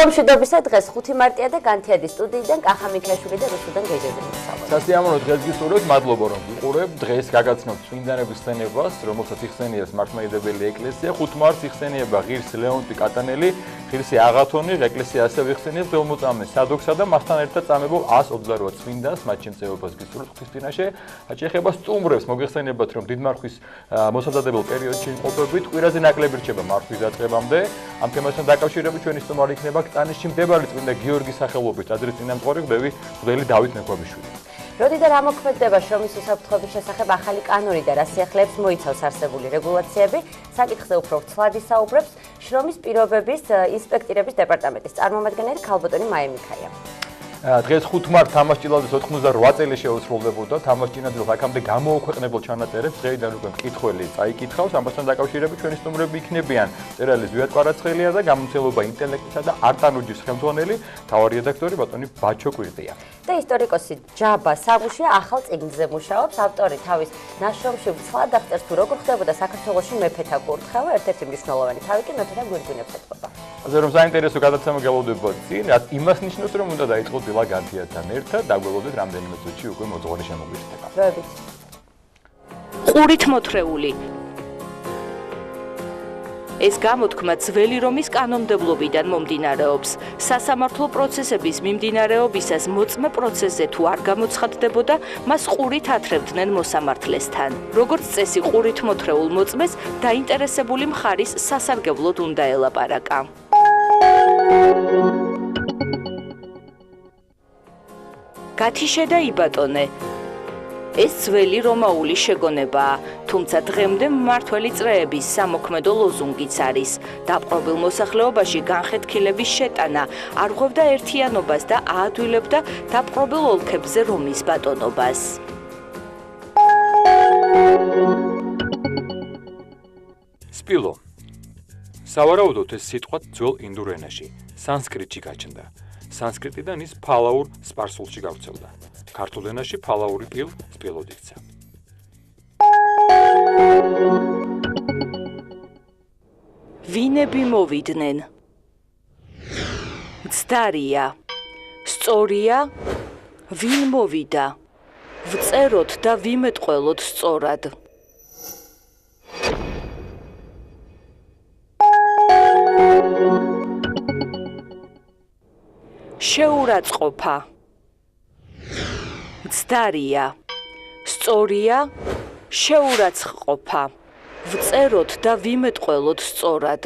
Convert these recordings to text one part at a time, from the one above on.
დილამშვიდობისა დღეს 5 მარტია და განთიადი სტუდიიდან კახა მიქაშვილი და რუსუდან გეჟეძინი ვსაუბრობთ. სასიამოვნო დღეს გისურვებთ, მადლობა რომ ვიყურებთ. დღეს გაგაცნობთ წმინდანების ხსენებას, რომელსაც იხსენიებს მართლმადიდებელი ეკლესია. 5 მარტს იხსენიება ღირს ლეონტი კატანელი, ღირსი აღათონი, ეკლესია ასევე იხსენიებს ველმოწამე სადოქსა და მასთან ერთად წამებულ 128 წმინდანს, მათ შემწეობას გისურვებთ ღვთისწინაშე. აშეხება სტუმრებს, მოგეხსენებათ რომ დიდმარხვის მოსამზადებელ პერიოდში იმყოფებით, კვირაზე ნაკლები რჩება მარხვის დაწყებამდე. ამ თემასთან დაკავშირებით ჩვენი სტუმარი იქნება კტანიშში მდებარე წმინდა გიორგის სახელობის ტაძრის წინამძღვარი მღვდელი დავით მექვაბიშვილი. როდი და რა მოქმედება შრომის უსაფრთხოების შესახებ ახალი კანონი და რა სიახლეებს მოიცავს არსებული რეგულაციები, საკითხზე უფრო ვრცლად ისაუბრებს შრომის პირობების ინსპექტირების დეპარტამენტის წარმომადგენელი ქალბატონი მაია მიქაია. დღეს 5 მარტს თამაშჭილაძის 88 წელი შეუსრულდებოდა. თამაშჭილაძის აქამდე გამოუქვეყნებელ ჩანაწერებს დღეიდან უკვე მკითხველი წაიკითხავს. ამასთან დაკავშირებით ჩვენი სტუმრები იქნებიან მწერალი ზვიად კვარაცხელია და გამომცემლობა ინტელექტისა და არტანუჯის ხელმძღვანელი, მთავარი რედაქტორი ბატონი ბაჩო კვირტია. და ისტორიკოსი ჯაბა სამუშია ახალ წიგნზე მუშაობს. ავტორი თავის ნაშრომში ვრცლად აღწერს თუ როგორ ხდებოდა საქართველოში მეფეთა კურთხევა, ერთ-ერთი მნიშვნელოვანი თავი კი მეფეთა გვირგვინებს ეთყობა. ასე რომ საინტერესო გადაცემა გელოდება წინ, რაც იმას ნიშნავს რომ უნდა დაიწყოთ დილა განთიადთან ერთად, დაგველოდეთ რამდენიმე წუთში უკვე მოძღვარი შემოგვიერთება. დროებით. ყურით მოთხრეული. ეს გამოთქმა ძველი რომის კანონმდებლობიდან მომდინარეობს. სასამართლო პროცესების მიმდინარეობისას მოწმე პროცესზე თუ არ გამოცხადდებოდა, მას ყურით ათრევდნენ მოსამართლესთან. როგორც წესი, ყურით მოთხრეულ მოწმეს დაინტერესებული მხარის სასარგებლოდ უნდა ელაპარაკა. გათიშე და იბატონე. ეს ძველი რომაული შეგონებაა, თუმცა დღემდე მმართველი წრეების სამოქმედო ლოზუნგიც არის. დაპყრობილ მოსახლეობაში განხეთქილების შეტანა არღვევდა ერთიანობას და აადვილებდა დაპყრობილ ოლქებზე რომის ბატონობას. სპილო. სავარაუდოდ ეს სიტყვა ძველ ინდურ ენაში, სანსკრიტში გაჩნდა. სანსკრიტიდან ის ფალაურ სპარსულში გავრცელდა. ქართულ ენაში ფალაური პილ სპილოდ იქცა. ვინები მოვიდნენ. მცდარია. სწორია. ვინ მოვიდა. ვწეროთ და ვიმეტყველოთ სწორად. შეურაცხყოფა. მცდარია. სწორია. შეურაცხყოფა. ვწეროთ და ვიმეტყველოთ სწორად.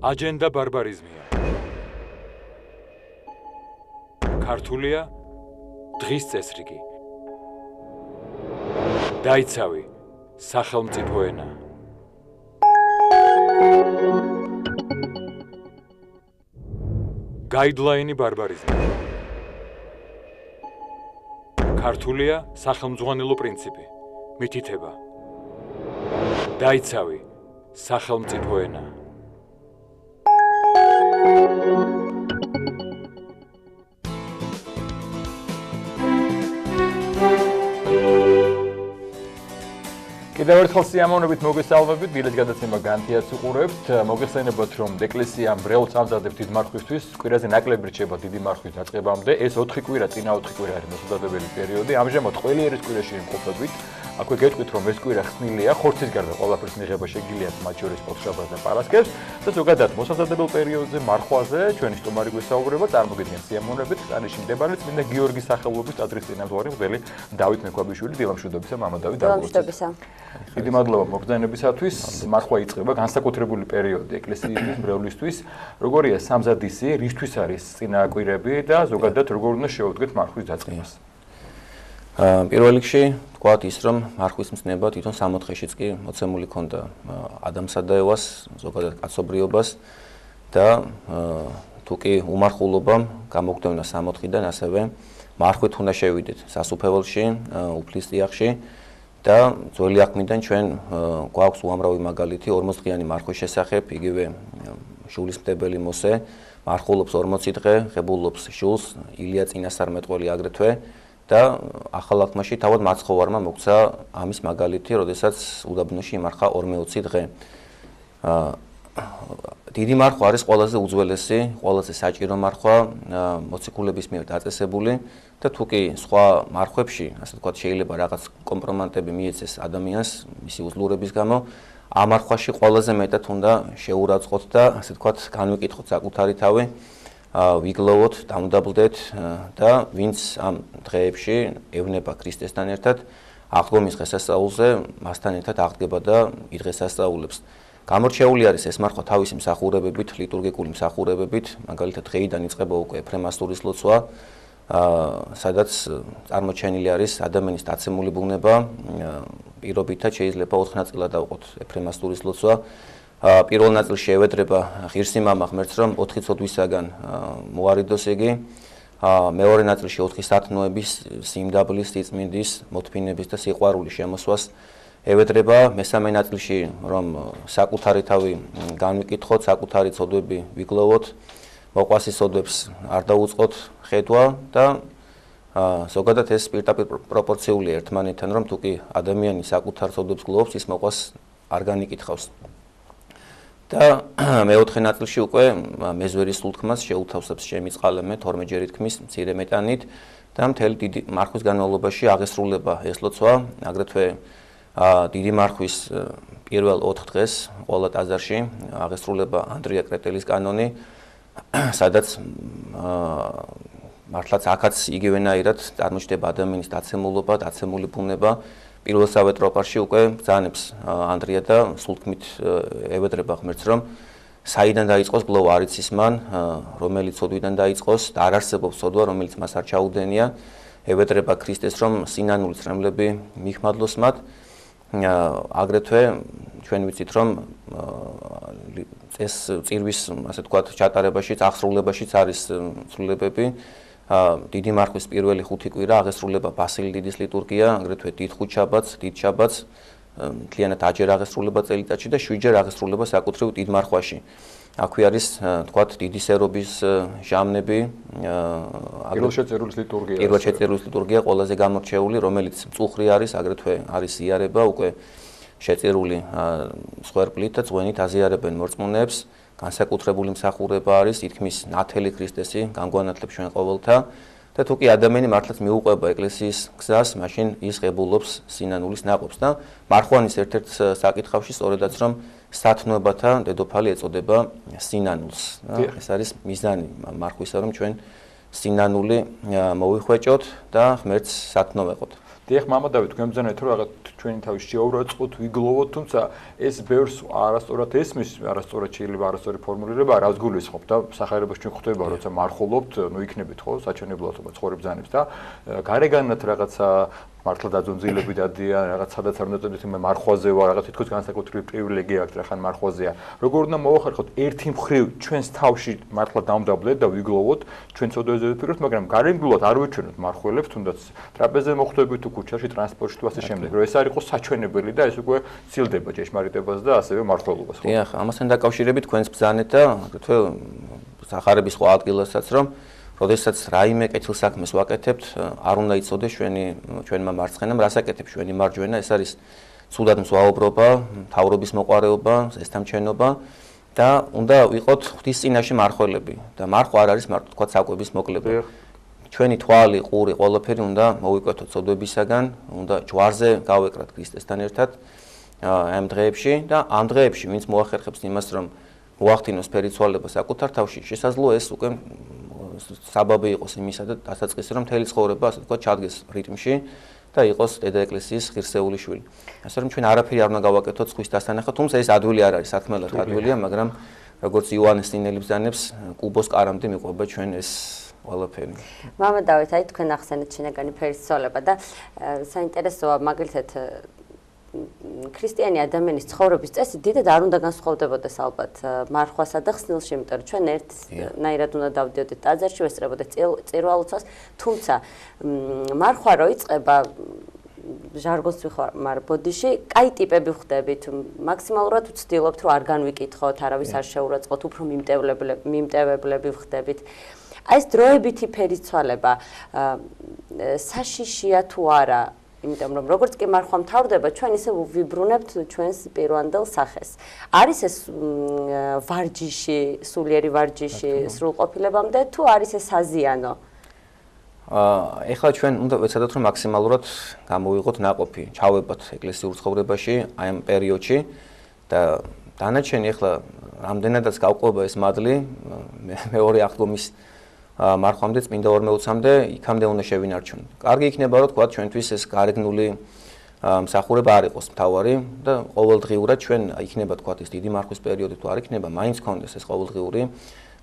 აჯენდა ბარბარიზმია. ქართულია დღის წესრიგი. დაიცავი სახელმწიფო ენა. გაიდლაინი ბარბარიზმი. ქართულია სახელმძღვანელო პრინციპი. მითითება. დაიცავი სახელმწიფო ენა. კიდევ ერთხელ სიამოვნებით მოგესალმებით, დილის გადაცემა განთიადს უყურებთ. მოგეხსენებათ, რომ ეკლესია მრევლს ამზადებს დიდ მარხვისთვის, კვირაზე ნაკლები რჩება დიდი მარხვის დაწყებამდე. ეს 4 კვირა, წინა 4 კვირა არის მოსამზადებელი პერიოდი. ამჟამად ყველიერის კვირაში იმყოფებით. აქვე გეტყვით, რომ ეს კვირა ხსნილია, ხორცის გარდა ყველაფრის მიღება შეგიძლიათ, მათ შორის პოშაბას და პარასკევს. და ზოგადად მოსამზადებელ პერიოდზე მარხვაზე ჩვენი სტუმარი გვესაუბრება, წარმოგიდგენთ სიამოვნებით, კტანიშში მდებარე წმინდა გიორგის სახელობის ტაძრის წინამძღვარი მღვდელი დავით მექვაბიშვილი. დილამშვიდობისა, მამა დავით. დილამშვიდობისა. დიდი მადლობა მოგზაინებისათვის. მარხვა იწყება განსაკუთრებული პერიოდი ეკლესიის მრევლისთვის. როგორია სამზადისი, რისთვის არის წინა კვირები და ზოგადად როგორ უნდა შევუდგეთ მარხვის დაწყებას? პირველ რიგში ვთქვათ ის, რომ მარხვის მცნება თვითონ სამოთხეშიც კი მოცემული ქონდა ადამიანსა და ევას, ზოგადად კაცობრიობას და თუ კი უმარხულობამ გამოგვდევნა სამოთხიდან, ასევე მარხვით უნდა შევიდეთ სასუფეველში, უფლის წიაღში. და ძველი აღქმიდან ჩვენ გვაქვს უამრავი მაგალითი 40 დღიანი მარხვის შესახებ, იგივე შულისმტებელი მოსე მარხულობს 40 დღე, ღებულობს შულს, ილია წინასწარმეტყველი აგრეთვე და ახალ აღთქმაში თავად მაცხოვარმა მოგცა ამის მაგალითი, როდესაც უდაბნოში იმარხა 42 დღე. დიდი მარხვა არის ყველაზე უძველესი, ყველაზე საჭირო მარხვა მოციქულების მიერ დაწესებული და თუ კი სხვა მარხვებში, ასე ვთქვათ, შეიძლება რაღაც კომპრომატები მიეცეს ადამიანს მისი უძლურების გამო, ამ მარხვაში ყველაზე მეტად უნდა შეურაცხყოთ და ასე ვთქვათ, განვიკითხოთ საკუთარი თავი, ვიგლოვოთ, დამუდაბლდეთ და ვინც ამ დღეებში ევნება ქრისტესთან ერთად აღდგომის დღესასწაულზე, მასთან ერთად აღდგება და იდღესასწაულებს. გამორჩეული არის ეს მარხვა თავისი მსახურებებით, ლიტურგიკული მსახურებებით, მაგალითად დღეიდან იწყება უკვე ეფრემასტურის ლოცვა, სადაც წარმოჩენილი არის ადამიანის დაცემული ბუნება, პირობითად შეიძლება 4 ნაწილად დავყოთ ეფრემასტურის ლოცვა. პირველ ნაწილში ევედრება ღირსი მამა ღმერთს, რომ 4 ცოდვისაგან მოარიდოს იგი, მეორე ნაწილში 4 სათნოების, სიმდაბლის, სიწმინდის, მოთმინების და სიყვარულის შემოსვას ევედრება, მესამე ნაწილში რომ საკუთარი თავი განვიკითხოთ, საკუთარი ცოდვები ვიგლოვოთ, მოყვასის ცოდვებს არ დაუწყოთ ხედვა და ზოგადად ეს პირდაპირ პროპორციულია ერთმანეთთან, რომ თუ კი ადამიანი საკუთარ ცოდვებს გლოვობს, ის მოყვას არ განიკითხავს. და მეოთხე ნაწილში უკვე მეზვერის სულთქმას შეუთავსებს შემიწყალემე 12 ჯერ ითქმის მცირე მეტანით და მთელი დიდი მარხვის განმავლობაში აღესრულება ეს ლოცვა, აგრეთვე დიდი მარხვის პირველ 4 დღეს ყველა ტაძარში აღესრულება ანდრია კრეტელის კანონი, სადაც მართლაც აქაც იგივენაირად წარმოჩნდება ადამიანის დაცემულობა, დაცემული ბუნება. პირველ სავეტროპარში უკვე ბრძანებს ანდრია და სულთქმით ევედრება ღმერთს, რომ საიდან დაიწყოს გლოვა არ იცის მან, რომელი ცოდვიდან დაიწყოს და არ არსებობს ცოდვა, რომელიც მას არ ჩაუდენია. ევედრება ქრისტეს, რომ სინანულის რემლები მიხმადლოს მათ. აგრეთვე ჩვენ ვიცით, რომ ეს წირვის, ასე ვთქვათ, ჩატარებაშიც, აღსრულებაშიც არის ცვლილებები. დიდი მარხვის პირველი 5 კვირა აღესრულება ბასილი დიდის ლიტურგია, აგრეთვე დიდ ხუთშაბათს, დიდ შაბათს, მთლიანად 10 ჯერ აღესრულება წელიწადში და 7 ჯერ აღესრულება საკუთრივ დიდ მარხვაში. აქვე არის, თქვათ, დიდი სერობის ჟამნები, პირველშეწირულის ლიტურგია. პირველშეწირულის ლიტურგია ყველაზე გამორჩეული, რომელიც მწუხრი არის, აგრეთვე არის იზიარება, უკვე შეწირული სხვერპლით და წვენით აზიარებენ მორწმუნეებს. განსაკუთრებული მსახურება არის ითქმის ნათელი ქრისტესი, განგვანათლებს ჩვენ ყოველთა და თუ კი ადამიანი მართლაც მიუყვება ეკლესიის გზას, მაშინ ის ღებულობს სინანულის ნაყოფს და მარხვანის ერთ-ერთ საკითხავში სწორედაც რომ სათნოებათა დედოფალი ეწოდება სინანულს. ეს არის მიზანი მარხვისა, რომ ჩვენ სინანული მოვიხვეჭოთ და ღმერთს სათნო ვეყოთ. დიახ, მამა დავით, თქვენ ბრძანეთ, რომ რაღაც ჩვენი თავი შეურაცხყოთ, ვიგლოვოთ, თუმცა ეს ბევრს არასწორად ესმის, არასწორად შეიძლება არასწორი ფორმულირება არას გულისხმობ და სახარებაში ჩვენ ხვდება, როცა მარხულობთ, ნუ იქნებით ხო, საჩვენებლად ცხოვრებ ბრძანებს და გარეგანად რაღაცა მართლა დაძონძილები დადიან, რაღაც სადაც არ უნდა წოდეთ, მე მარხვაზე ვარ, რაღაც თითქოს განსაკუთრებული პრივილეგია აქვს, რახან მარხვაზეა. როგორ უნდა მოვახერხოთ ერთი მხრივ ჩვენს თავში მართლა დამდაბლეთ და ვიგლოვოთ, ჩვენ ცოდვაზე ვფიქრობთ, მაგრამ გარეგნულად არ ვეჩვენოთ მარხველებს, თუნდაც ტრაპეზზე მოხვდებით თუ ქუჩაში, ტრანსპორტში თუ ასე შემდეგ, რომ ეს არ იყოს საჩვენებელი და ეს უკვე ცილდება ჭეშმარიტებას და ასევე მარხველობას. დიახ, ამასთან დაკავშირებით თქვენს ბრძანეთ და აგრეთვე სახარების სხვა ადგილასაც, რომ როდესაც რაიმე კეთილსაქმეს ვაკეთებთ, არ უნდა იცოდეს ჩვენმა მარცხენამ, რას აკეთებ ჩვენი მარჯვენა, ეს არის ცუდად მზვაუბრობა, მთავრობის მოყარეობა, ზესთამჩენობა და უნდა ვიყოთ ღვთის წინაშე მარხველები და მარხვა არ არის მარტო თქვა საკვების მოკლება. ჩვენი თვალი, ყური, ყველაფერი უნდა მოვიკვეთოთ ცოდვებისაგან, უნდა ჯვარზე გავეკრათ ქრისტესთან ერთად ამ დღეებში და ამ დღეებში ვინც მოახერხებს იმას, რომ მოახდინოს ფერიცვალება საკუთარ თავში, შესაძლოა ეს უკვე საბაბი იყოს იმისა და დასაწყისი, რომ მთელი ცხოვრება, ასე ვთქვათ, ჩადგეს რიტმში და იყოს დედა ეკლესიის ღირსეული შვილი. ასე რომ ჩვენ არაფერი არ უნდა გავაკეთოთ ხვის დასანახად, თუმცა ეს ადვილი არ არის, საქმელად ადვილია, მაგრამ როგორც იოანეს წინელი ბრძანებს, კუბოს კარამდე მიყვება ჩვენ ეს ყველაფერი. მამა დავით, აი თქვენ ახსენეთ შინაგანი ფერისცვალება და საინტერესოა მაგალითად ქრისტიანი ადამიანის ცხოვრების წესი დიდად არ უნდა განსხვავდებოდეს ალბათ მარხვასა და ხსნილში, იმიტომ რომ ჩვენ ერთნაირად უნდა დავდიოდეთ ტაძარში, ვესწრებოდეთ წირვალოცვას, თუმცა მარხვა რო იწყება ჟარგონს ვიხმარ ბოდიში, კაი ტიპები ვხდებით, მაქსიმალურად ვცდილობთ, რომ არ განვიკითხოთ, არავის არ შეურაცხყოთ, უფრო მიმტევებლები ვხდებით. აი ეს დროებითი ფერიცვალება საშიშია თუ არა? იმიტომ რომ როგორც კი მარხვა მთავრდება, ჩვენ ისე ვიბრუნებთ ჩვენს პირვანდელ სახეს. არის ეს ვარჯიში, სულიერი ვარჯიში სრულყოფილებამდე თუ არის ეს საზიანო? ეხლა ჩვენ უნდა ვეცადოთ რომ მაქსიმალურად გამოვიღოთ ნაყოფი, ჩავებოთ ეკლესიურ ცხოვრებაში აი ამ პერიოდში და დანარჩენი ეხლა რამდენადაც გავყვება ეს მადლი მეორე აღდგომის მარხვამდე წმინდა ორმეოცამდე იქამდე უნდა შევინარჩუნოთ. კარგი იქნება რომ თქვა ჩვენთვის ეს გარეგნული მსახურება არ იყოს მთავარი და ყოველდღიურად ჩვენ იქნება თქვა ეს დიდი მარხვის პერიოდი თუ არ იქნება, მაინც გქონდეს ეს ყოველდღიური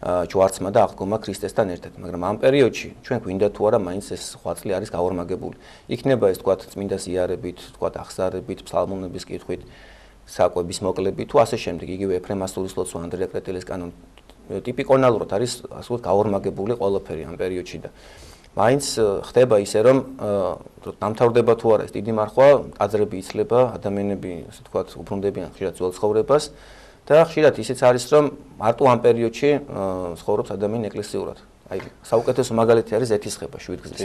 ჯვარცმა და აღდგომა ქრისტესთან ერთად, მაგრამ ამ პერიოდში ჩვენ გვინდა თუ არა მაინც ეს ხვაწლი არის გაორმაგებული. იქნება ეს თქვა წმინდა ზიარებით, თქვა აღზარებით, ფსალმუნების კითხვით, საკვების მოკლებით თუ ასე შემდეგ, იგივე ეფრემასურის ლოცვა, ანდრია კრეტელის კანონი ტიპიკონალურად არის ასე ვთქვათ გაორმაგებული ყველაფერი ამ პერიოდში და მაინც ხდება ისე რომ დამთავრდება თუ არა ეს დიდი მარხვა, აზრები იცლება, ადამიანები ასე ვთქვათ უბრუნდებიან ხშირად ძველ ცხოვრებას და ხშირად ისიც არის რომ მარტო ამ პერიოდში ცხოვრობს ადამიანი ეკლესიურად. აი საუკეთესო მაგალითი არის ეთისხება 7 გზის.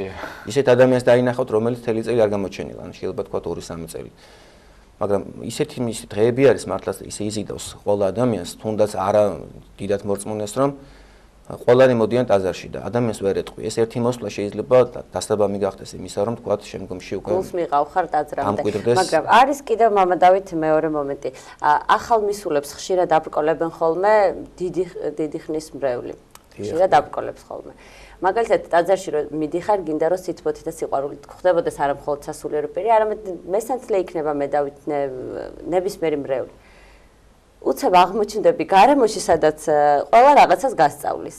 ისეთ ადამიანს დაინახავთ რომელიც მთელი წელი არ გამოჩენილა, ან შეიძლება ვთქვათ 2-3 წელი. მაგრამ ისეთი დღეები არის მართლაც ისე იზიდავს ყველა ადამიანს, თუნდაც არა დიდად მორწმუნეს, რომ ყველანი მოდიან ტაძარში და ადამიანს ვერ ეტყვი. ეს ერთი მოსვლა შეიძლება დასაბამი გახდეს იმისა, რომ თქვათ შემდგომში უკვე გულს მიყავ ხარ ტაძრამდე. მაგრამ არის კიდევ მამა დავით მეორე მომენტი. ახალ მისულებს ხშირად აბრკოლებენ ხოლმე დიდი ხნის მრევლი. ხშირად აბრკოლებს ხოლმე. მაგალითად ტაძარში რომ მიდიხარ, გინდა რომ სითბოთი და სიყვარულით ხდებოდეს არა მხოლოდ სასულიერო პირი, არამედ მესანცლე იქნება მე დავით ნებისმიერი მრევლი. უცებ აღმოჩნდები გარემოში, სადაც ყველა რაღაცას გასწავლის.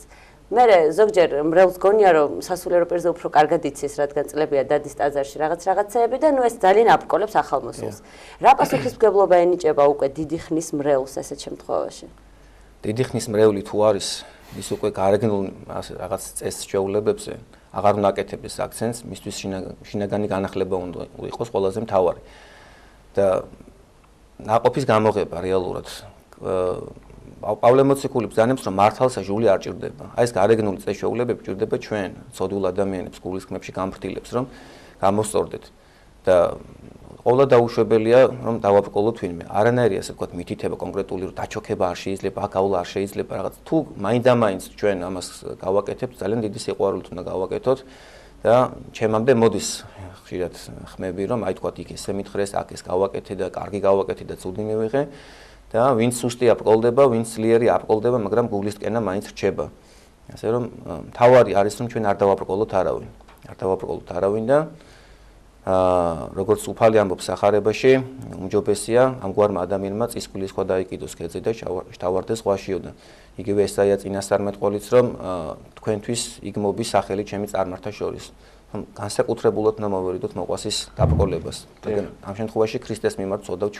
მე ზოგჯერ მრევლს გონია რომ სასულიერო პირზე უფრო კარგად იცის, რადგან წლებია დადის ტაძარში რაღაცეები და ნუ ეს ძალიან აპკოლებს ახალ მოსულს. რა პასუხისმგებლობა ენიჭება უკვე დიდი ხნის მრევლს ესეთ შემთხვევაში? დიდი ხნის მრევლი თუ არის ის უკვე გარეგნულ რაღაც წესს შეულებებზე აღარ უნდა აკეთებს აქცენტს, მისთვის შინაგანი განახლება უნდა იყოს ყველაზე მთავარი. და ნაყოფის გამოღება რეალურად პავლე მოციქული ბრძანებს რომ მართალსა ჟული არ ჭირდება. აი ეს გარეგნული წესშეულებები ჭირდება ჩვენ, ცოდულ ადამიანებს, გულისხმებში გამფრთილებს, რომ გამოსწორდეთ და ყოლა დაუშვებელია რომ დავაბრკოლოთ ვინმე. არანაირი ასე ვთქვათ მითითება კონკრეტული რომ დაჩოქება არ შეიძლება, აკავლა არ შეიძლება რაღაც. თუ მაინდამაინც ჩვენ ამას გავაკეთებთ, ძალიან დიდი სიყვარულით უნდა გავაკეთოთ და ჩემამდე მოდის ხშირად ხმები რომ აი ვთქვათ იქ ესე მითხრეს, აქ ეს გავაკეთე და კარგი გავაკეთე და ცუდი მივიღე და ვინც სუსტი აპყოლდება, ვინც ძლიერი აპყოლდება, მაგრამ გულისკენა მაინც რჩება. ასე რომ თავარი არის რომ ჩვენ არ დავაბრკოლოთ არავინ. არ დავაბრკოლოთ არავინ და როგორც უფალი ამბობს სახარებაში, უმჯობესია ამგვარმა ადამიანმა წისქვილის სხვა დაიკიდოს ქედზე და შთავარდეს ზღვაშიო და იგივე ესაა წინასწარმეტყველიც რომ თქვენთვის იქ მობის სახელი ჩემი წარმართა შორის. განსაკუთრებულად უნდა მოვერიდოთ მოყვასის დაბრკოლებას. ამ შემთხვევაში ქრისტეს მიმართ ვწოდავ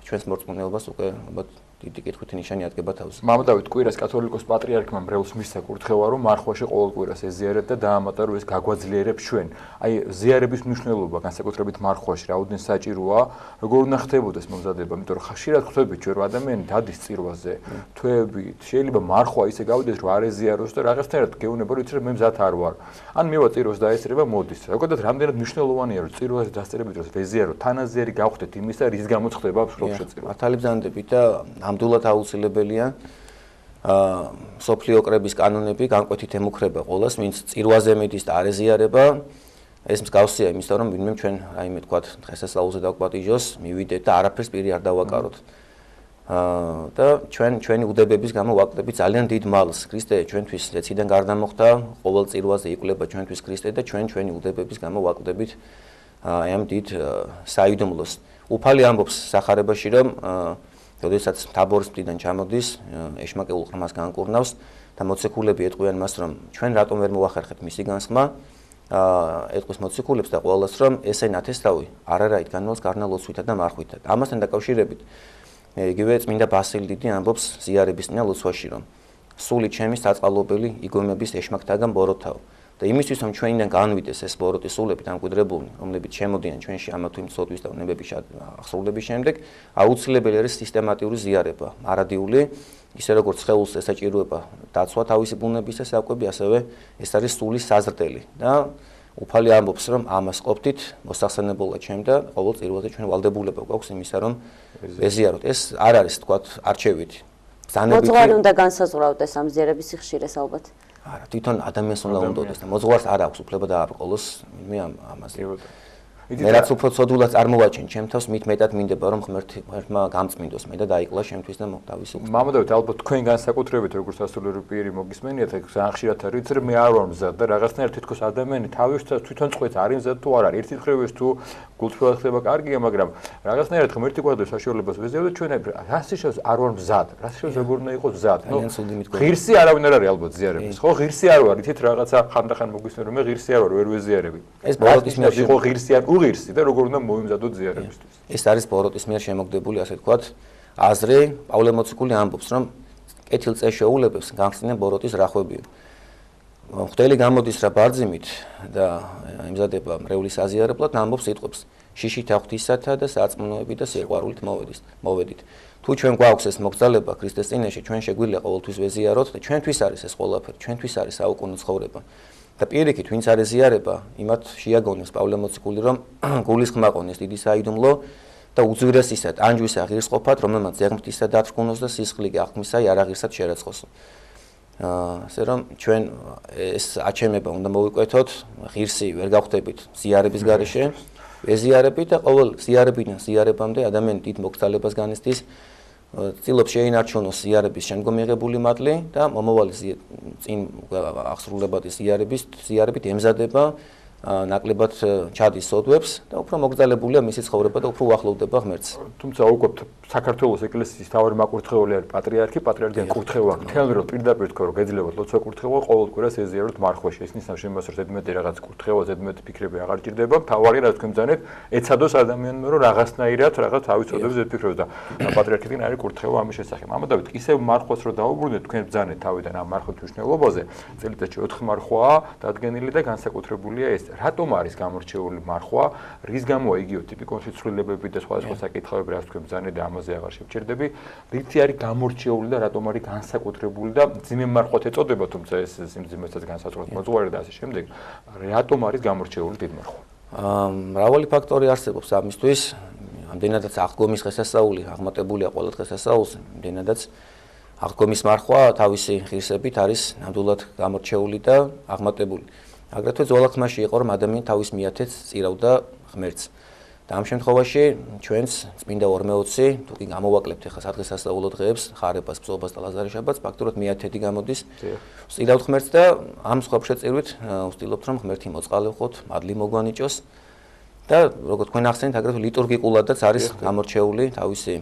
ჩვენს მორწმუნეობას უკვე ალბათ დიდი კითხვით ნიშანი ადგება თავზე. მამა დავით კვირას კათოლიკოს პატრიარქმა მრევლს მისცა კურთხევა რომ მარხვაში ყოველ კვირას ეზიარებ და დაამატა რომ ეს გაგვაძლიერებს ჩვენ. აი ზიარების მნიშვნელობა განსაკუთრებით მარხვაში რაოდენ საჭიროა, როგორ უნდა ხდებოდეს მომზადება, იმიტომ რომ ხშირად ხვდებით ჩვენ რომ ადამიანი დადის წირვაზე, თვეებით, შეიძლება მარხვა ისე გავიდეს რომ არ ეზიაროს და რაღაცნაირად გეუბნება რომ იცი რომ მე მზად არ ვარ. ან მევა წირვას დაესწრება მოდის. ზოგადად რამდენად მნიშვნელოვანია რომ წირვაზე დასწრებით დროს ვეზიარო, თანაზიერი გავხდეთ იმისა რის გამოც ხდება მსხლობში წირვა. მართალი ბრძანდებით და ნამდვილად აუცილებელია სოფლიო კრების კანონები განკვეთით ემუქრება ყოველას, ვინც წირვაზე მიდის და არ ეზიარება, ეს მსგავსია იმისა, რომ ვინმე ჩვენ რაიმე თქვათ დღესასწაულზე დაგვაპატიჟოს, მივიდეთ და არაფერს პირი არ დავაკაროთ. და ჩვენი უდებების გამო ვაკლებთ ძალიან დიდ მალს. ქრისტე ჩვენთვის ეციდან გარდა მოხდა, ყოველ წირვაზე იკვლება ჩვენთვის ქრისტე და ჩვენი უდებების გამო ვაკლებთ აი ამ დიდ საიდუმლოს. უფალი ამბობს სახარებაში, რომ როდესაც თაბორის მტიდან ჩამოდის, ეშმაკეულ ყრმას განკურნავს და მოციქულები ეტყვიან მას, რომ ჩვენ რატომ ვერ მოახერხებთ მისი განსხმა, ეტყვის მოციქულებს და ყველას, რომ ესე ნათესავი არარაით განვალს გარნალოცვითა და მარხვითა. ამასთან დაკავშირებით იგივე წმინდა ბასილი დიდი ამბობს ზიარების წინა ლოცვაში, რომ სული ჩემი საწყალობელი იგონების ეშმაკთაგან ბოროტაო. და იმისთვის რომ ჩვენიდან განვიდეს ეს ბოროტის სულები დამკვიდრებული, რომლებიც შემოდიან ჩვენში ამა თუ იმ ცოდვის და უნებების აღსრულების შემდეგ, აუცილებელი არის სისტემატიური ზიარება, მარადიული, ისე როგორც სხეულს ესაჭიროება დაცვა თავისი ბუნების და საკვები, ასევე ეს არის სულის საზრდელი და უფალი ამბობს, რომ ამას ყოფთით მოსახსენებელად ჩემ და ყოველ წირვაზე ჩვენ ვალდებულება გვაქვს იმისა, რომ ვეზიაროთ. ეს არ არის თქვათ არჩევითი. მოძღვარი უნდა განსაზღვრავდეს ამ ზიარების სიხშირეს ალბათ. არა, თვითონ ადამიანს უნდა უნდოდეს და მოძღვარს არ აქვს უფლება დააბრკოლოს მე ამაზე. მე რაც უფრო ცოდულად წარმოვაჩენ ჩემ თავს, მით მეტად მინდება რომ ღმერთმა გამწმინდოს მე და დაიკლა შემთვის და თავისი. მამადავით, ალბათ თქვენ განსაკუთრებით როგორც ასულური პირი მოგისმენიათ, ეგ ხშირად არის, რომ მე არ ვარ მზად და რაღაცნაირად თითქოს ადამიანი თავისთავად თვითონ წყვეტს არის მზად თუ არ არის. ერთი დღევის თუ გულწრფელად ხდება კარგია, მაგრამ რაღაცნაირად ღმერთი გვაძლევს საშუალებას ვეზიაროთ ჩვენ რას შეიძლება არ ვარ მზად, რას შეიძლება როგორ უნდა იყოს მზად. ღირსი არავინ არ არის ალბათ ზიარების. ხო, ღირსი არ ვარ, ითით რაღაცა ხანდახან მოგისმენ რომ მე ღირსი არ ვარ, ვერ ვეზიარები. ეს ბოროტის მიერ იყო ღირსი არ უღირსი და როგორ უნდა მოვიმზადოთ ზიარებისთვის. ეს არის ბოროტის მიერ შემოგდებული, ასე ვთქვათ, აზრი, პავლე მოციქული ამბობს, რომ კეთილწეს შეულებებს გახსნიან ბოროტის რახვებია. მღვდელი გამოდის რა ბარძიმით და იმზადება მრევლის აზიარებლად, ამბობს სიტყვებს: შიშით აღვთისათა და საწმუნოებით და სიყვარულით მოვედით. თუ ჩვენ გვაქვს ეს მოგზალება ქრისტეს წინაშე, ჩვენ შეგვიძლია ყოველთვის ვეზიაროთ და ჩვენთვის არის ეს ყველაფერი, ჩვენთვის არის საუკუნო ცხოვრება. და პირიქით, ვინც არ ეზიარება, იმათ შეაგონებს პავლე მოციქული, რომ გულისხმა ყონეს დიდი საიდუმლო და უძვირესისა ტანჯვისა ღირსყოფად, რომელმაც ზეღმრთისა დათრგუნოს და სისხლი აღქმისა იარაღირსად შერაცხოსო. ასე რომ ჩვენ ეს აჩემება უნდა მოვიკვეთოთ, ღირსი ვერ გავხდებით ზიარების გარეშე, ვეზიარებით და ყოველ ზიარებიდან ზიარებამდე ადამიანი დიდ მოგზალებას განიცდის, ცდილობს შეინარჩუნოს ზიარების შემდგომ მიღებული მადლი და მომავალი წინ აღსრულებადი ზიარებით ემზადება, ნაკლებად ჩადის სოდვებს და უფრო მოგზალებულია მისი ცხოვრება და უფრო უახლოვდება ღმერთს. თუმცა უკვე საქართველოს ეკლესიის თავი მაკურთხეველი არის პატრიარქი, პატრიარქიან კურთხევა თელმერო პირდაპირ თქვა რომ გეძლებათ ლოცვა კურთხევა ყოველ კვირას ეზიაროთ მარხვაში. ეს ნიშნავს შემოს რომ ზედმეტი რაღაც კურთხევა, ზედმეტი ფიქრები აღარ ჭირდება. თავარი რაც თქვენ ბრძანეთ, ეცადოს ადამიანმა რომ რაღაცნაირად რაღაც თავის წოდებს ზედფიქროს და პატრიარქიდან არის კურთხევა ამის შესახებ. ამადავით, ისევ მარხვას რომ დაუბრუნდეთ, თქვენ ბრძანეთ თავიდან ამ მარხვის მნიშვნელობაზე. წელიწადში 4 მარხვაა დადგენილი და განსაკუთრებულია ეს. რატომ არის გამორჩეული მარხვა? რის გამოა იგივე ტიპიკონში ცვლილებები და სხვადასხვა საკითხები, რაც თქვენ ბრძანეთ და ამაზე აღარ შევჩერდები. რითი არის გამორჩეული და რატომ არის განსაკუთრებული და ძიმე მარხვად ეწოდება, თუმცა ეს სიმძიმესაც განსაზღვრავს მოძღვარი და ასე შემდეგ. რატომ არის გამორჩეული დიდი მარხვა? მრავალი ფაქტორი არსებობს ამისთვის. ამდენადაც აღდგომის დღესასწაული აღმატებულია ყველა დღესასწაულზე, ამდენადაც აღდგომის მარხვა თავისი ღირსებით არის ნამდვილად გამორჩეული და აღმატებული. აგრეთვე ძველახმაში იყო რომ ადამიანი თავის მიათეთს წირავდა ღმერთს. და ამ შემთხვევაში ჩვენს წმინდა 42 თუ კი გამოვაკლებთ ახლა სადღესასწაულო დღეებს, ხარებას, ბრძოლას და ლაზარე შაბათს, ფაქტურად მიათედი გამოდის. ვწირავთ ღმერთს და ამ სხვაფშეწირვით ვცდილობთ რომ ღმერთი მოწყალევხოთ, მადლი მოგვანიჭოს. და როგორც თქვენ ახსენეთ, აგრეთვე ლიტურგიკულადაც არის გამორჩეული თავისი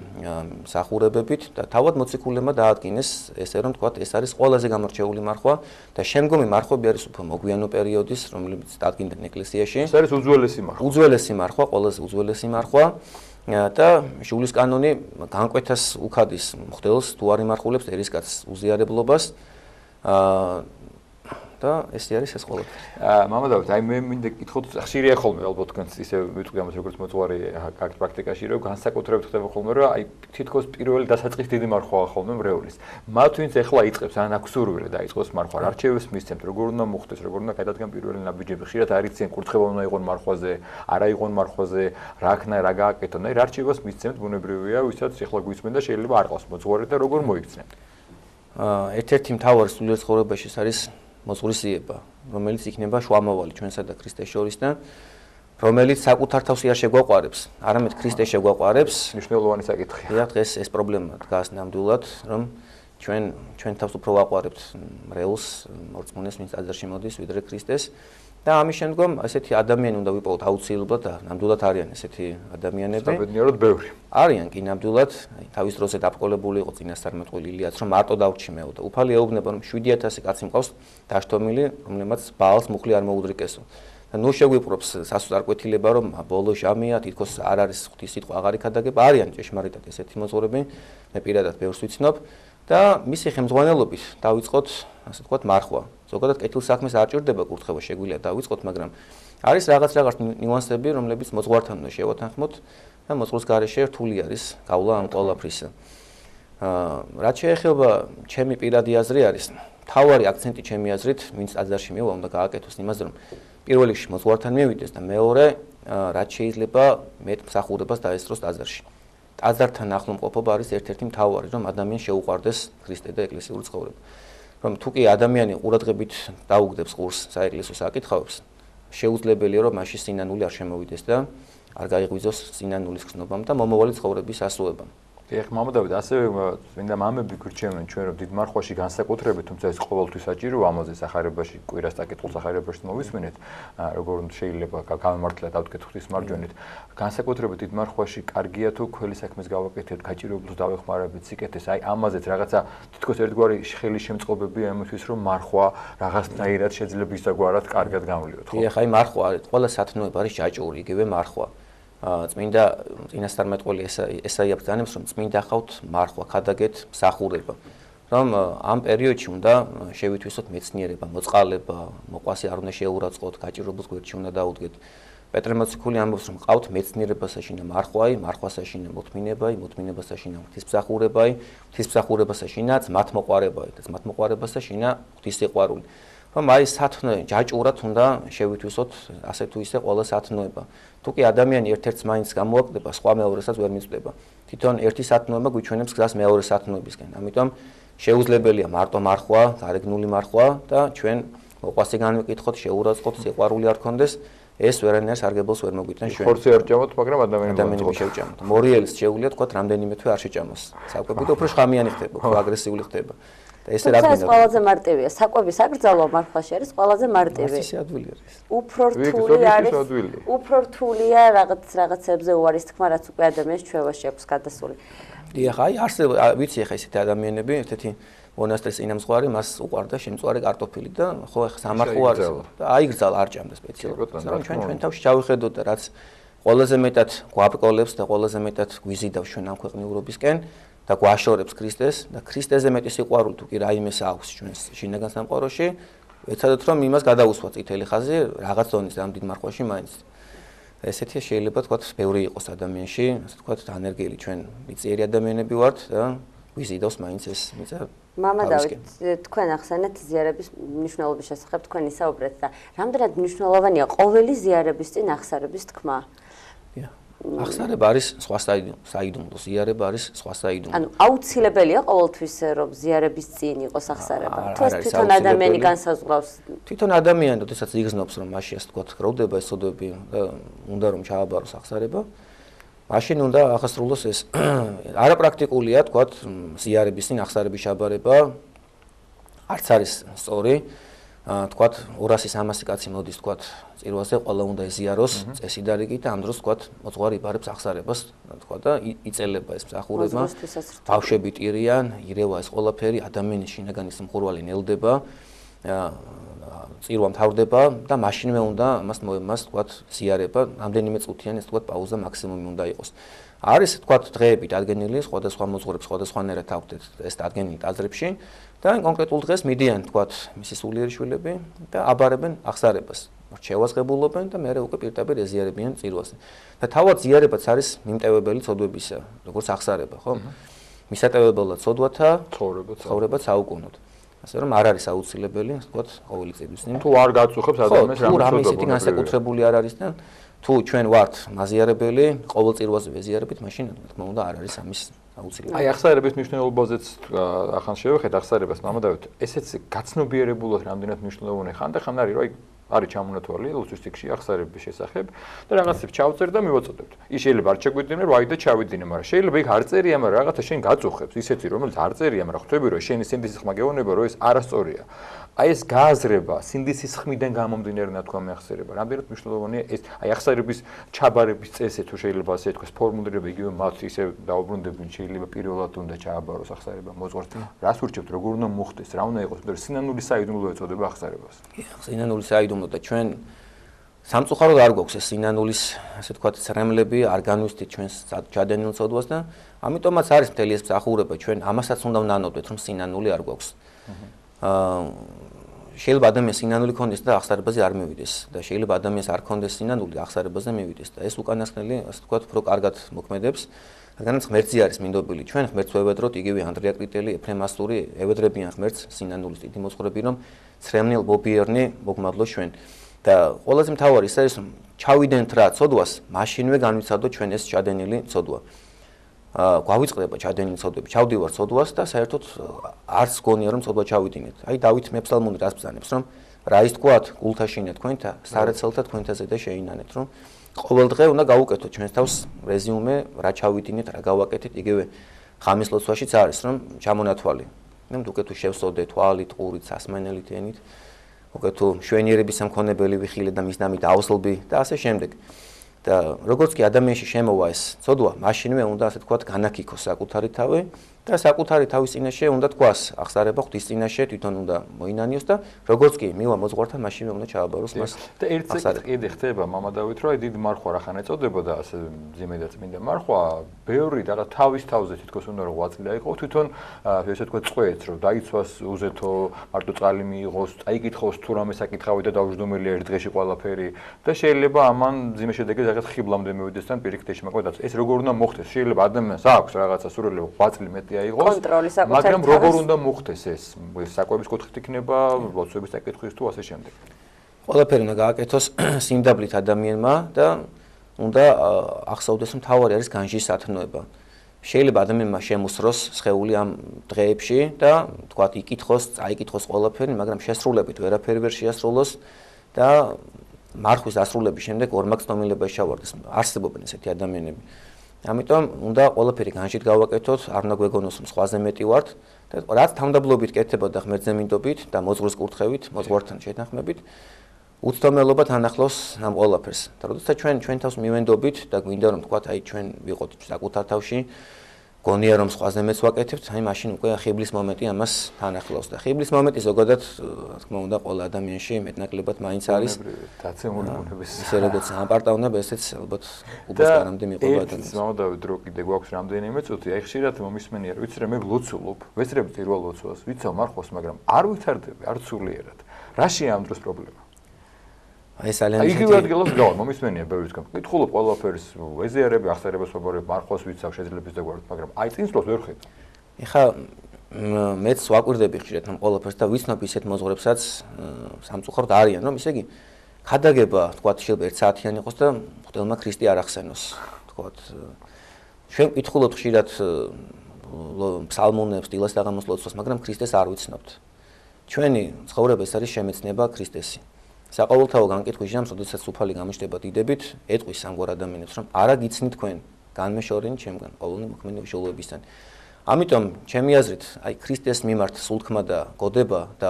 მსახურებებით და თავად მოციქულებმა დაადგინეს ესე რომ თქვათ ეს არის ყველაზე გამორჩეული მარხვა და შემდგომი მარხვები არის უფრო მოგვიანო პერიოდის, რომლებიც დადგინდნენ ეკლესიაში. ეს არის უძველესი მარხვა. უძველესი მარხვა, ყველაზე უძველესი მარხვა და შულის კანონი განკვეთას უქადის მღვდელს თუ არ იმარხულებს ერისკაცს უზიარებლობას და ეს არის ეს ყველაფერი. მამადავით, აი მე მინდა გითხოთ, ხშირია ხოლმე ალბათ თქვენ ისე ვიტყვი ამას როგორც მოძღვარი პრაქტიკაში, რომ განსაკუთრებით ხდება ხოლმე, რომ აი თითქოს პირველი დასაწყის დიდი მარხვაა ხოლმე მრევლის. მათ ვინც ეხლა იწყებს, ან აქვს სურვილი დაიწყოს მარხვა, არჩევებს მისცემთ, როგორ უნდა მოხდეს, როგორ უნდა გადადგან პირველი ნაბიჯები, ხშირად არიციან კურთხევა უნდა იყონ მარხვაზე, არა იყონ მარხვაზე, რა ქნა, რა გააკეთონ, აი არჩევას მისცემთ, ბუნებრივია, ვისაც ეხლა გვისმენ და შეიძლება არ ყავს მოძღვარი და როგორ მოიქცნენ. ერთ-ერთი მთავარი სულიერ ცხოვრებაში არის მოძღვრისიება, რომელიც იქნება შუამავალი ჩვენსა და ქრისტეს შორის და რომელიც საკუთარ თავს არ შეგვაყარებს, არამედ ქრისტეს შეგვაყარებს. მნიშვნელოვანი საკითხია. და დღეს ეს პრობლემა დგას ნამდვილად, რომ ჩვენ თავს უფრო ვაყარებთ მრევლს, მორწმუნეს, ვინც აზერში მოდის, ვიდრე ქრისტეს. და ამის შემდგომ ესეთი ადამიანი უნდა ვიპოვოთ აუცილებლად და ნამდვილად არიან ესეთი ადამიანები. საბედნიეროდ ბევრი. არიან კი ნამდვილად, თავის დროზე დაბრკოლებული იყო წინასწარმეტყველი ილიაც, რომ მარტო დავჩიმეო და უფალი ეუბნება, რომ 7000 კაცი მყავს დაშტომილი, რომლებმაც ბაალს მუხლი არ მოუდრიკესო. და ნუ შეგვიპყრობს სასწარკვეთილება, რომ ბოლო ჟამია, თითქოს არ არის ღვთის სიტყვა აღარ იქადაგება, არიან ჭეშმარიტად ესეთი მოძღვრები, მე პირადად ბევრს ვიცნობ. და მისი ხელმძღვანელობით დავიწყოთ, ასე ვთქვათ, მარხვა. ზოგადად კეთილსაქმეს არ ჭირდება კურთხევა, შეგვიძლია დავიწყოთ, მაგრამ არის რაღაც ნიუანსები, რომლებიც მოძღვართან უნდა შევათანხმოთ და მოძღვრის გარეშე რთული არის გავლა ამ ყველაფრისა. რაც შეეხება ჩემი პირადი აზრი არის, თავარი აქცენტი ჩემი აზრით, ვინც ტაძარში მივა, უნდა გააკეთოს იმაზე, რომ პირველ რიგში მოძღვართან მივიდეს და მეორე, რაც შეიძლება მეტ მსახურებას დაესწროს ტაძარში. ტაძართან ახლომყოფობა არის ერთ-ერთი მთავარი, რომ ადამიანს შეუყვარდეს ქრისტე და ეკლესიური ცხოვრება. რომ თუ კი ადამიანი ყურადღებით დაუგდებს ყურს საეკლესიო საკითხავებს, შეუძლებელია რომ მაშინ სინანული არ შემოვიდეს და არ გაიღვიძოს სინანულის ხსნობამ და მომავალი ცხოვრების ასრულებამ. ეხ მამადავით ასევე მინდა მამები გვირჩევენ ჩვენ რომ დიდ მარხვაში განსაკუთრებით თუმცა ეს ყოველთვის საჭიროა ამაზე სახარებაში კვირას საკითხულ სახარებაში მოვისმინეთ როგორ შეიძლება გამართლად დავთქვით ღვთის მარჯვენით განსაკუთრებით დიდ მარხვაში კარგია თუ ქველი საქმეს გავაკეთებთ გაჭირვებულს დავეხმარებით სიკეთეს აი ამაზეც რაღაცა თითქოს ერთგვარი ხელი შემწყობებია იმისთვის რომ მარხვა რაღაცნაირად შეიძლება ისაგვარად კარგად გამოვლიოთ ხო? ეხ აი მარხვა არის ყველა სათნოება არის ჯაჭვური იგივე მარხვა წმინდა წინასწარმეტყველი ესაია ბრძანებს რომ წმინდა ხავთ მარხვა ქადაგეთ მსახურება რომ ამ პერიოდში უნდა შევითვისოთ მეცნიერება მოწყალება მოყვასი არ უნდა შეურაცხყოთ გაჭირვებულს გვერდში უნდა დაუდგეთ პეტრე მოციქული ამბობს რომ ყავთ მეცნიერება საშინა მარხვაი მარხვა საშინა მოთმინებაი მოთმინება საშინა ღვთისმსახურებაი ღვთისმსახურება საშინა ძმათმოყვარებაი და ძმათმოყვარება საშინა ღვთისსიყვარული რომ აი სათნო ჯაჭურად უნდა შევითვისოთ ასე თუ ისე ყველა სათნოება. თუ კი ადამიანი ერთ-ერთს მაინც გამოაკლდება, სხვა მეორესაც ვერ მიწდება. თვითონ ერთი სათნოება გვიჩვენებს გზას მეორე სათნოებისკენ. ამიტომ შეუძლებელია მარტო მარხვა, გარეგნული მარხვა და ჩვენ მოყვასი განვიკითხოთ, შეურაცხყოთ, სიყვარული არ გქონდეს, ეს ვერანაირ სარგებელს ვერ მოგვიტანს ჩვენ. ხორცი არ ჭამოთ, მაგრამ ადამიანები შევჭამოთ. მორიელს შეუძლიათ თქვა რამდენიმე თვე არ შეჭამოს. საკვებით უფრო შხამიანი ხდება, უფრო აგრესიული ხდება. ეს ეს ყველაზე მარტივია. საკვების აკრძალვა მარხვაში არის ყველაზე მარტივი. ეს ადვილი არის. უფრო რთული არის. უფრო რთულია რაღაცებზე უარის თქმა, რაც უკვე ადამიანის ჩვევაში აქვს გადასული. დიახ, აი არსებობს, ვიცი ახლა ესეთი ადამიანები, ერთ-ერთი მონასტრის წინამძღვარი, მას უყვარდა შემწვარი კარტოფილი და ხო ახლა სამარხო არის და აიგრძალა არ ჭამდა სპეციალურად. ჩვენ თავში ჩავიხედოთ და რაც ყველაზე მეტად გვაბკოლებს და ყველაზე მეტად გვიზიდავს ჩვენ ამ ქვეყნიურობისკენ და გვაშორებს ქრისტეს და ქრისტეზე მეტი სიყვარული თუ კი რაიმეს აქვს ჩვენს შინაგან სამყაროში, ეცადოთ რომ იმას გადაუსვათ წითელი ხაზი რაღაც დონის ამ დიდ მარხვაში მაინც. ესეთი შეიძლება თქვათ ბევრი იყოს ადამიანში, ასე თქვათ დანერგელი ჩვენ მიწიერი ადამიანები ვართ და გვიზიდავს მაინც ეს მიწა. მამა დავით, თქვენ ახსენეთ ზიარების მნიშვნელობის შესახებ თქვენ ისაუბრეთ და რამდენად მნიშვნელოვანია ყოველი ზიარების წინ აღსარების თქმა? აღსარება არის სხვა საიდუმლო, ზიარება არის სხვა საიდუმლო. ანუ აუცილებელია ყოველთვის რომ ზიარების წინ იყოს აღსარება. თუ ეს თვითონ ადამიანი განსაზღვრავს. თვითონ ადამიანი, როდესაც იგრძნობს რომ მაშინ ასე თქვათ გროვდება ეს სოდები და უნდა რომ ჩააბაროს აღსარება, მაშინ უნდა ახასრულოს ეს. არაპრაქტიკულია თქვათ ზიარების წინ აღსარების ჩაბარება. არც არის სწორი. თქვათ 200-300 კაცი მოდის თქვათ წირვაზე ყველა უნდა ეზიაროს წესი და რიგი და ამ დროს თქვათ მოძღვარი იბარებს აღსარებას თქვათ და იწელება ეს მსახურება ბავშვები ტირიან ირევა ეს ყველაფერი ადამიანის შინაგანი სიმხურვალი ნელდება წირვა მთავრდება და მაშინვე უნდა მას თქვათ ზიარება რამდენიმე წუთიანი ეს თქვათ პაუზა მაქსიმუმი უნდა იყოს არის თქვათ დღეები დადგენილი სხვადასხვა მოძღვრებს სხვადასხვანაირად აქვთ ეს დადგენილი ტაძრებში და კონკრეტულ დღეს მიდიან თქვათ მისი სულიერი შვილები და აბარებენ აღსარებას რჩევას ღებულობენ და მეორე უკვე პირდაპირ ეზიარებიან წირვაზე და თავად ზიარებაც არის მიმტევებელი ცოდვებისა როგორც აღსარება ხო მისატევებელად ცოდვათა ცხოვრება საუკუნოდ ასე რომ არ არის აუცილებელი თქვათ ყოველი წირვის წინ თუ არ გაწუხებს ადამიანს თუ რამე ისეთი განსაკუთრებული არ არის და თუ ჩვენ ვართ მაზიარებელი ყოველ წირვაზე ვეზიარებით მაშინ თქმა უნდა არ არის ამის აუცილებელი. აი აღსარების მნიშვნელობაზეც ახან შევეხეთ აღსარებას მამადავით ესეც გაცნობიერებულად რამდენად მნიშვნელოვანი ხანდახან არის რომ აი არის ჩამონათვალი ლოცვის აღსარების შესახებ და რაღაცებს ჩავწერ და მივაწოდებთ. ის შეიძლება არ შეგვიდგინე რომ აი და ჩავიდინე, მაგრამ შეიძლება იქ არ წერია, მაგრამ რაღაცა შენ გაწუხებს, ისეთი რომელიც არ წერია, მაგრამ ხვდები რომ შენი სინდისის ხმა გეუბნება რომ ეს არასწორია. აი ეს გააზრება სინდისის ხმიდან გამომდინარე ნათქვამი აღსარება. რამდენად მნიშვნელოვანია ეს აი აღსარების ჩაბარების წესი თუ შეიძლება ასე ითქვას ფორმულირება იგივე მათ ისე დაუბრუნდებიან შეიძლება პირველად უნდა ჩააბაროს აღსარება მოძღვართ. რას ურჩევთ როგორ უნდა მოხდეს, რა უნდა იყოს, იმიტომ რომ სინანული საიდუმლო ეწოდება აღსარებას. სინანული საიდუმლო და ჩვენ სამწუხაროდ არ გვაქვს ეს სინანულის, ასე ვთქვათ, ცრემლები, არ განვისდით ჩვენს ჩადენილ ცოდვას და ამიტომაც არის მთელი ეს მსახურება, ჩვენ ამასაც უნდა ვნანოდეთ, რომ სინანული არ გვაქვს. შეიძლება ადამიანს სინანული ქონდეს და აღსარებაზე არ მივიდეს და შეიძლება ადამიანს არ ქონდეს სინანული და აღსარებაზე მივიდეს და ეს უკანასკნელი, ასე ვთქვათ, უფრო კარგად მოქმედებს. რადგანაც ღმერთი არის მინდობილი, ჩვენ ღმერთს ვევედროთ, იგივე ანდრია კრიტელი, ეფრემ ასტური ევედრებიან ღმერთს სინანულის დიდი მოძღვრები, რომ ცრემლილ ბობიერნი მოგმადლო ჩვენ. და ყველაზე მთავარი ის არის, რომ ჩავიდენთ რა ცოდვას, მაშინვე განვიცადოთ ჩვენ ეს ჩადენილი ცოდვა. გვავიწყდება ჩადენილი ცოდვები, ჩავდივარ ცოდვას და საერთოდ არც გონია რომ ცოდვა ჩავიდინეთ. აი დავით მეფსალმუნი რას ბრძანებს, რომ რა ის თქვათ, გულთაშინე თქვენთა, სარეცელთა თქვენთა ზედა შეინანეთ, რომ ყოველ დღე უნდა გავუკეთოთ ჩვენს თავს რეზიუმე, რა ჩავიდინეთ, რა გავაკეთეთ, იგივე ღამის ლოცვაშიც არის, რომ ჩამონათვალი. ნუ უკვე თუ შევსწოდე თვალით, ყურით, სასმენელით, ენით, უკვე თუ შვენიერების სამქონებელი ვიხილე და მის ნამით ავსლბი და ასე შემდეგ. და როგორც კი ადამიანში შემოვა ეს ცოდვა, მაშინვე უნდა ასე თქვათ განაკიქოს საკუთარი თავი და საკუთარი თავის წინაშე უნდა თქვას აღსარება ღვთის წინაშე თვითონ უნდა მოინანიოს და როგორც კი მივა მოძღვართან, მაშინვე უნდა ჩააბაროს მას. და ერთ წელი კიდე ხდება მამა დავით, რომ აი დიდი მარხვა რახან ეწოდებოდა ასე მძიმე და წმინდა მარხვა, ბევრი და თავის თავზე თითქოს უნდა რომ ღვაწლი აიღო, თვითონ ესე თქვა წყვეც, რომ დაიცვას უზეთო, მარტო წყალი მიიღოს, წაიკითხოს თუ რამე საკითხავი და დაუჯდომელია ერთ დღეში ყველაფერი და შეიძლება ამან მძიმე შედეგი რაღაც ხიბლამდე მივიდეს თან პირიქით შემოკვეთაც. ეს როგორ უნდა მოხდეს? შეიძლება ადამიანს აქვს რაღაცა სურვილი ღვაწლი მეტი აიღოს, მაგრამ როგორ უნდა მოხდეს ეს? საკვების კუთხით იქნება, ლოცვების საკითხვის თუ ასე შემდეგ. ყველაფერი უნდა გააკეთოს სიმდაბლით ადამიანმა და უნდა ახსოვდეს, რომ თავარი არის განჯის სათნოება. შეიძლება ადამიანმა შემოსროს სხეული ამ დღეებში და თქვათ იკითხოს, წაიკითხოს ყველაფერი, მაგრამ შესრულებით ვერაფერი ვერ შეასრულოს და მარხვის დასრულების შემდეგ ორმაგცნობილებას ჩავარდეს. არსებობენ ესეთი ადამიანები. ამიტომ უნდა ყველაფერი განჯით გავაკეთოთ, არ უნდა გვეგონოს რომ სხვაზე მეტი ვართ და რაც თავმდაბლობით კეთება და ღმერთზე მინდობით და მოძღვრის კურთხევით, მოძღვართან შეთანხმებით, უცდომელობა თანახლავს ამ ყველაფერს. და როდესაც ჩვენ თავს მივენდობით და გვინდა რომ თქვათ აი ჩვენ ვიყოთ საკუთარ თავში, გონია რომ სხვაზე მეც ვაკეთებთ, აი მაშინ უკვე ხიბლის მომენტი ამას თანახლავს და ხიბლის მომენტი ზოგადად, რა თქმა უნდა, ყველა ადამიანში მეტნაკლებად მაინც არის დაცემული ბუნების. ისე როგორც ამპარტავნება, ესეც ალბათ უბასკარამდე მიყვება ადამიანს. მამა დავით, რო კიდე გვაქვს რამდენიმე წუთი, აი ხშირად მომისმენია, რომ ვიცი რომ მე ვლოცულობ, ვეცრებ პირველ ლოცვას, ვიცავ მარხვას, მაგრამ არ ვითარდები, არ სულიერად. რაშია ამ დროს პრობლემა? აი ძალიან იგივე ადგილას გავა, მომისმენია ბევრისგან. კითხულობ ყველაფერს, ეზიარები, ახსარებას ვაბარებ, მარხვას ვიცავ, შეძლებს და გვართ, მაგრამ აი წინსვლას ვერ ხედავ. ეხა მეც ვაკვირდები ხშირად ამ ყველაფერს და ვიცნობ ისეთ მოძღვრებსაც სამწუხაროდ არიან, რომ ისე იგი ხადაგება, თქვათ, შეიძლება 1 საათიანი იყოს და ღვთელმა ქრისტე არ ახსენოს, თქვათ. ჩვენ კითხულობთ ხშირად ფსალმუნებს, დილას დაღამოს ლოცვას, მაგრამ ქრისტეს არ ვიცნობთ. ჩვენი ცხოვრება ეს არის შემეცნება ქრისტესი. საყოველთაო განკითხვის ჟამს, როდესაც უფალი გამოჩნდება დიდებით, ეტყვის სამგვარ ადამიანებს, რომ არა გიცნით თქვენ, განმეშორენი ჩემგან, ყოველნი მოქმედი უშუალოებისგან. ამიტომ, ჩემი აზრით, აი ქრისტეს მიმართ სულთქმა და გოდება და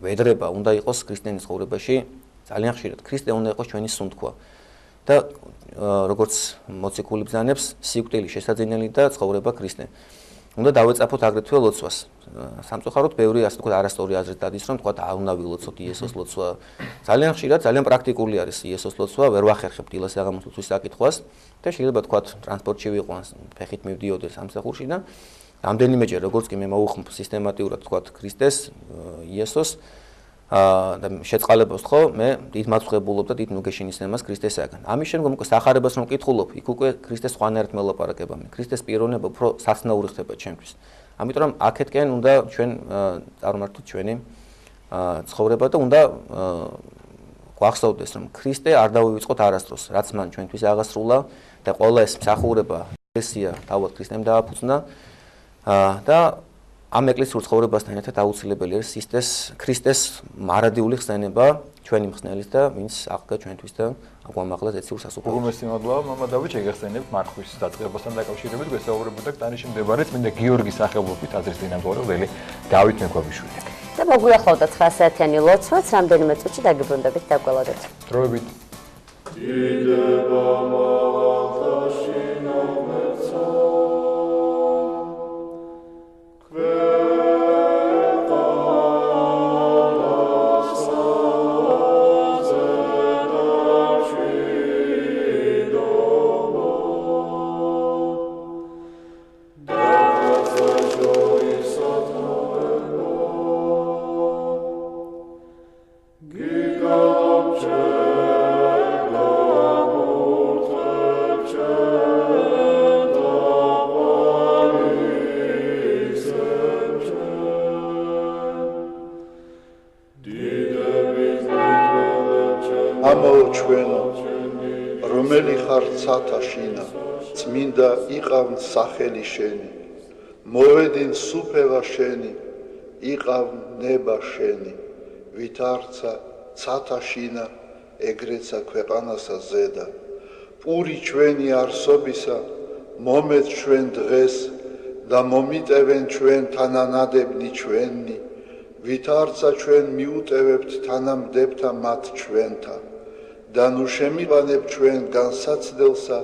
ვედრება უნდა იყოს ქრისტიანის ცხოვრებაში ძალიან ხშირად. ქრისტე უნდა იყოს ჩვენი სუნთქვა. და როგორც მოციქული ბრძანებს, სიკვდილი შესაძენელი და ცხოვრება ქრისტე. უნდა დავეწაფოთ აგრეთვე ლოცვას. სამწუხაროდ ბევრი ასე თქვა არასწორი აზრით დადის, რომ თქვა არ უნდა ვილოცოთ იესოს ლოცვა. ძალიან ხშირად, ძალიან პრაქტიკული არის იესოს ლოცვა, ვერ ვახერხებთ დილას საღამოს ლოცვის საკითხვას და შეიძლება თქვა ტრანსპორტში ვიყვან, ფეხით მივდიოდეს სამსახურში და რამდენიმეჯერ როგორც კი მე მოვუხმობ სისტემატიურად თქვა ქრისტეს, იესოს და შეწყალებას ხო, მე დიდ მაცუხებულობ და დიდ ნუგეშინისნებას ქრისტესაგან. ამის შემდგომ უკვე სახარებას რომ ვკითხულობ, იქ უკვე ქრისტეს ხვანაერთ მელაპარაკება მე. ქრისტეს პიროვნება უფრო საცნაური ხდება ჩემთვის. ამიტომ აქეთკენ უნდა ჩვენ წარმართოთ ჩვენი ცხოვრება და უნდა გვახსოვდეს რომ ქრისტე არ დავივიწყოთ არასდროს, რაც მან ჩვენთვის აღასრულა და ყველა ეს მსახურება ეკლესია თავად ქრისტემ დააფუძნა და ამ ეკლესიურ ცხოვრებასთან ერთად აუცილებელი არის ქრისტეს მარადიული ხსენება ჩვენი მხსნელის და ვინც აღდგა ჩვენთვის და აგვამაღლა ზეციურ სასუქროებს. უღრმესი მადლობა მამა დავით, შეგახსენებთ მარხვის დაწყებასთან დაკავშირებით გვესაუბრებოდა ტანიში მდებარე წმინდა გიორგის სახელობის ტაძრის წინამძღოლელი დავით მექვაბიშვილი. და მოგვიახლოვდა 9 საათიანი ლოცვაც, რამდენიმე წუთში დაგიბრუნდებით და გველოდეთ. დროებით. მამაო ჩვენო, რომელი ხარ ცათა შინა, წმინდა იყავნ სახელი შენი, მოვედინ სუფევა შენი, იყავნ ნება შენი, ვით არცა ცათა შინა, ეგრეცა ქვეყანასა ზედა, პური ჩვენი არსობისა, მომეც ჩვენ დღეს და მომიტევენ ჩვენ თანანადებნი ჩვენი, ვით არცა ჩვენ მიუტევებთ თანამდებთა მათ ჩვენთა, და ნუ შემიყანებ ჩვენ განსაცდელსა,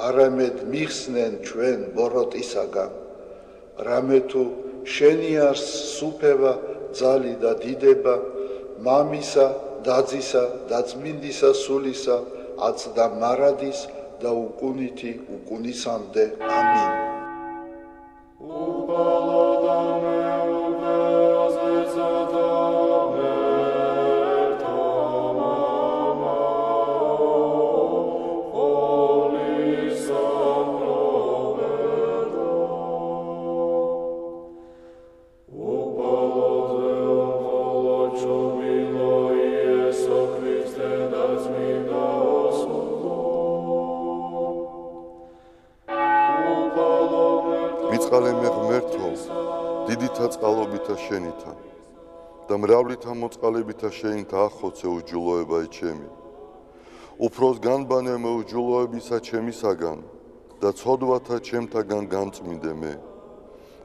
არამედ მიხსნენ ჩვენ ბოროტისაგან. რამე თუ შენი არს სუფევა, ძალი და დიდება, მამისა, დაძისა და წმინდისა სულისა, აწდა მარადის და უკუნითი უკუნისამდე. ამინ. მიწალემე ღმერთო, დიდითა წყალობითა შენითა და მრავლითა მოწყალებითა შენითა ახოცე უჯულოებაი ჩემი. უფროს განბანემე უჯულოებისა ჩემისაგან და ცოდვათა ჩემთაგან გამწმინდე მე.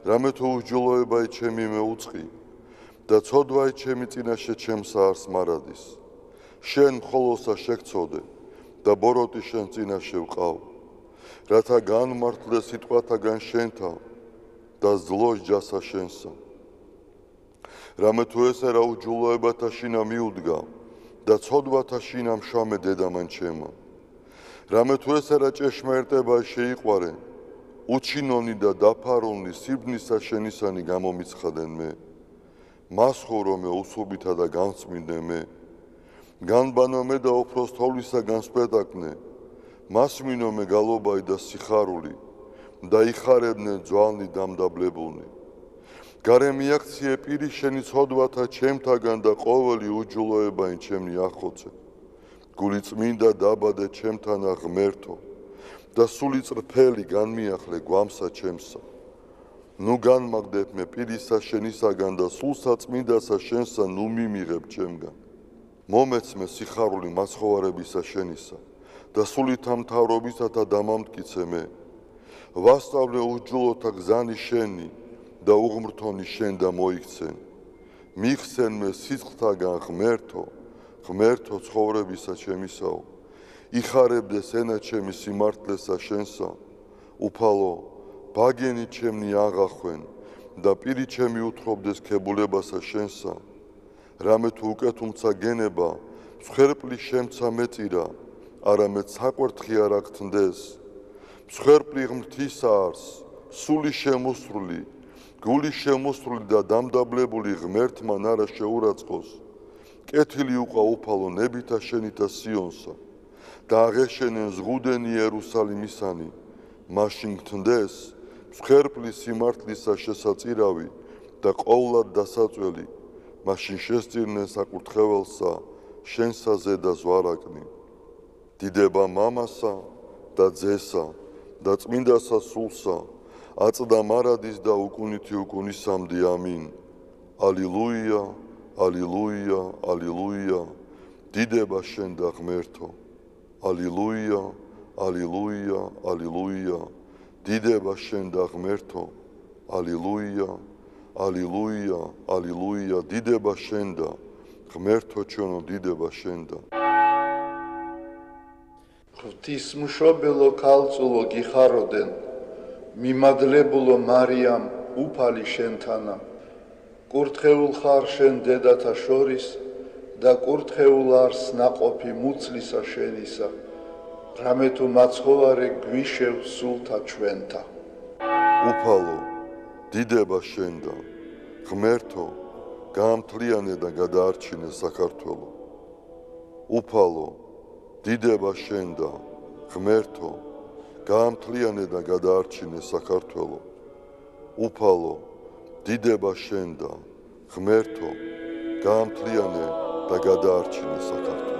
რამე თუ უჯულოებაი ჩემი მეუწყი და ცოდვაი ჩემი წინაშე ჩემსა არს მარადის. შენ მხოლოსა შეგწოდე და ბოროტი შენ წინაშე ვყავ. რათა განმართლე სიტყვათაგან შენთა და ზლოს ჯასა შენსა. რამე თუ ესე რა უჯულოებათა შინა მიუდგა და ცოდვათა შინა მშამე დედამან ჩემო. რამე თუ ესე რა ჭეშმარიტება შეიყვარე, უჩინონი და დაფარონი სიბნისა შენისანი გამომიცხადენ მე. მასხურო მე უსუბითა და განწმინდე მე. განბანო მე და უფროს თოვლისაგან სპეტაკნე. მასმინო მე გალობაი და სიხარული და იხარებდნენ ძვალნი დამდაბლებულნი. გარე მიაქციე პირი შენი ცოდვათა ჩემთაგან და ყოველი უჯულოებაი ჩემნი ახოცე. გული წმინდა დაბადე ჩემთანა ღმერთო და სული წრფელი განმიახლე გვამსა ჩემსა. ნუ განმაგდებ მე პირისა შენისაგან და სულსა წმინდასა შენსა ნუ მიმიღებ ჩემგან. მომეცმე სიხარული მაცხოვარებისა შენისა და სულითა მთავრობისათა დამამტკიცე მე. ვასწავლე უჯულოთა გზანი შენი და უღმრთონი შენ და მოიქცენ. მიხსენ მე სიცხთაგან ღმერთო, ღმერთო ცხოვრებისა ჩემისაო. იხარებდეს ენა ჩემი სიმართლესა შენსა. უფალო, ბაგენი ჩემნი აღახვენ და პირი ჩემი უთხრობდეს ქებულებასა შენსა. რამე თუ უკეთუმცა გენება, მსხვერპლი შემცა მეწირა, არამედ საკვერთხი არ აგთნდეს. მსხვერპლი ღმრთისა არს, სული შემოსრული, გული შემოსრული და დამდაბლებული ღმერთმან არა შეურაცხყოს. კეთილი უყვა უფალო ნებითა შენითა სიონსა და აღეშენენ ზღუდენი იერუსალიმისანი. მაშინ გთნდეს მსხვერპლი სიმართლისა შესაწირავი და ყოვლად დასაწველი. მაშინ შესწირნენ საკურთხეველსა შენსა ზედა ზვარაკნი. დიდება მამასა და ძესა და წმინდასა სულსა, აწდა მარადის და უკუნითი უკუნისამდე. ამინ. ალილუია, ალილუია, ალილუია, დიდება შენ და ღმერთო. ალილუია, ალილუია, ალილუია, დიდება შენ და ღმერთო. ალილუია, ალილუია, ალილუია, დიდება შენ და ღმერთო ჩვენო, დიდება შენ და. ღვთისმშობელო ქალწულო გიხაროდენ, მიმადლებულო მარიამ უფალი შენთანა. კურთხეულ ხარ შენ დედათა შორის და კურთხეულ არს ნაყოფი მუცლისა შენისა. რამე თუ მაცხოვარე გვიშევ სულთა ჩვენთა. უფალო, დიდება შენ და ღმერთო, გაამთლიანე და გადაარჩინე საქართველო. უფალო, დიდება შენ და ღმერთო, გაამთლიანე და გადაარჩინე საქართველო. უფალო, დიდება შენ და ღმერთო, გაამთლიანე და გადაარჩინე საქართველო.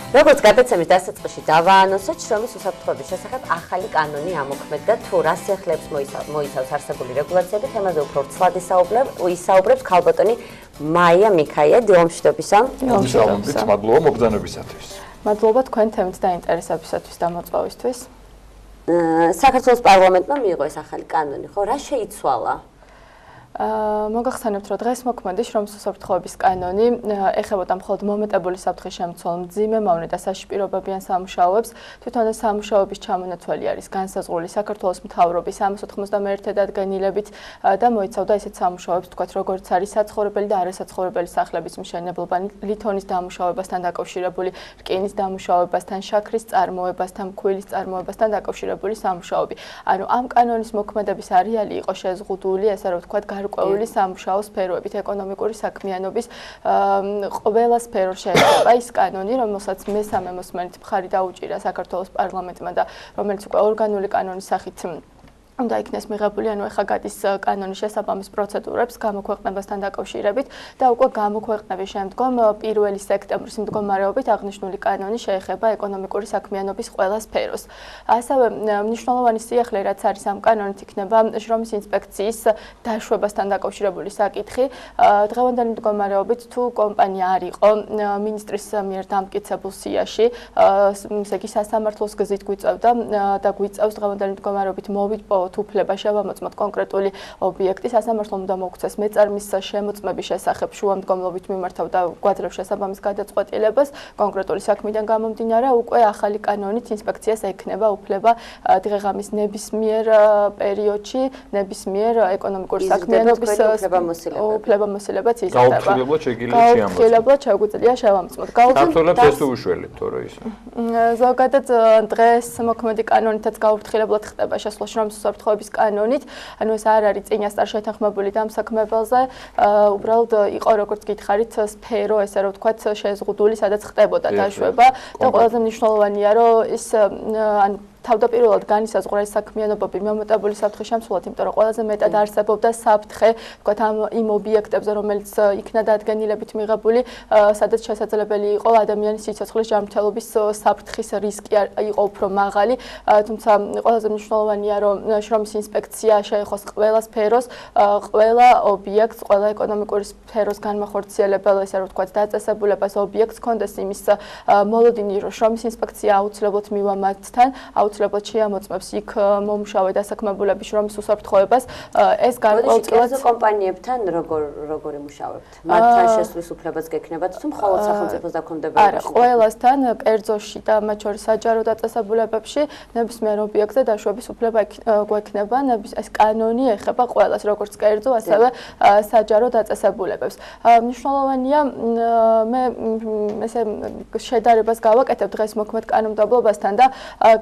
როგორც გადაცემის დასაწყისში დავაანონსეთ, შრომის უსაფრთხოების შესახებ ახალი კანონი ამოქმედდა, თუ რა სიახლეებს მოიცავს არსებული რეგულაციები, თემაზე უფრო ვრცლად ისაუბრებს ქალბატონი მაია მიქაია. დილომშვიდობისა. მადლობა მოგზაურობისათვის. მადლობა თქვენ თემით დაინტერესებისათვის და მოწვევისთვის. საქართველოს პარლამენტმა მიიღო ეს ახალი კანონი, ხო? რა შეიცვალა? მოგახსენებთ, რომ დღეს მოქმედი შრომის უსაფრთხოების კანონი ეხებოდა მხოლოდ მომეტებული საფრთხის შემცველ მძიმე მავნე და საშიშპირებებიან სამუშაოებს. თვითონ ეს სამუშაოების ჩამონაცვალი არის განსაზღვრული საქართველოს მთავრობის 391 დადგენილებით და მოიცავდა ისეთ სამუშაოებს, თქვათ, როგორც არის საცხოვრებელი და არასაცხოვრებელი სახლების მშენებლობა, ლითონის დამუშავებასთან დაკავშირებული, რკინის დამუშავებასთან, შაქრის წარმოებასთან, მქვილის წარმოებასთან დაკავშირებული სამუშაოები. ანუ ამ კანონის მოქმედების არეალი იყო შეზღუდული, ესე რომ ვთქვათ, გარკვეული სამუშაო სფეროებით, ეკონომიკური საქმიანობის ყველა სფერო შეეხება ის კანონი, რომელსაც მესამე მოსმენით მხარი დაუჭირა საქართველოს პარლამენტმა და რომელიც უკვე ორგანული კანონის სახით უნდა იქნეს მიღებული, ანუ ეხლა გადის კანონის შესაბამის პროცედურებს გამოქვეყნებასთან დაკავშირებით და უკვე გამოქვეყნების შემდგომ 1 სექტემბრის მდგომარეობით აღნიშნული კანონი შეეხება ეკონომიკური საქმიანობის ყველა სფეროს. ასევე მნიშვნელოვანი სიახლე, რაც არის ამ კანონით, იქნება შრომის ინსპექციის დაშვებასთან დაკავშირებული საკითხი. დღევანდელი მდგომარეობით თუ კომპანია არ იყო მინისტრის მიერ დამტკიცებულ სიაში, ესე იგი სასამართლოს გზით გვიწევდა და გვიწევს დღევანდელი მდგომარეობით მოვიტყო უფლება შევამოწმოთ კონკრეტული ობიექტი, სასამართლომ უნდა მოგვცეს მეწარმის შემოწმების შესახებ შუამდგომლობით მიმართავდა გვაძლევს შესაბამის გადაწყვეტილებას კონკრეტული საქმიდან გამომდინარე, უკვე ახალი კანონით ინსპექციას ექნება უფლება დღეღამის ნებისმიერ პერიოდში, ნებისმიერ ეკონომიკური საქმიანობის უფლებამოსილებაც იზრდება. გაუთხილებლად შეგვიძლია შევამოწმოთ. ქართველებს ეს უშველეთ, თორე ისე. ზოგადად დღეს მოქმედი კანონითაც გაუთხილებლად ხდება შესვლა შრომის უსაფრთხოების კანონით, ანუ ეს არ არის წინასწარ შეთანხმებული დამსაქმებელზე, უბრალოდ იყო როგორც გითხარით სფერო, ესე რომ ვთქვათ, შეზღუდული, სადაც ხდებოდა დაშვება და ყველაზე მნიშვნელოვანია, რომ ის თავდაპირველად განისაზღვრა ეს საქმიანობები მომეტებული საფრთხის შემცვლელად, იმიტომ რომ ყველაზე მეტად არსებობდა საფრთხე, ვთქვათ, იმ ობიექტებზე, რომელიც იქნა დადგენილებით მიღებული, სადაც შესაძლებელი იყო ადამიანის სიცოცხლის ჯანმრთელობის საფრთხის რისკი იყო უფრო მაღალი, თუმცა ყველაზე მნიშვნელოვანია, რომ შრომის ინსპექცია შეეხოს ყველა სფეროს, ყველა ობიექტს, ყველა ეკონომიკური სფეროს განმახორციელებელ, ესე რომ ვთქვათ, დაწესებულებას ობიექტს ჰქონდეს იმის მოლოდინი, რომ შრომის ინსპექცია აუცილებლად მივა მათთან, აუცილებლად შეამოწმებს იქ მომუშავე დასაქმებულების შრომის უსაფრთხოებას. ეს გარკვეულწილად კომპანიებთან როგორი მუშაობთ? მათთან შესვლის უფლებაც გექნებათ, თუ მხოლოდ სახელმწიფოს დაქვემდებარებაში? არა, ყველასთან, კერძოში და მათ შორის საჯარო დაწესებულებებში ნებისმიერ ობიექტზე დაშვების უფლება გვექნება. ეს კანონი ეხება ყველას, როგორც კერძო, ასევე საჯარო დაწესებულებებს. მნიშვნელოვანია, მე ესე შედარებას გავაკეთებ დღეს მოქმედ კანონმდებლობასთან და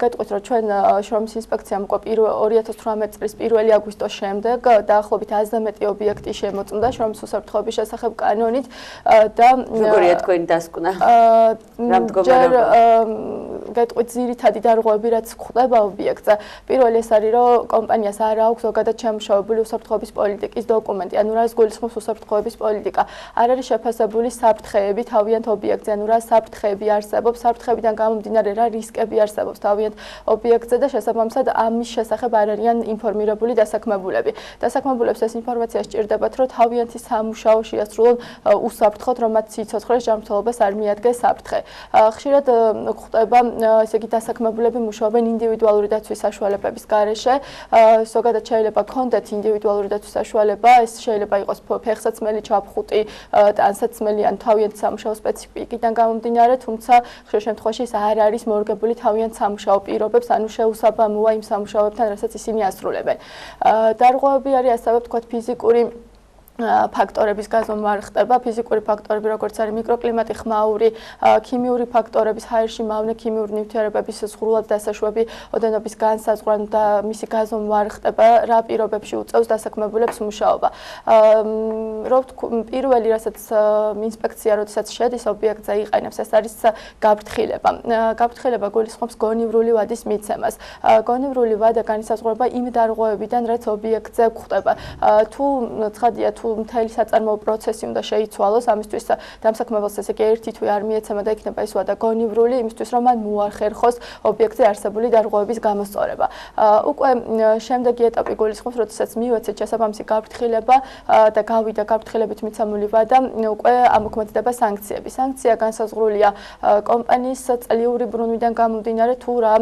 გეტყვით, რომ ჩვენ შრომის ინსპექციამ უკვე 2018 წლის 1 აგვისტოს შემდეგ დაახლოებით 100-ზე მეტი ობიექტი შემოწმდა შრომის უსაფრთხოების შესახებ კანონით და როგორია თქვენი დასკვნა? რა მდგომარეობა? გეტყვით ძირითადი დარღვევები, რაც ხდება ობიექტზე. პირველი ეს არის, რომ კომპანიას არ აქვს ზოგადად შემუშავებული უსაფრთხოების პოლიტიკის დოკუმენტი, ანუ რას გულისხმობს უსაფრთხოების პოლიტიკა. არ არის შეფასებული საფრთხეები თავიანთ ობიექტზე, ანუ რა საფრთხეები არსებობს, საფრთხეებიდან გამომდინარე რა რისკები არსებობს თავიანთ ობიექტზე და შესაბამისად ამის შესახებ არ არიან ინფორმირებული დასაქმებულები. დასაქმებულებს ეს ინფორმაცია სჭირდებათ, რომ თავიანთი სამუშაო შეასრულონ უსაფრთხოდ, რომ მათ სიცოცხლის ჯანმრთელობას არ მიადგეს საფრთხე. ხშირად ხდება, ესე იგი, დასაქმებულები მუშაობენ ინდივიდუალური დაცვის საშუალებების გარეშე. ზოგადად შეიძლება ქონდეთ ინდივიდუალური დაცვის საშუალება, ეს შეიძლება იყოს ფეხსაცმელი, ჩაფხუტი, ტანსაცმელი ან თავიანთი სამუშაო სპეციფიკიდან გამომდინარე, თუმცა ხშირ შემთხვევაში ეს არ არის მორგებული თავიანთ სამუშაო პირობებს, ანუ შეუსაბამოა იმ სამუშაოებთან, რასაც ისინი ასრულებენ. დარღვევები არის ასევე ვთქვათ ფიზიკური ფაქტორების გაზომვა არ ხდება, ფიზიკური ფაქტორები, როგორც არის მიკროკლიმატი, ხმაური, ქიმიური ფაქტორების, ჰაერში მავნე ქიმიური ნივთიერებების ზღვრულად დასაშვები, ოდენობის განსაზღვრა და მისი გაზომვა არ ხდება, რა პირობებში უწევს დასაქმებულებს მუშაობა. პირველი, რასაც ინსპექცია, როდესაც შედის ობიექტზე იყენებს, ეს არის გაფრთხილება. გაფრთხილება გულისხმობს გონივრული ვადის მიცემას. გონივრული ვადა განისაზღვრება იმ დარღვევებიდან, რაც ობიექტზე გვხდება. თუ ცხადია, თუ თუ მთელი საწარმოო პროცესი უნდა შეიცვალოს, ამისთვის დამსაქმებელს ესე იგი ერთი თვე არ მიეცემა და იქნება ის ვადა გონივრული იმისთვის, რომ მან მოახერხოს ობიექტზე არსებული დარღვევების გამოსწორება. უკვე შემდეგი ეტაპი გულისხმობს, როდესაც მივეცეთ შესაბამისი გაფრთხილება და გავიდა გაფრთხილებით მიცემული ვადა, უკვე ამოქმედდება სანქციები. სანქცია განსაზღვრულია კომპანიის წლიური ბრუნვიდან გამომდინარე, თუ რა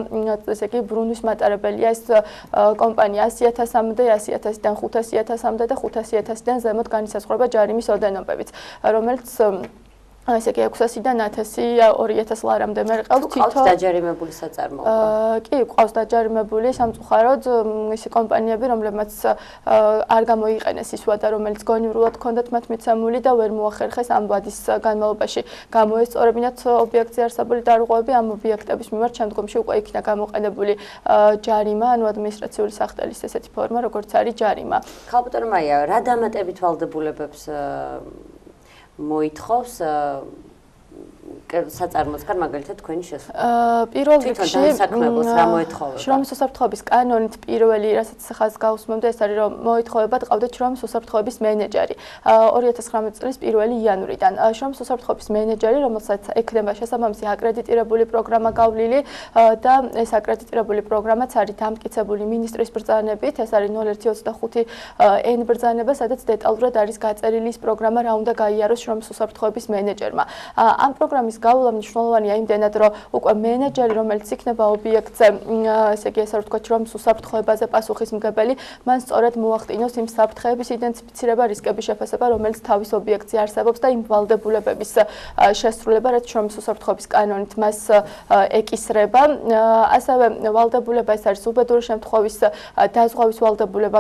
ესე იგი ბრუნვის მატარებელია ეს კომპანია 100.000-მდე, 100.000-დან 500.000-მდე და 500.000-დან ზემოთ განისაზღვრება ჯარიმის ოდენობებით, რომელიც ესე იგი 600-დან 1000-2000 ლარამდე მერყევს თვითონ. ყავს დაჯარიმებული საწარმოობა? კი, ყავს დაჯარიმებული სამწუხაროდ ისი კომპანიები, რომლებმაც არ გამოიყენეს ის ვადა, რომელიც გონივრულად ჰქონდათ მათ მიცემული და ვერ მოახერხეს ამ ვადის განმავლობაში გამოესწორებინათ ობიექტზე არსებული დარღვევები, ამ ობიექტების მიმართ შემდგომში უკვე იქნა გამოყენებული ჯარიმა, ანუ ადმინისტრაციული სახტელის ესეთი ფორმა, როგორც არის ჯარიმა. ხალბატონო მაია, რა დამატებით ვალდებულებებს მოითხოვს საწარმოისგან მაგალითად თქვენი შესაძლებლობა. პირველ რიგში დასაქმებელს რა მოეთხოვება? შრომის უსაფრთხოების კანონით პირველი, რასაც ხაზს გავუსმენთ, ეს არის რომ მოეთხოვება ყავდეთ შრომის უსაფრთხოების მენეჯერი 2019 წლის 1 იანვრიდან. შრომის უსაფრთხოების მენეჯერი, რომელსაც ექნება შესაბამისი აკრედიტირებული პროგრამა გავლილი და ეს აკრედიტირებული პროგრამაც არის დამტკიცებული მინისტრის ბრძანებით, ეს არის 0125N ბრძანება, სადაც დეტალურად არის გაწერილი ის პროგრამა, რა უნდა გაიაროს შრომის უსაფრთხოების მენეჯერმა. ამ პროგრამის გავლა მნიშვნელოვანია იმდენად, რომ უკვე მენეჯერი, რომელიც იქნება ობიექტზე, ესე იგი ესე ვთქვათ, შრომის უსაფრთხოებაზე პასუხისმგებელი, მან სწორად მოახდინოს იმ საფრთხეების იდენტიფიცირება, რისკების შეფასება, რომელიც თავის ობიექტზე არსებობს და იმ ვალდებულებების შესრულება, რაც შრომის უსაფრთხოების კანონით მას ეკისრება. ასევე ვალდებულება ეს არის უბედური შემთხვევის დაზღვევის ვალდებულება,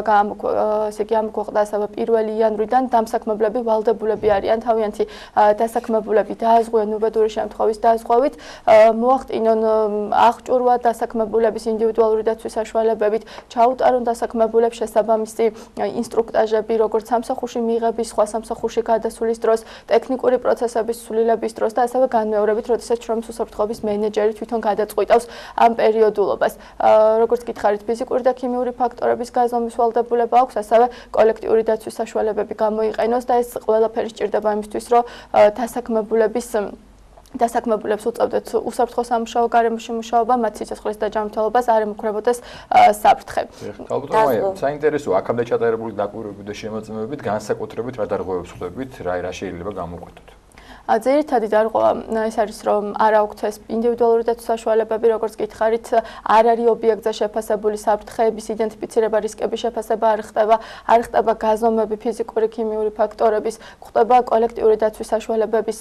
ესე იგი ამოგვეყდა ასევე 1 იანვრიდან დამსაქმებლები ვალდებულები არიან თავიანთი დასაქმებულები დააზღვიან უბედური შემთხვევის დაზღვევით, მოახდინონ აღჭურვა დასაქმებულების ინდივიდუალური დაცვის საშუალებებით, ჩაუტარონ დასაქმებულებს შესაბამისი ინსტრუქტაჟები, როგორც სამსახურში მიღების, სხვა სამსახურში გადასulis დროს, ტექნიკური პროცესების ცვლილების დროს და ასევე განმეორებით, როდესაც შრომის უსაფრთხოების მენეჯერი თვითონ გადაწყვიტავს ამ პერიოდულობას. როგორც გითხარით, ფიზიკური და ქიმიური ფაქტორების გაზომვის ვალდებულება აქვს, ასევე კოლექტიური დაცვის საშუალებები გამოიყენოს და ეს ყველაფერი სჭირდება იმისთვის, რომ დასაქმებულებს უწევდეთ უსაფრთხო სამუშაო გარემოში მუშაობა, მათ სიცოცხლის და ჯანმრთელობას არ ემუქრებოდეს საფრთხე. ხალბატონო, საინტერესოა, აქამდე ჩატარებული დაკვირვებით და შემოწმებით, განსაკუთრებით რა დარღვევებს ხვდებით, რა შეიძლება გამოუკვეთოთ? ძირითადი დარღვევა ეს არის, რომ არ აქვთ ეს ინდივიდუალური დაცვის საშუალებები, როგორც გითხარით, არ არის ობიექტზე შეფასებული საფრთხეების იდენტიფიცირება, რისკების შეფასება არ ხდება გაზომვები ფიზიკური, ქიმიური ფაქტორების, ხდება კოლექტიური დაცვის საშუალებების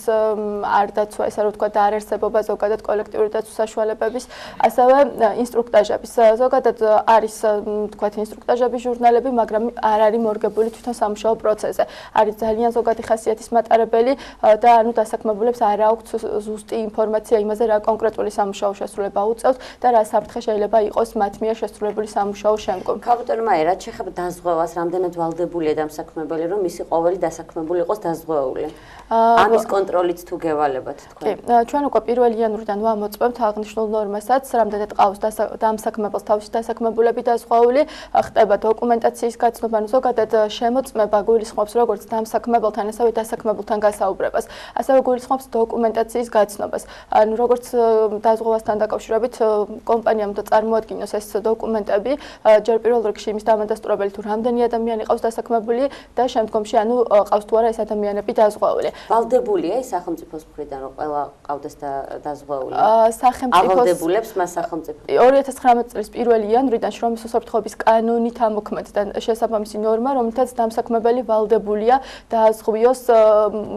არ დაცვა, ესე რომ ვთქვათ, არარსებობა ზოგადად კოლექტიური დაცვის საშუალებების, ასევე ინსტრუქტაჟების. ზოგადად არის ვთქვათ ინსტრუქტაჟების ჟურნალები, მაგრამ არ არის მორგებული თვითონ სამუშაო პროცესზე. არის ძალიან ზოგადი ხასიათის მატარებელი და ანუ დასაქმებულებს არ აქვთ ზუსტი ინფორმაცია იმაზე, რა კონკრეტული სამუშაო შესრულება უწევთ და რა საფრთხე შეიძლება იყოს მათ მიერ შესრულებული სამუშაოს შემდგომ. ხალბატონო მაია, რაც შეეხება დაზღვევას, რამდენად ვალდებულია დამსაქმებელი, რომ მისი ყოველი დასაქმებული იყოს დაზღვეული? ამის კონტროლით თუ გევალებათ თქვენ? კი, ჩვენ უკვე 1 იანვრიდან ვამოწმებთ აღნიშნულ ნორმასაც, რამდენად ყავს დამსაქმებელს თავისი დასაქმებულები დაზღვეული, ხდება დოკუმენტაციის გაცნობა, ანუ ზოგადად შემოწმება გულისხმობს როგორც დამსაქმებელთან, ასევე დასაქმებულთან გასაუბრებას. ასევე გულისხმობს დოკუმენტაციის გაცნობას. ანუ როგორც დაზღვევასთან დაკავშირებით კომპანიამ უნდა წარმოადგინოს ეს დოკუმენტები, ჯერ პირველ რიგში იმის დამადასტურებელი თუ რამდენი ადამიანი ყავს დასაქმებული და შემდგომში ანუ ყავს თუ არა ეს ადამიანები დაზღვეული. ვალდებულია ის სახელმწიფოს მხრიდან, რომ ყველა ყავდეს დაზღვეული? სახელმწიფოს მას სახელმწიფო 2019 წლის 1 იანვრიდან შრომის უსაფრთხოების კანონით ამოქმედდა შესაბამისი ნორმა, რომლითაც დამსაქმებელი ვალდებულია დააზღვიოს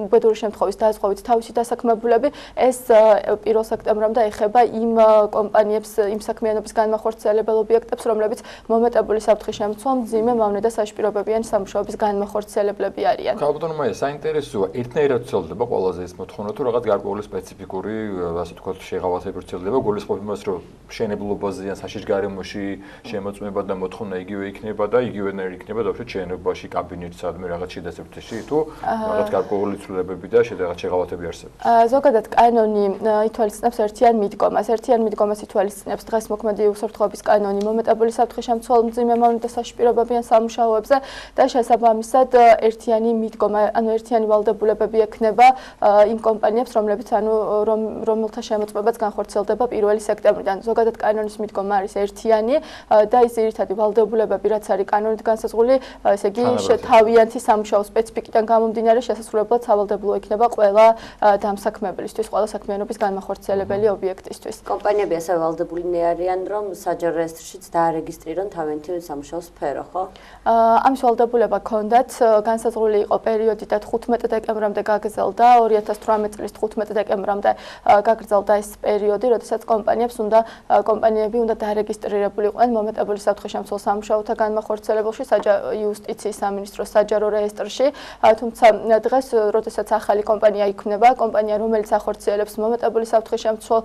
უბედური შემთხვევის დაზღვევით თავისი დასაქმებულები. ეს 1 სექტემბრამდე ეხება იმ კომპანიებს, იმ საქმიანობის განმახორციელებელ ობიექტებს, რომლებიც მომეტებული საფრთხის შემცველ, მძიმე, მავნე და საშპირობებიანი სამუშაოების განმახორციელებლები არიან. ხალბატონო მაია, საინტერესოა, ერთნაირად ვრცელდება ყველაზე ეს მოთხოვნა თუ რაღაც გარკვეული სპეციფიკური, ასე ვთქვათ, შეღავათები ვრცელდება, გულისხმობს იმას, რომ მშენებლობაზე ან საშიშ გარემოში შემოწმება და მოთხოვნა იგივე იქნება და იგივენაირი იქნება და უფრო შენობაში, კაბინეტში, სადმე რაღაც შედასაქმეში თუ რაღაც გარკვეული ცვლილებები და შედარებით შეღავათები არსებობს? ზოგადად კანონი ითვალისწინებს ერთიან მიდგომას. ერთიან მიდგომას ითვალისწინებს დღესმოქმედი უსაფრთხოების კანონი მომეტებული საფრთხის შემცველ მძიმე მავნე და საშპირობებიან სამუშაოებზე და შესაბამისად ერთიანი მიდგომა, ანუ ერთიანი ვალდებულებები ექნება იმ კომპანიებს, რომელთა შემოწმებაც განხორციელდება 1 სექტემბრიდან. ზოგადად კანონის მიდგომა არის ერთიანი და ის ძირითადი ვალდებულებები, რაც არის კანონით განსაზღვრული, ესე იგი თავიანთი სამუშაო სპეციფიკიდან გამომდინარე შესასრულებლად სავალდებულო იქნება ყველა დამსაქმებელისთვის, ყველა საქმიანობის განმახორციელებელი ობიექტისთვის. კომპანიები ასევე ვალდებულნი არიან, რომ საჯარო რეესტრშიც დაარეგისტრირონ თავიანთი სამუშაო სფერო, ხო? ამის ვალდებულება ჰქონდათ, განსაზღვრული იყო პერიოდი და 15 დეკემბრამდე გაგრძელდა, 2018 წლის 15 დეკემბრამდე გაგრძელდა ეს პერიოდი, როდესაც კომპანიები უნდა დარეგისტრირებული იყვნენ მომეტებული საფრთხის შემცველ სამუშაოთა განმახორციელებელში იუსტიციის სამინისტროს საჯარო რეესტრში, თუმცა დღეს, როდესაც ახალი კომპანია იქმნება, კომპანია, რომელიც ახორციელებს მომეტებული საფრთხის შემცველ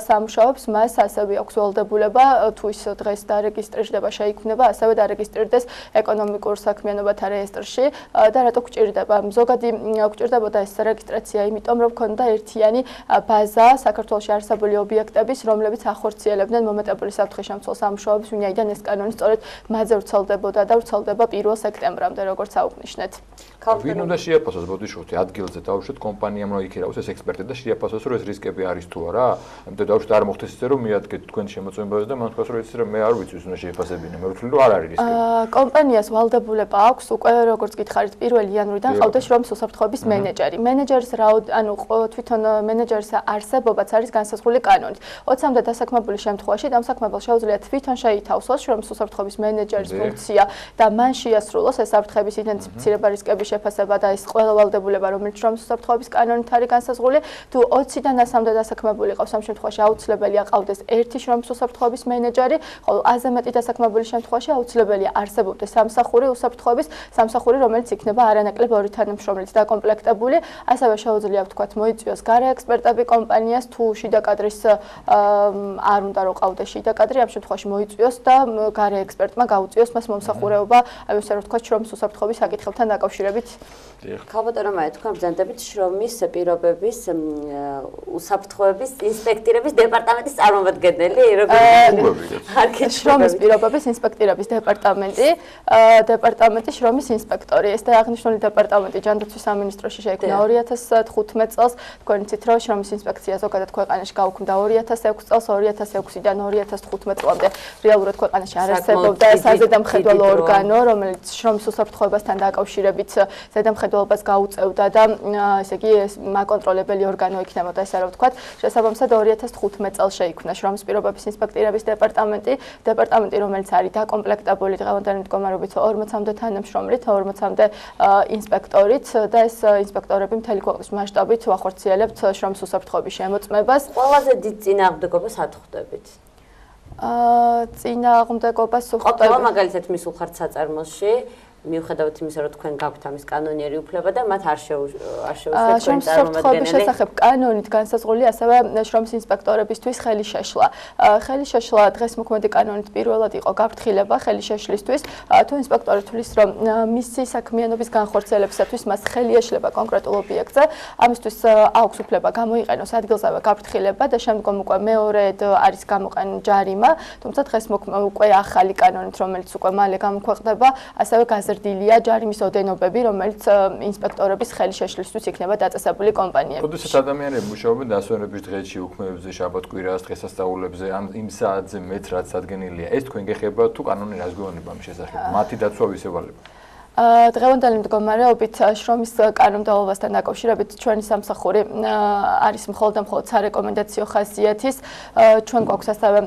სამუშაოებს, მას ასევე აქვს ვალდებულება, თუ ის დღეს დარეგისტრირდება, შეიქმნება, ასევე დარეგისტრირდეს ეკონომიკურ საქმიანობათა რეესტრში და რატო გვჭირდება? ზოგადი გვჭირდებოდა ეს რეგისტრაცია, იმიტომ რომ ქონდა ერთიანი ბაზა საქართველოში არსებული ობიექტების, რომლებიც ახორციელებდნენ მომეტებული საფრთხის შემცველ სამუშაოებს, ვინაიდან ეს კანონი სწორედ მათზე ვრცელდებოდა და ვრცელდება 1 სექტემბრამდე, როგორც აუგნიშნეთ. ვინ უნდა შეაფასოს, ბოდიშოთი, ადგილზე დავუშვათ კომპანიამ რომ იქირავოს ეს ექსპერტი და შეაფასოს, რომ ეს რისკები არის თუ არა? ამიტომ დავუშვათ არ მოხდეს ისე, რომ მიადგეთ თქვენ შემოწმებაზე და მან თქვას, რომ იცი რომ მე არ ვიცი, ვის უნდა შეაფასებინე. მე ვთვლი, რომ არ არის რისკები. კომპანიას ვალდებულება აქვს უკვე, როგორც გითხარით, 1 იანვრიდან ყავდეს შრომის უსაფრთხოების მენეჯერი. მენეჯერის თვითონ მენეჯერის არსებობაც არის განსაზღვრული კანონით. 20-მდე დასაქმებული შემთხვევაში დამსაქმებელს შეუძლია თვითონ შეითავსოს შრომის უსაფრთხოების მენეჯერის ფუნქცია და მან შეასრულოს ეს საფრთხების იდენტიფიცირება, რისკების შეფასება და ეს ყველა ვალდებულება, რომელიც შრომის უსაფრთხოების კანონით არის განსაზღვრული. თუ 20-დან 100-მდე დასაქმებული ყავს, ამ შემთხვევაში აუცილებელია ყავდეს ერთი შრომის უსაფრთხოების მენეჯერი, ხოლო აზე მეტი დასაქმებული შემთხვევაში აუცილებელია არსებობდეს სამსახური უსაფრთხოების სამსახური, რომელიც იქნება არანაკლებ 2 თანამშრომლით დაკომპლექტებული. ასევე შეუძლია ვთქვათ მოიწვიოს გარე ექსპერტები კომპანიას, თუ შიდა კადრის არ უნდა რომ ყავდეს შიდა კადრი, ამ შემთხვევაში მოიწვიოს და გარე ექსპერტმა გაუწიოს მას მომსახურება, ასე რომ ვთქვათ შრომის უსაფრთხოების საკითხებთან დაკავშირებით. ქალბატონო მაია, თქვენ ბრძანდებით შრომის პირობების უსაფრთხოების ინსპექტირების დეპარტამენტის წარმომადგენელი, როგორც შრომის პირობების ინსპექტირების დეპარტამენტი შრომის ინსპექტორი. ეს და აღნიშნული დეპარტამენტი ჯანდაცვის სამინისტროში შეიქმნა 2015 წელს. თქვენ იცით, რომ შრომის ინსპექცია ზოგადად ქვეყანაში გაუქმდა 2006 წელს, 2006-დან 2015 წლამდე რეალურად ქვეყანაში არ არსებობდა საზედამხედველო ორგანო, რომელიც შრომის უსაფრთხოებასთან დაკავშირებით ზედამხედველობას გაუწევდა და ესე იგი ეს მაკონტროლებელი ორგანო იქნებოდა, ესე რომ ვთქვათ. შესაბამისად 2015 წელს შეიქმნა შრომის პირობების ინსპექტირების დეპარტამენტი, რომელიც არის დაკომპლექტებული დღევანდელი მდგომარეობით 40-მდე თანამშრომლით, 40-მდე ინსპექტორით და ეს ინსპექტორები მთელი ქვეყნის მასშტაბით ახორციელებთ შრომის უსაფრთხოების შემოწმებას. ყველაზე დიდ წინააღმდეგობას ატყდებით? წინააღმდეგობას ვხვდებით. ყოფილა მაგალითად მისულ ხართ საწარმოში, მიუხედავად იმისა, რომ თქვენ გაქვთ ამის კანონიერი უფლება და მათ არ შეუძლიათ თქვენ წარმომადგენელი. შესახებ კანონით განსაზღვრული ასევე შრომის ინსპექტორებისთვის ხელი შეშლა. ხელი შეშლა დღესმოქმედი კანონით პირველად იყო გაფრთხილება ხელი შეშლისთვის. თუ ინსპექტორი თვლის, რომ მისი საქმიანობის განხორციელებისათვის მას ხელი ეშლება კონკრეტულ ობიექტზე, ამისთვის აქვს უფლება გამოიყენოს ადგილზევე გაფრთხილება და შემდგომ უკვე მეორედ არის გამოყენებული ჯარიმა, თუმცა დღესმოქმედი უკვე ახალი კანონით, რომელიც უკვე მალე გამოქვეყნდება, ასევე გაზრდილია ჯარიმის ოდენობები, რომელიც ინსპექტორების ხელი შეშლისთვის იქნება დაწესებული კომპანიებში. როდესაც ადამიანები მუშაობენ დასვენების დღეებში, უქმეებზე, შაბათ-კვირას, დღესასწაულებზე, ან იმ საათზე მეც რაც ადგენილია, ეს თქვენ გეხება თუ კანონი რას გვეუბნება ამ შესახებ? მათი დაცვა ვისევალება. დღევანდელი მდგომარეობით შრომის კანონმდებლობასთან დაკავშირებით ჩვენი სამსახური არის მხოლოდ და მხოლოდ სარეკომენდაციო ხასიათის. ჩვენ გვაქვს ასევე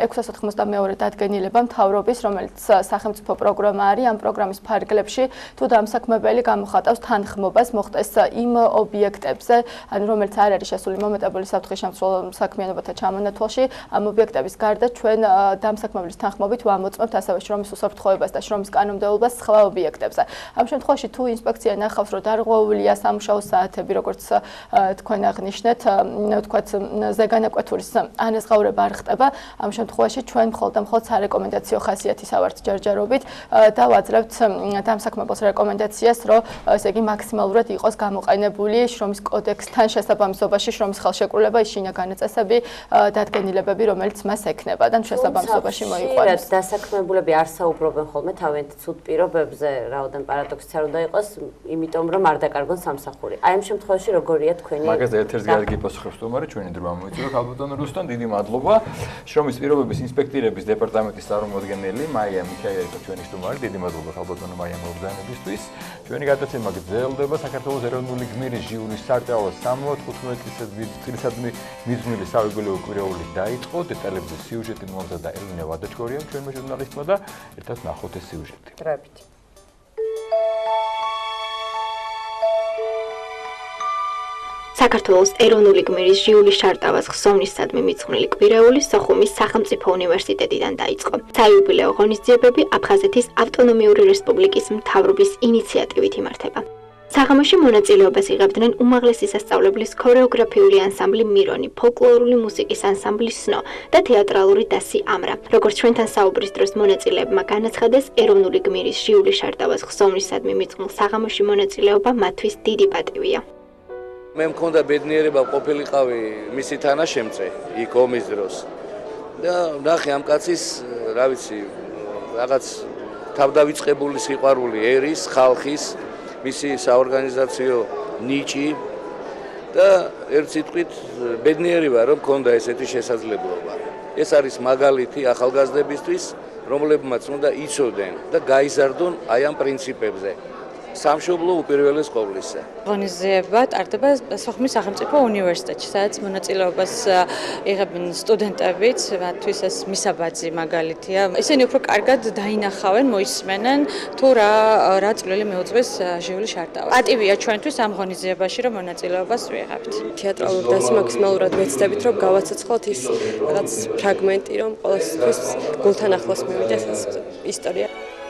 692 დადგენილება მთავრობის, რომელიც სახელმწიფო პროგრამა არის. ამ პროგრამის ფარგლებში თუ დამსაქმებელი გამოხატავს თანხმობას მოხდეს იმ ობიექტებზე, ანუ რომელიც არ არის შესული მომეტებული საფრთხის შემცველ საქმიანობათა ჩამონათვალში, ამ ობიექტების გარდა ჩვენ დამსაქმებლის თანხმობით ვამოწმებთ ასევე შრომის უსაფრთხოებას და შრომის კანონმდებლობას სხვა ობიექტებზე. საკითხებზე. ამ შემთხვევაში თუ ინსპექცია ნახავს, რომ დარღვეულია სამუშაო საათები, როგორც თქვენ აღნიშნეთ, ვთქვათ, ზეგანაკვეთურის ანაზღაურება არ ხდება, ამ შემთხვევაში ჩვენ მხოლოდ სარეკომენდაციო ხასიათის ავართ ჯერჯერობით და ვაძლევთ დამსაქმებელს რეკომენდაციას, რომ ესე იგი მაქსიმალურად იყოს გამოყენებული შრომის კოდექსთან შესაბამისობაში შრომის ხელშეკრულება, ის შინაგანი წესები, დადგენილებები, რომელიც მას ექნება და შესაბამისობაში მოიყვანოს. დასაქმებულები არ საუბრობენ ხოლმე თავიანთ ცუდ პირობებზე, რაოდენ პარადოქსიც არ უნდა იყოს, იმიტომ რომ არ დაკარგონ სამსახური. აი ამ შემთხვევაში როგორია თქვენი მაგაზე ერთ-ერთი კარგი პასუხი სტუმარი ჩვენი დროა მოიწურა ქალბატონ რუსთან, დიდი მადლობა. შრომის პირობების ინსპექტირების დეპარტამენტის წარმომადგენელი მაია მიქაელი იყო ჩვენი სტუმარი. დიდი მადლობა ქალბატონო მაია მოგზაურობისთვის. ჩვენი გადაცემა გრძელდება საქართველოს ეროვნული გმირის ჟიურის სარწავალოს 75 წლისადმი მიძღვნილი საუგებლო კვირეული დაიწყო. დეტალებზე სიუჟეტი მომზადდა ელინე ვადაჩქორიამ, ჩვენმა ჟურნალისტმა და ერთად ნახოთ ეს სიუჟეტი. დროებით. საქართველოს ეროვნული გმირის ჟიურის შარტავას ხსოვნისადმი მიძღვნილი კვირეული სოხუმის სახელმწიფო უნივერსიტეტიდან დაიწყო. საიუბილეო ღონისძიებები აფხაზეთის ავტონომიური რესპუბლიკის მთავრობის ინიციატივით იმართება. საღამოში მონაწილეობას იღებდნენ უმაღლესი სასწავლებლის ქორეოგრაფიული ანსამბლი მირონი, ფოლკლორული მუსიკის ანსამბლი სნო და თეატრალური დასი ამრა. როგორც ჩვენთან საუბრის დროს მონაწილეებმა განაცხადეს, ეროვნული გმირის ჟიურის შარტავას ხსოვნისადმი მიძღვნილ საღამოში მონაწილეობა მათთვის დიდი პატივია. მე მქონდა ბედნიერება ყოფილიყავი მისი თანაშემწე იქ ომის დროს და ნახე ამ კაცის, რა ვიცი, რაღაც თავდავიწყებული სიყვარული ერის, ხალხის, მისი საორგანიზაციო ნიჭი და ერთ სიტყვით ბედნიერი ვარ, რომ მქონდა ესეთი შესაძლებლობა. ეს არის მაგალითი ახალგაზრდებისთვის, რომლებმაც უნდა იცოდნენ და გაიზარდონ აი ამ პრინციპებზე. სამშობლო უპირველეს ყოვლისა. ღონისძიება ტარდება სოხუმის სახელმწიფო უნივერსიტეტში, სადაც მონაწილეობას იღებენ სტუდენტებიც, მათთვის ეს მისაბაძი მაგალითია. ისინი უფრო კარგად დაინახავენ, მოისმენენ თუ რა წვლილი მიუძღვის ჟიურის შარტავას. პატივია ჩვენთვის ამ ღონისძიებაში, რომ მონაწილეობას ვიღებთ. თეატრალურ დასი მაქსიმალურად ვეცდებით, რომ გავაცოცხლოთ ის რაღაც ფრაგმენტი, რომ ყოველთვის გულთან ახლოს მივიდეს ეს ისტორია.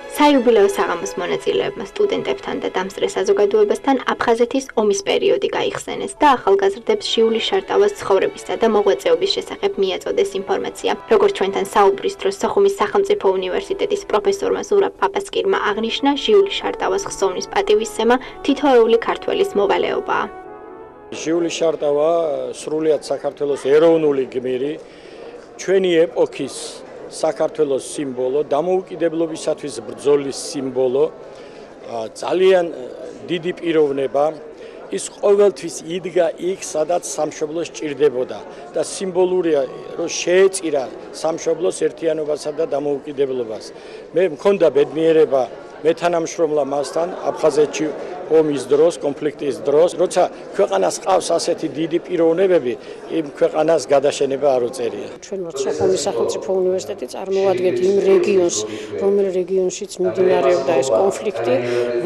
საიუბილეო საღამოს მონაწილეებმა სტუდენტებთან და დამსწრე საზოგადოებასთან აფხაზეთის ომის პერიოდი გაიხსენეს და ახალგაზრდებს ჟიურის შარტავას ცხოვრებისა და მოღვაწეობის შესახებ მიაწოდეს ინფორმაცია. როგორც ჩვენთან საუბრის დროს სოხუმის სახელმწიფო უნივერსიტეტის პროფესორმა ზურაბ პაპასკირმა აღნიშნა, ჟიურის შარტავას ხსოვნის პატივისცემა თითოეული ქართველის მოვალეობაა. ჟიურის შარტავა სრულიად საქართველოს ეროვნული გმირი, ჩვენი ეპოქის საქართველოს სიმბოლო, დამოუკიდებლობისათვის ბრძოლის სიმბოლო, ძალიან დიდი პიროვნება, ის ყოველთვის იდგა იქ, სადაც სამშობლო სჭირდებოდა და სიმბოლურია, რომ შეეწირა სამშობლოს ერთიანობასა და დამოუკიდებლობას. მე მქონდა ბედნიერება მეთანამშრომლა მასთან აფხაზეთში ომის დროს, კონფლიქტის დროს, როცა ქვეყანას ყავს ასეთი დიდი პიროვნებები, იმ ქვეყანას გადაშენება არ უწერია. ჩვენ ვართ სოხუმის სახელმწიფო უნივერსიტეტი, წარმოვადგენთ იმ რეგიონს, რომელ რეგიონშიც მიმდინარეობდა ეს კონფლიქტი,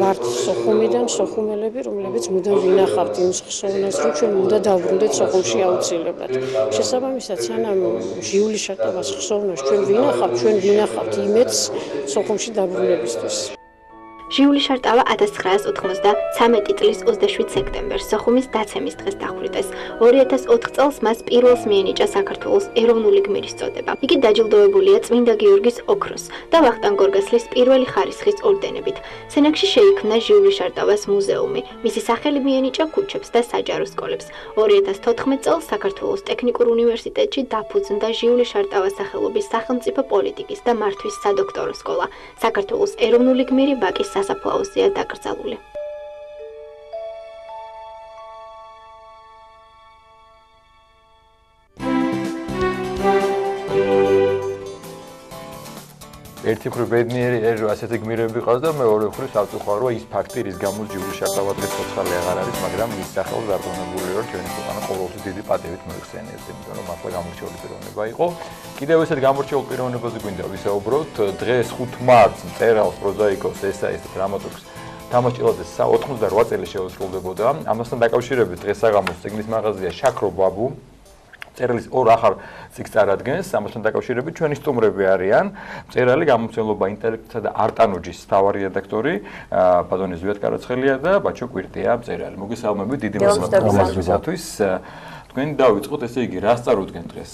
ვართ სოხუმიდან, სოხუმელები, რომლებიც მუდამ ვინახავთ იმ ხსოვნას, რომ ჩვენ უნდა დავბრუნდეთ სოხუმში აუცილებლად. შესაბამისად, სანამ ჟიურის შარტავას ხსოვნას ჩვენ ვინახავთ იმედს სოხუმში დაბრუნებისთვის. ჟიურის შარტავა 1993 წლის 27 სექტემბერს სოხუმის დაცემის დღეს დახვრიტეს. 2004 წელს მას პირველს მიენიჭა საქართველოს ეროვნული გმირის წოდება. იგი დაჯილდოებულია წმინდა გიორგის ოქროს და ვახტანგ გორგასლის პირველი ხარისხის ორდენებით. სენაკში შეიქმნა ჟიურის შარტავას მუზეუმი. მისი სახელი მიენიჭა ქუჩებს და საჯარო სკოლებს. 2014 წელს საქართველოს ტექნიკურ უნივერსიტეტში დაფუძნდა ჟიურის შარტავას სახელობის სახელმწიფო პოლიტიკის და მართვის სადოქტორო სკოლა. საქართველოს ეროვნული გმირი ბაკის სასაფლაოზეა დაკრძალული. ერთი მხრივ ბედნიერი რომ ასეთი გმირები ყავს და მეორე მხრივ საწუხარო ის ფაქტი, რის გამოც ჟიურის შარტავა დღეს ცოცხალი აღარ არის, მაგრამ მის სახელს დარწმუნებული ვარ, ჩვენი ქვეყანა ყოველთვის დიდი პატივით მოიხსენიებს, იმიტომ რომ მართლა გამორჩეული პიროვნება იყო. კიდევ ესეთ გამორჩეულ პიროვნებაზე გვინდა ვისაუბროთ. დღეს 5 მარტს მწერალს, პროზაიკოს, ესაისტ, დრამატურგს თამაშ ჭილაძეს 88 წელი შეუსრულდებოდა. ამასთან დაკავშირებით დღეს საღამოს წიგნის მაღაზია შაქრო ბაბუ მწერლის ორ ახალ წიგნს წარადგენს, ამასთან დაკავშირებით ჩვენი სტუმრები არიან მწერალი, გამომცემლობა ინტელექტსა და არტანუჯის მთავარი რედაქტორი ბატონი ზვიად კარაცხელია და ბაჩო კვირტია მწერალი. მოგესალმებით, დიდი მადლობისათვის. თქვენ დავიწყოთ, ესე იგი, რას წარუდგენთ დღეს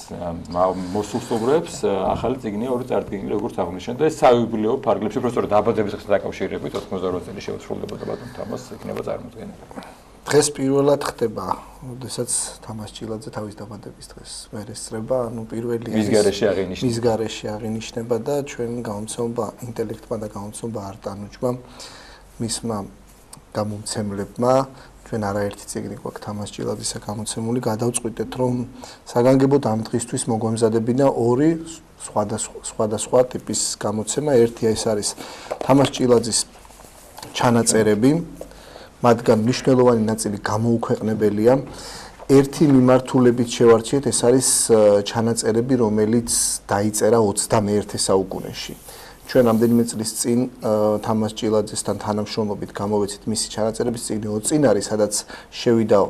მოსულ სტუმრებს, ახალი წიგნია, ორი წარდგენილი, როგორც აღნიშნეთ და ეს საიუბილეო ფარგლებში, უბრალოდ დაბადების დღესთან დაკავშირებით 88 წელი შეუსრულდებოდა ბატონ თამას იქნება წარმოდგენილი. დღეს პირველად ხდება, როდესაც თამას ჭილაძე თავის დაბადების დღეს ვერ ესწრება, ანუ პირველი მის გარეშე აღინიშნება და ჩვენ გამომცემლობა ინტელექტმა და გამომცემლობა არტანუჯმა მისმა გამომცემლებმა ჩვენ არაერთი წიგნი გვაქვს თამას ჭილაძისა გამოცემული, გადავწყვიტეთ რომ საგანგებოდ ამ დღისთვის მოგვემზადებინა ორი სხვადასხვა ტიპის გამოცემა. ერთი ეს არის თამას ჭილაძის ჩანაწერები, მათგან მნიშვნელოვანი ნაწილი გამოუქვეყნებელია. ერთი მიმართულებით შევარჩიეთ, ეს არის ჩანაწერები, რომელიც დაიწერა 21 საუკუნეში. ჩვენ ამდენიმე წლის წინ თამას ჭილაძესთან თანამშრომლობით გამოვეცით მისი ჩანაწერების წიგნი ოწინარი, სადაც შევიდა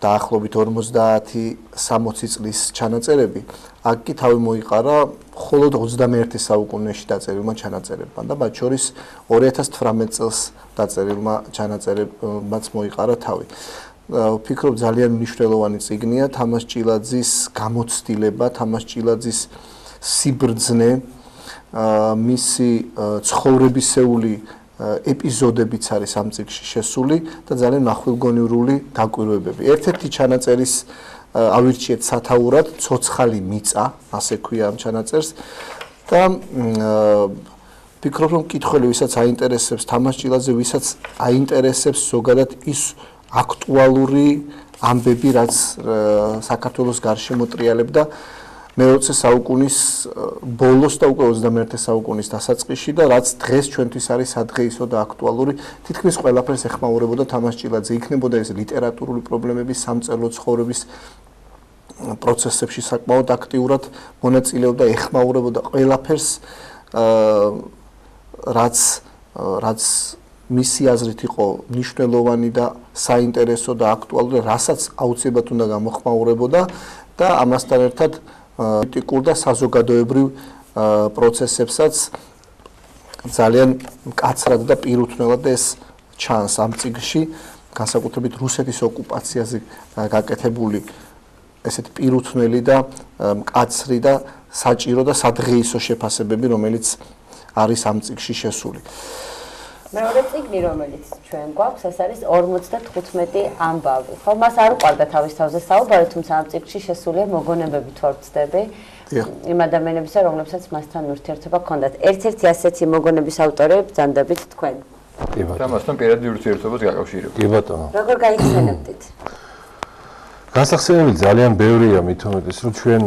დაახლოებით 50-60 წლის ჩანაწერები. აქ კი თავი მოიყარა მხოლოდ 21 საუკუნეში დაწერილმა ჩანაწერებმა და მათ შორის 2018 წელს დაწერილმა ჩანაწერებმაც მოიყარა თავი. ვფიქრობ ძალიან მნიშვნელოვანი წიგნია თამას ჭილაძის გამოცდილება, თამას ჭილაძის სიბრძნე, მისი ცხოვრებისეული ეპიზოდებიც არის ამ წიგნში შესული და ძალიან მახვილგონივრული დაკვირვებები. ერთ-ერთი ჩანაწერის ავირჩიეთ სათაურად ცოცხალი მიწა, ასე ქვია ამ ჩანაწერს და ვფიქრობ რომ მკითხველი ვისაც აინტერესებს თამას ჭილაძე, ვისაც აინტერესებს ზოგადად ის აქტუალური ამბები, რაც საქართველოს გარშემო ტრიალებდა მე-20 საუკუნის ბოლოს და უკვე 21 საუკუნის დასაწყისში და რაც დღეს ჩვენთვის არის სადღეისო და აქტუალური, თითქმის ყველაფერს ეხმაურებოდა თამას ჭილაძე. იქნებოდა ეს ლიტერატურული პრობლემები, სამწერლო ცხოვრების პროცესებში საკმაოდ აქტიურად მონაწილეობდა, ეხმაურებოდა ყველაფერს, რაც მისი აზრით იყო მნიშვნელოვანი და საინტერესო და აქტუალური, რასაც აუცილებლად უნდა გამოხმაურებოდა და ამასთან ერთად პოლიტიკურ და საზოგადოებრივ პროცესებსაც ძალიან მკაცრად და პირუთვნელად ეს ჩანს ამ წიგნში, განსაკუთრებით რუსეთის ოკუპაციაზე გაკეთებული ესეთ პირუთვნელი და მკაცრი და საჭირო და სადღეისო შეფასებები, რომელიც არის ამ წიგნში შესული. მეორე წიგნი, რომელიც ჩვენ გვაქვს, ეს არის 55 ამბავი. ხო, მას არ უყვარდა თავის თავზე საუბარი, თუმცა ამ წიგნში შესულია მოგონებები თუ არ ვცდები იმ ადამიანებისა, რომლებსაც მასთან ურთიერთობა ჰქონდათ. ერთ-ერთი ასეთი მოგონების ავტორი ბრძანდებით თქვენ. კი ბატონო. ამასთან პირადი ურთიერთობას გაკავშირებთ. კი ბატონო. როგორ გაიხსენებდით? გასახსენებელი ძალიან ბევრია, მით უმეტეს რომ ჩვენ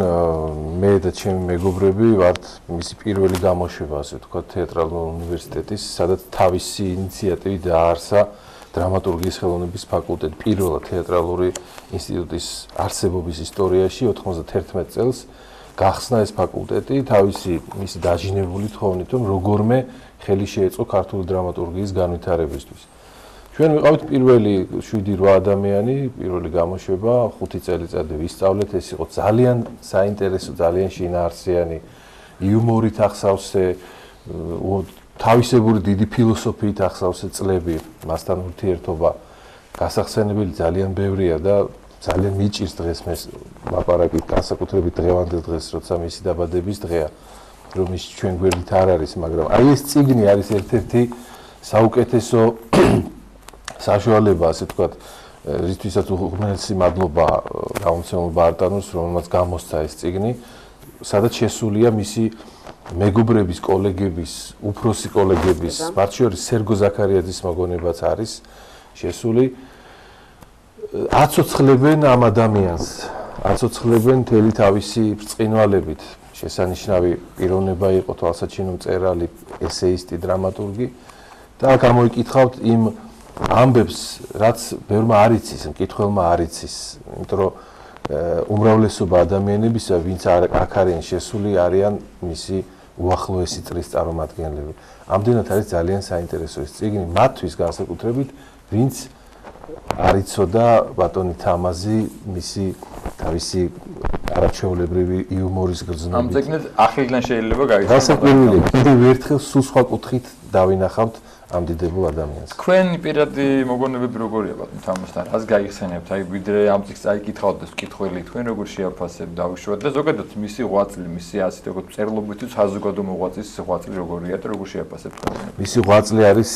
მე და ჩემი მეგობრები ვართ მისი პირველი გამოშვება, ასე ვთქვათ, თეატრალურ უნივერსიტეტის, სადაც თავისი ინიციატივით დააარსა დრამატურგიის ხელოვნების ფაკულტეტი პირველად თეატრალური ინსტიტუტის არსებობის ისტორიაში 91 წელს გახსნა ეს ფაკულტეტი მისი დაჟინებული თხოვნით, რომ როგორმე ხელი შეეწყო ქართული დრამატურგიის განვითარებისთვის. ჩვენ ვიყავით პირველი 7-8 ადამიანი, პირველი გამოშვება, 5 წელიწადი ვისწავლეთ, ეს იყო ძალიან საინტერესო, ძალიან შინაარსიანი, იუმორით ახსავსე, თავისებური დიდი ფილოსოფიით ახსავსე წლები, მასთან ურთიერთობა გასახსენებელი ძალიან ბევრია და ძალიან მიჭირს დღეს მე ლაპარაკით, განსაკუთრებით დღევანდელ დღეს, როცა მისი დაბადების დღეა, რომ ის ჩვენ გვერდით არ არის, მაგრამ აი ეს წიგნი არის ერთ-ერთი საუკეთესო საშუალება, ასე ვთქვათ, რისთვისაც უღმრთესი მადლობა გამომცემლობა არტანუს, რომელმაც გამოსცა ეს წიგნი, სადაც შესულია მისი მეგობრების, კოლეგების, უფროსი კოლეგების, მათ შორის სერგო ზაქარიაძის მოგონებაც არის შესული. აცოცხლებენ ამ ადამიანს, აცოცხლებენ მთელი თავისი ბრწყინვალებით. შესანიშნავი პიროვნება იყო თვალსაჩინო მწერალი, ესეისტი, დრამატურგი და გამოიკითხავთ იმ ამბებს, რაც ბევრმა არ იცის, მკითხველმა არ იცის, იმიტომ რომ უმრავლესობა ადამიანებისა, ვინც აქ არიან შესული, არიან მისი უახლოესი წრის წარმომადგენლები. ამდენად არის ძალიან საინტერესო ეს წიგნი მათთვის განსაკუთრებით, ვინც არ იცოდა ბატონი თამაზი მისი თავისი არაჩვეულებრივი იუმორის გრძნობით. ამ წიგნით ახალიდან შეიძლება გაიცნოთ. გასაკვირველია, კიდევ ერთხელ სულ სხვა კუთხით დავინახავთ ამ დიდებულ ადამიანს. თქვენი პირადი მოგონებები როგორია ბატონ თამაზთან? რას გაიხსენებთ? აი ვიდრე ამ წიგნს წაიკითხავთ და კითხველი თქვენ როგორ შეაფასებთ, დავუშვათ და ზოგადად მისი ღვაწლი, მისი ასეთ როგორც წერლობითი საზოგადო მოღვაწის ღვაწლი როგორია და როგორ შეაფასებთ თქვენ? მისი ღვაწლი არის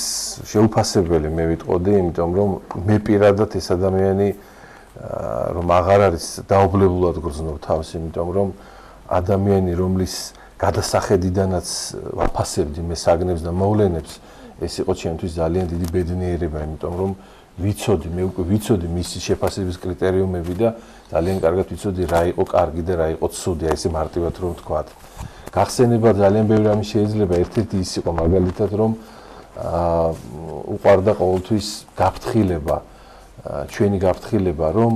შეუფასებელი, მე ვიტყოდი, იმიტომ რომ მე პირადად ეს ადამიანი რომ აღარ არის დაობლებულად გრძნობ თავს, იმიტომ რომ ადამიანი, რომლის გადასახედიდანაც ვაფასებდი მე საგნებს და მოვლენებს, ეს იყო ჩემთვის ძალიან დიდი ბედნიერება, იმიტომ რომ ვიცოდი, მე უკვე ვიცოდი მისი შეფასების კრიტერიუმები და ძალიან კარგად ვიცოდი რა იყო კარგი და რა იყო ცუდი, აი ესე მარტივად რომ ვთქვათ. გახსენება ძალიან ბევრი რამე შეიძლება, ერთ-ერთი ის იყო მაგალითად რომ უყვარდა ყოველთვის გაფრთხილება, ჩვენი გაფრთხილება, რომ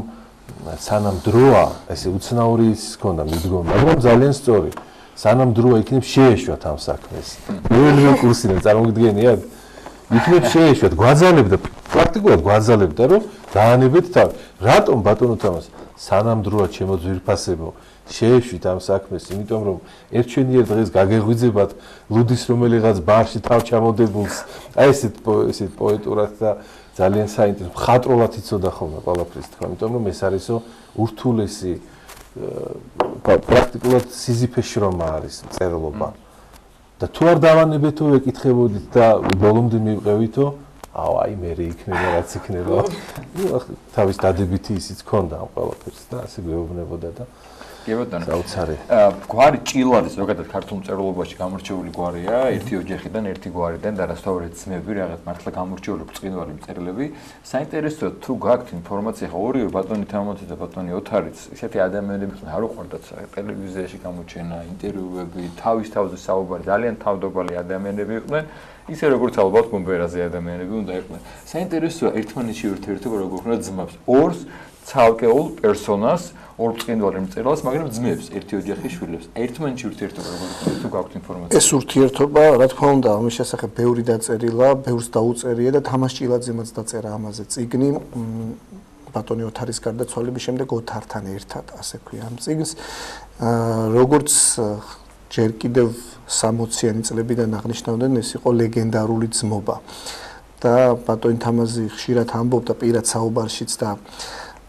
სანამ დროა, ესე უცნაური ის ჰქონდა მიდგომა, მაგრამ ძალიან სწორი. სანამ დროა იქნებ შეეშვათ ამ საქმეს. მეორე კურსიდან წარმოგიდგენიათ? იქნებ შეეშვათ, გვაძალებდა, პრაქტიკულად გვაძალებდა, რომ დაანებეთ თავი. რატომ ბატონო თამაზ? სანამ დროა ჩემო ძვირფასებო, შეეშვით ამ საქმეს, იმიტომ რომ ერთჩვენიერ დღეს გაგეღვიძებათ ლუდის რომელიღაც ბარში თავ ჩამოდებულს, აი ესეთ პოეტურად და ძალიან საინტერესო მხატვრულად იცოდა ხოლმე ყველაფრის თქვა, იმიტომ რომ ეს არისო ურთულესი პრაქტიკულად სიზიფეს შრომა არის წერლობა. და თუ არ დავანებეთო, ეკითხებოდით და ბოლომდე მივყევითო, აი მე იქნება რაც იქნება. თავის დადებითი ისიც ჰქონდა ამ ყველაფერს და ასე გვეუბნებოდა და კი ბატონო. საოცარი. გვარი ჭილადის ზოგადად ქართულ მწერლობაში გამორჩეული გვარია, ერთი ოჯახიდან, ერთი გვარიდან და რასთავრეთ ძმები, რაღაც მართლა გამორჩეული ბრწყინვალე მწერლები. საინტერესოა თუ გაქვთ ინფორმაცია, ხო ორივე ბატონი თამაზი და ბატონი ოთარიც, ისეთი ადამიანები ხდნენ, არ უყვარდათ ტელევიზიაში გამოჩენა, ინტერვიუები, თავის თავზე საუბარი, ძალიან თავდობალი ადამიანები იყვნენ. ისე როგორც ალბათ გუმბერაზე ადამიანები უნდა იყვნენ. საინტერესოა ერთმანეთში ურთიერთობა როგორ ხდება ძმებს. ორს ცალკეულ პერსონას ორ ბრწყინვალე მწერლს, მაგრამ ძმებს, ერთი ოჯახის შვილებს. ერთმანეთში ურთიერთობა როგორ ხდება, თუ გაქვთ ინფორმაცია. ეს ურთიერთობა, რა თქმა უნდა, ამის შესახებ ბევრი დაწერილა, ბევრს დაუწერია და თამაზ ჭილაძემაც დაწერა ამაზე წიგნი. ბატონი ოთარის გარდაცვალების შემდეგ ოთართან ერთად, ასე ქვია ამ წიგნს. როგორც ჯერ კიდევ 60-იანი წლებიდან აღნიშნავდნენ, ეს იყო ლეგენდარული ძმობა. და ბატონი თამაზი ხშირად ამბობდა პირად საუბარშიც და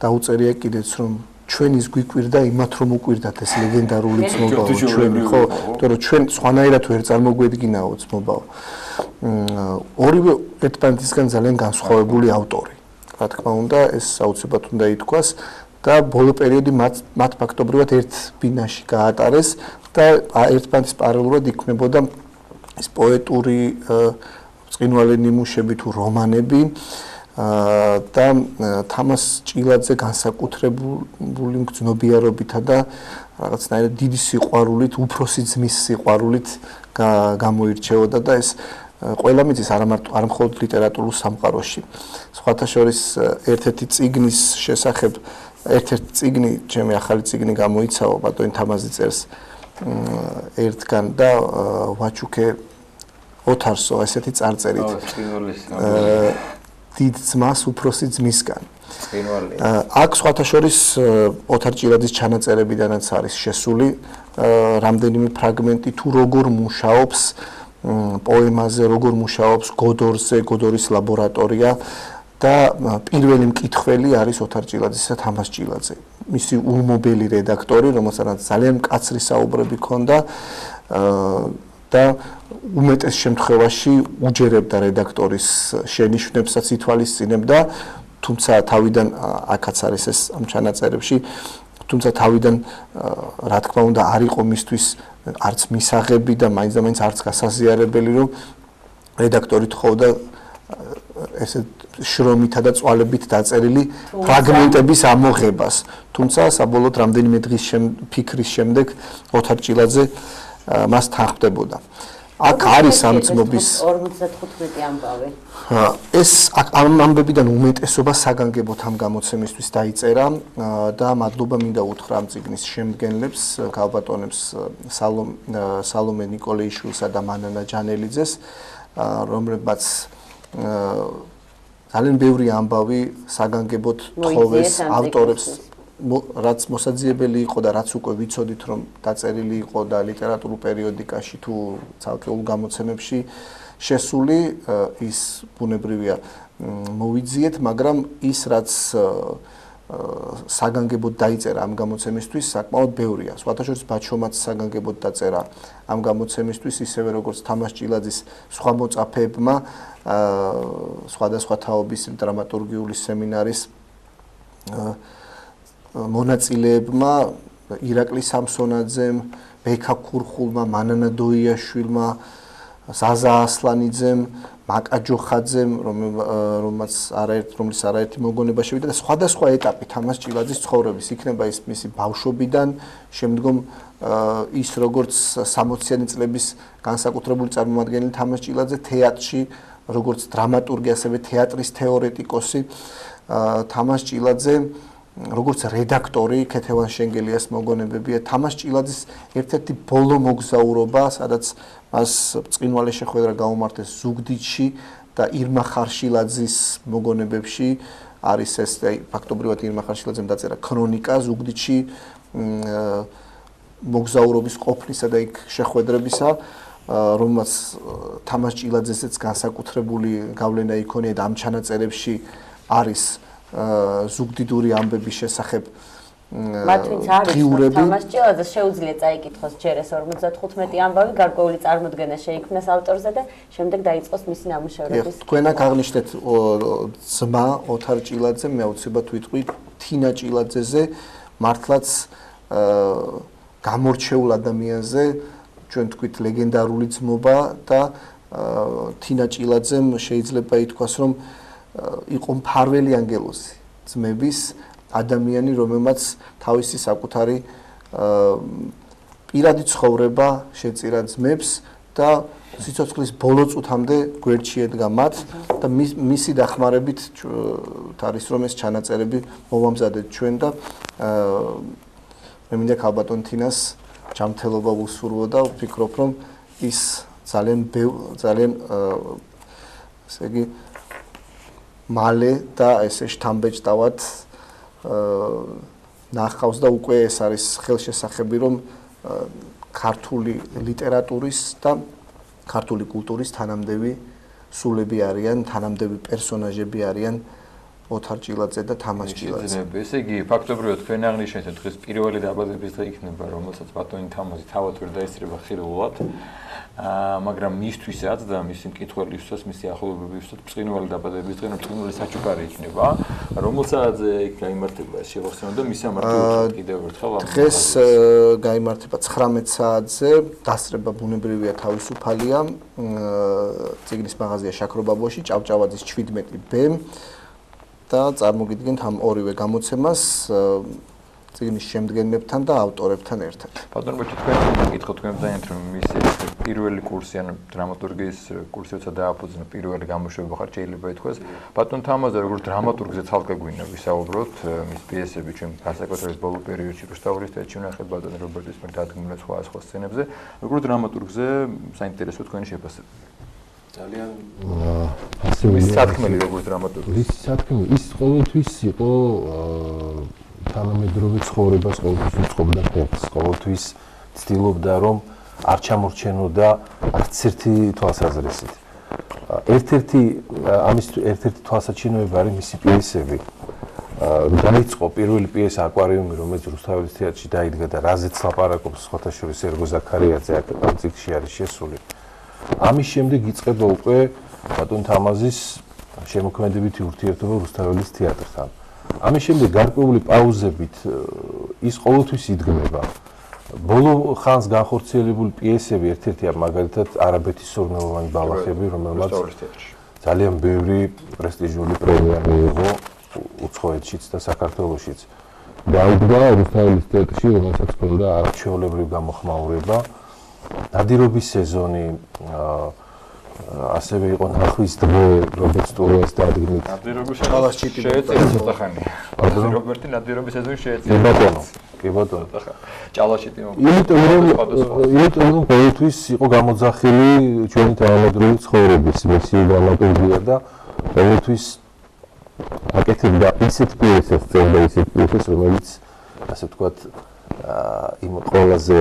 დაუწერია კიდეც, რომ ჩვენის გვიკვირდა იმათ რომ უკვირდათ ეს ლეგენდარული ძმობაო ჩვენი, ხო? იმიტომ რომ ჩვენ სხვანაირად ვერ წარმოგვედგინაო ძმობაო. ორივე ერთმანეთისგან ძალიან განსხვავებული ავტორი. რა თქმა უნდა, ეს აუცილებლად უნდა ითქვას და ბოლო პერიოდი მათ ფაქტობრივად ერთ ბინაში გაატარეს და ერთმანეთის პარალელურად იქმნებოდა ეს პოეტური ბრწყინვალე ნიმუშები თუ რომანები და თამაზ ჭილაძე განსაკუთრებული მგრძნობიარობითა და რაღაცნაირად დიდი სიყვარულით, უფროსი ძმის სიყვარულით გამოირჩეოდა და ეს ყველა მიწის არ მხოლოდ ლიტერატურულ სამყაროში. სხვათა შორის ერთ-ერთი წიგნის შესახებ, ერთ-ერთი წიგნი, ჩემი ახალი წიგნი გამოიცაო, ბატონი თამაზი წერს ერთგან და ვაჩუქე ოთარსო, ესეთი წარწერით. დიდ ძმას უფროსი ძმისგან. აქ სხვათა შორის ოთარ ჭილაძის ჩანაწერებიდანაც არის შესული რამდენიმე ფრაგმენტი თუ როგორ მუშაობს პოემაზე, როგორ მუშაობს გოდორზე, გოდორის ლაბორატორია და პირველი მკითხველი არის ოთარ ჭილაძისა თამაზ ჭილაძე. მისი ულმობელი რედაქტორი, რომელსაც ძალიან მკაცრი საუბრები ჰქონდა და უმეტეს შემთხვევაში უჯერებდა რედაქტორის შენიშვნებსაც ითვალისწინებდა, თუმცა თავიდან აქაც არის ეს ამ ჩანაწერებში, თუმცა თავიდან რა თქმა უნდა არ იყო მისთვის არც მისაღები და მაინც არც გასაზიარებელი, რომ რედაქტორი თხოვდა ესე შრომითა და წვალებით დაწერილი ფრაგმენტების ამოღებას. თუმცა საბოლოოდ რამდენიმე დღის ფიქრის შემდეგ ოთარ ჭილაძე მას თანხმდებოდა. აქ არის ამ ძმობის 55 ამბავი. ეს ამ ამბებიდან უმეტესობა საგანგებოდ ამ გამოცემისთვის დაიწერა და მადლობა მინდა უთხრა ამ წიგნის შემდგენლებს, ქალბატონებს სალომე ნიკოლეიშვილსა და მანანა ჯანელიძეს, რომლებმაც ძალიან ბევრი ამბავი საგანგებოდ თხოვეს ავტორებს, რაც მოსაძიებელი იყო და რაც უკვე ვიცოდით, რომ დაწერილი იყო და ლიტერატურულ პერიოდიკაში თუ ცალკეულ გამოცემებში შესული, ის ბუნებრივია მოვიძიეთ, მაგრამ ის რაც საგანგებოდ დაიწერა ამ გამოცემისთვის საკმაოდ ბევრია. სხვათა შორის ბაჩომაც საგანგებოდ დაწერა ამ გამოცემისთვის, ისევე როგორც თამაშ ჭილაძის სხვა მოწაფეებმა სხვადასხვა თაობის დრამატურგიული სემინარის მონაწილეებმა, ირაკლი სამსონაძემ, ბექა ქურხულმა, მანანა დოიაშვილმა, ზაზა ასლანიძემ, მაკა ჯოხაძემ, რომელმაც არაერთი მოგონება შევიდა და სხვადასხვა ეტაპი თამაშ ჭილაძის ცხოვრების, იქნება ის მისი ბავშვობიდან, შემდგომ ის როგორც 60-იანი წლების განსაკუთრებული წარმომადგენელი თამაშ ჭილაძე თეატრში, როგორც დრამატურგი, ასევე თეატრის თეორეტიკოსი, თამაშ ჭილაძე როგორც რედაქტორი ქეთევან შენგელიას მოგონებებია თამაშ ჭილაძის ერთ-ერთი ბოლო მოგზაურობა, სადაც მას ბრწყინვალე შეხვედრა გაუმართეს ზუგდიდში და ირმა ხარშილაძის მოგონებებში არის ეს ფაქტობრივად ირმა ხარშილაძემ დაწერა ქრონიკა ზუგდიდში მოგზაურობის ყოფნისა და იქ შეხვედრებისა, რომელსაც თამაშ ჭილაძესაც განსაკუთრებული გავლენა იქონია და ამ ჩანაწერებში არის ზუგდიდური ამბების შესახებ მათ ვინც არის თამაშ ჭილაძეს შეუძლია წაიკითხოს ჯერ ეს 55 ამბავი გარკვეული წარმოდგენა შეიქმნას ავტორზე და შემდეგ დაიწყოს მისი ნამუშევრების. თქვენ აქ აღნიშნეთ ძმა ოთარ ჭილაძე, მე აუცილებლად ვიტყვი თინა ჭილაძეზე, მართლაც გამორჩეულ ადამიანზე, ჩვენ თქვით ლეგენდარული ძმობა და თინა ჭილაძემ შეიძლება ითქვას, რომ იყო მფარველი ანგელოზი ძმების ადამიანი, რომელმაც თავისი საკუთარი პირადი ცხოვრება შეწირა ძმებს და სიცოცხლის ბოლო წუთამდე გვერდში ედგა მათ და მისი დახმარებით არის რომ ეს ჩანაწერები მოვამზადეთ ჩვენ და მე მინდა ქალბატონ თინას ჯანმრთელობა ვუსურვო და ვფიქრობ რომ ის ძალიან ესე იგი მალე და ესე შთამბეჭდავად ნახავს და უკვე ეს არის ხელშესახები რომ ქართული ლიტერატურის და ქართული კულტურის თანამდევი სულები არიან, თანამდევი პერსონაჟები არიან ოთარ ჭილაძე და თამაშ ჭილაძე. ესე იგი ფაქტობრივად თქვენ აღნიშნეთ დღეს პირველი დაბადების დღე იქნება, რომელსაც ბატონი თამაზი თავად ვერ დაესწრება ხილულად. მაგრამ მისთვისაც და მისი მკითხველისთვისაც, მისი ახლობლებისთვისაც ბრწყინვალე დაბადების დღე, ბრწყინვალე საჩუქარი იქნება, რომელსაც იქ გაიმართება ეს შევახსენო და მისამართი კიდევ ერთხელ დღეს გაიმართება 19 საათზე, დასწრება ბუნებრივია თავისუფალია, წიგნის მაღაზია შაქრობაბოში, ჭავჭავაძის 17B და წარმოგიდგენთ ამ ორივე გამოცემას წიგნის შემდგენებთან და ავტორებთან ერთად. ბატონო, თქვენ მეკითხოთ თქვენ ძალიან რომ მისი პირველი კურსი ან დრამატურგიის კურსი როცა დააფუძნა პირველი გამოშვება ხარ შეიძლება ითქვას. ბატონ თამაზე როგორც დრამატურგზე ცალკე გვინდა ვისაუბროთ, მის პიესები ჩვენ განსაკუთრებით ბოლო პერიოდში რუსთაველის თეატრში ვნახეთ ბატონ რობერტის მიერ დადგმული სხვა სცენებზე. როგორც დრამატურგზე საინტერესო თქვენი შეფასება. ძალიან ის სათქმელი როგორც დრამატურგი. ის სათქმელი ის ყოველთვის იყო თანამედროვე ცხოვრებას ყოველთვის უწყობდა ფეხს, ყოველთვის ცდილობდა რომ არ ჩამორჩენოდა არც ერთი თვალსაზრისით. ერთ-ერთი თვალსაჩინოება არის მისი პიესები. დაიწყო პირველი პიესა აკვარიუმი, რომელიც რუსთაველის თეატრში დაიდგა და რაზეც ლაპარაკობს სხვათა შორის ერგო ზაქარიაძე ამ წიგნში არის შესული. ამის შემდეგ იწყება უკვე ბატონ თამაზის შემოქმედებითი ურთიერთობა რუსთაველის თეატრთან. ამის შემდეგ გარკვეული პაუზებით ის ყოველთვის იდგმება. ბოლო ხანს განხორციელებული პიესები ერთ-ერთი მაგალითად არაბეთის სურნელოვანი ბალახები, რომელმაც ძალიან ბევრი პრესტიჟული პრემია მიიღო უცხოეთშიც და საქართველოშიც. დაიდგა რუსთაველის თეატრში, რომელსაც ჰქონდა არაჩვეულებრივი გამოხმაურება. ნადირობის სეზონი ასევე იყო ნახვის დღე რობერტ სტურიას დადგმით. ნადირობის სეზონი შეეწირა ცოტა ხანი. რობერტი ნადირობის სეზონი შეეწირა. კი ბატონო. ჭალაშიტი მოგწონს. იმიტომ რომ ყოველთვის იყო გამოძახილი ჩვენი თანამედროვე ცხოვრების მისი დრამატურგია და ყოველთვის აკეთებდა ისეთ პიესებს, წერდა ისეთ პიესებს, რომელიც ასე ვთქვათ, იმ ყველაზე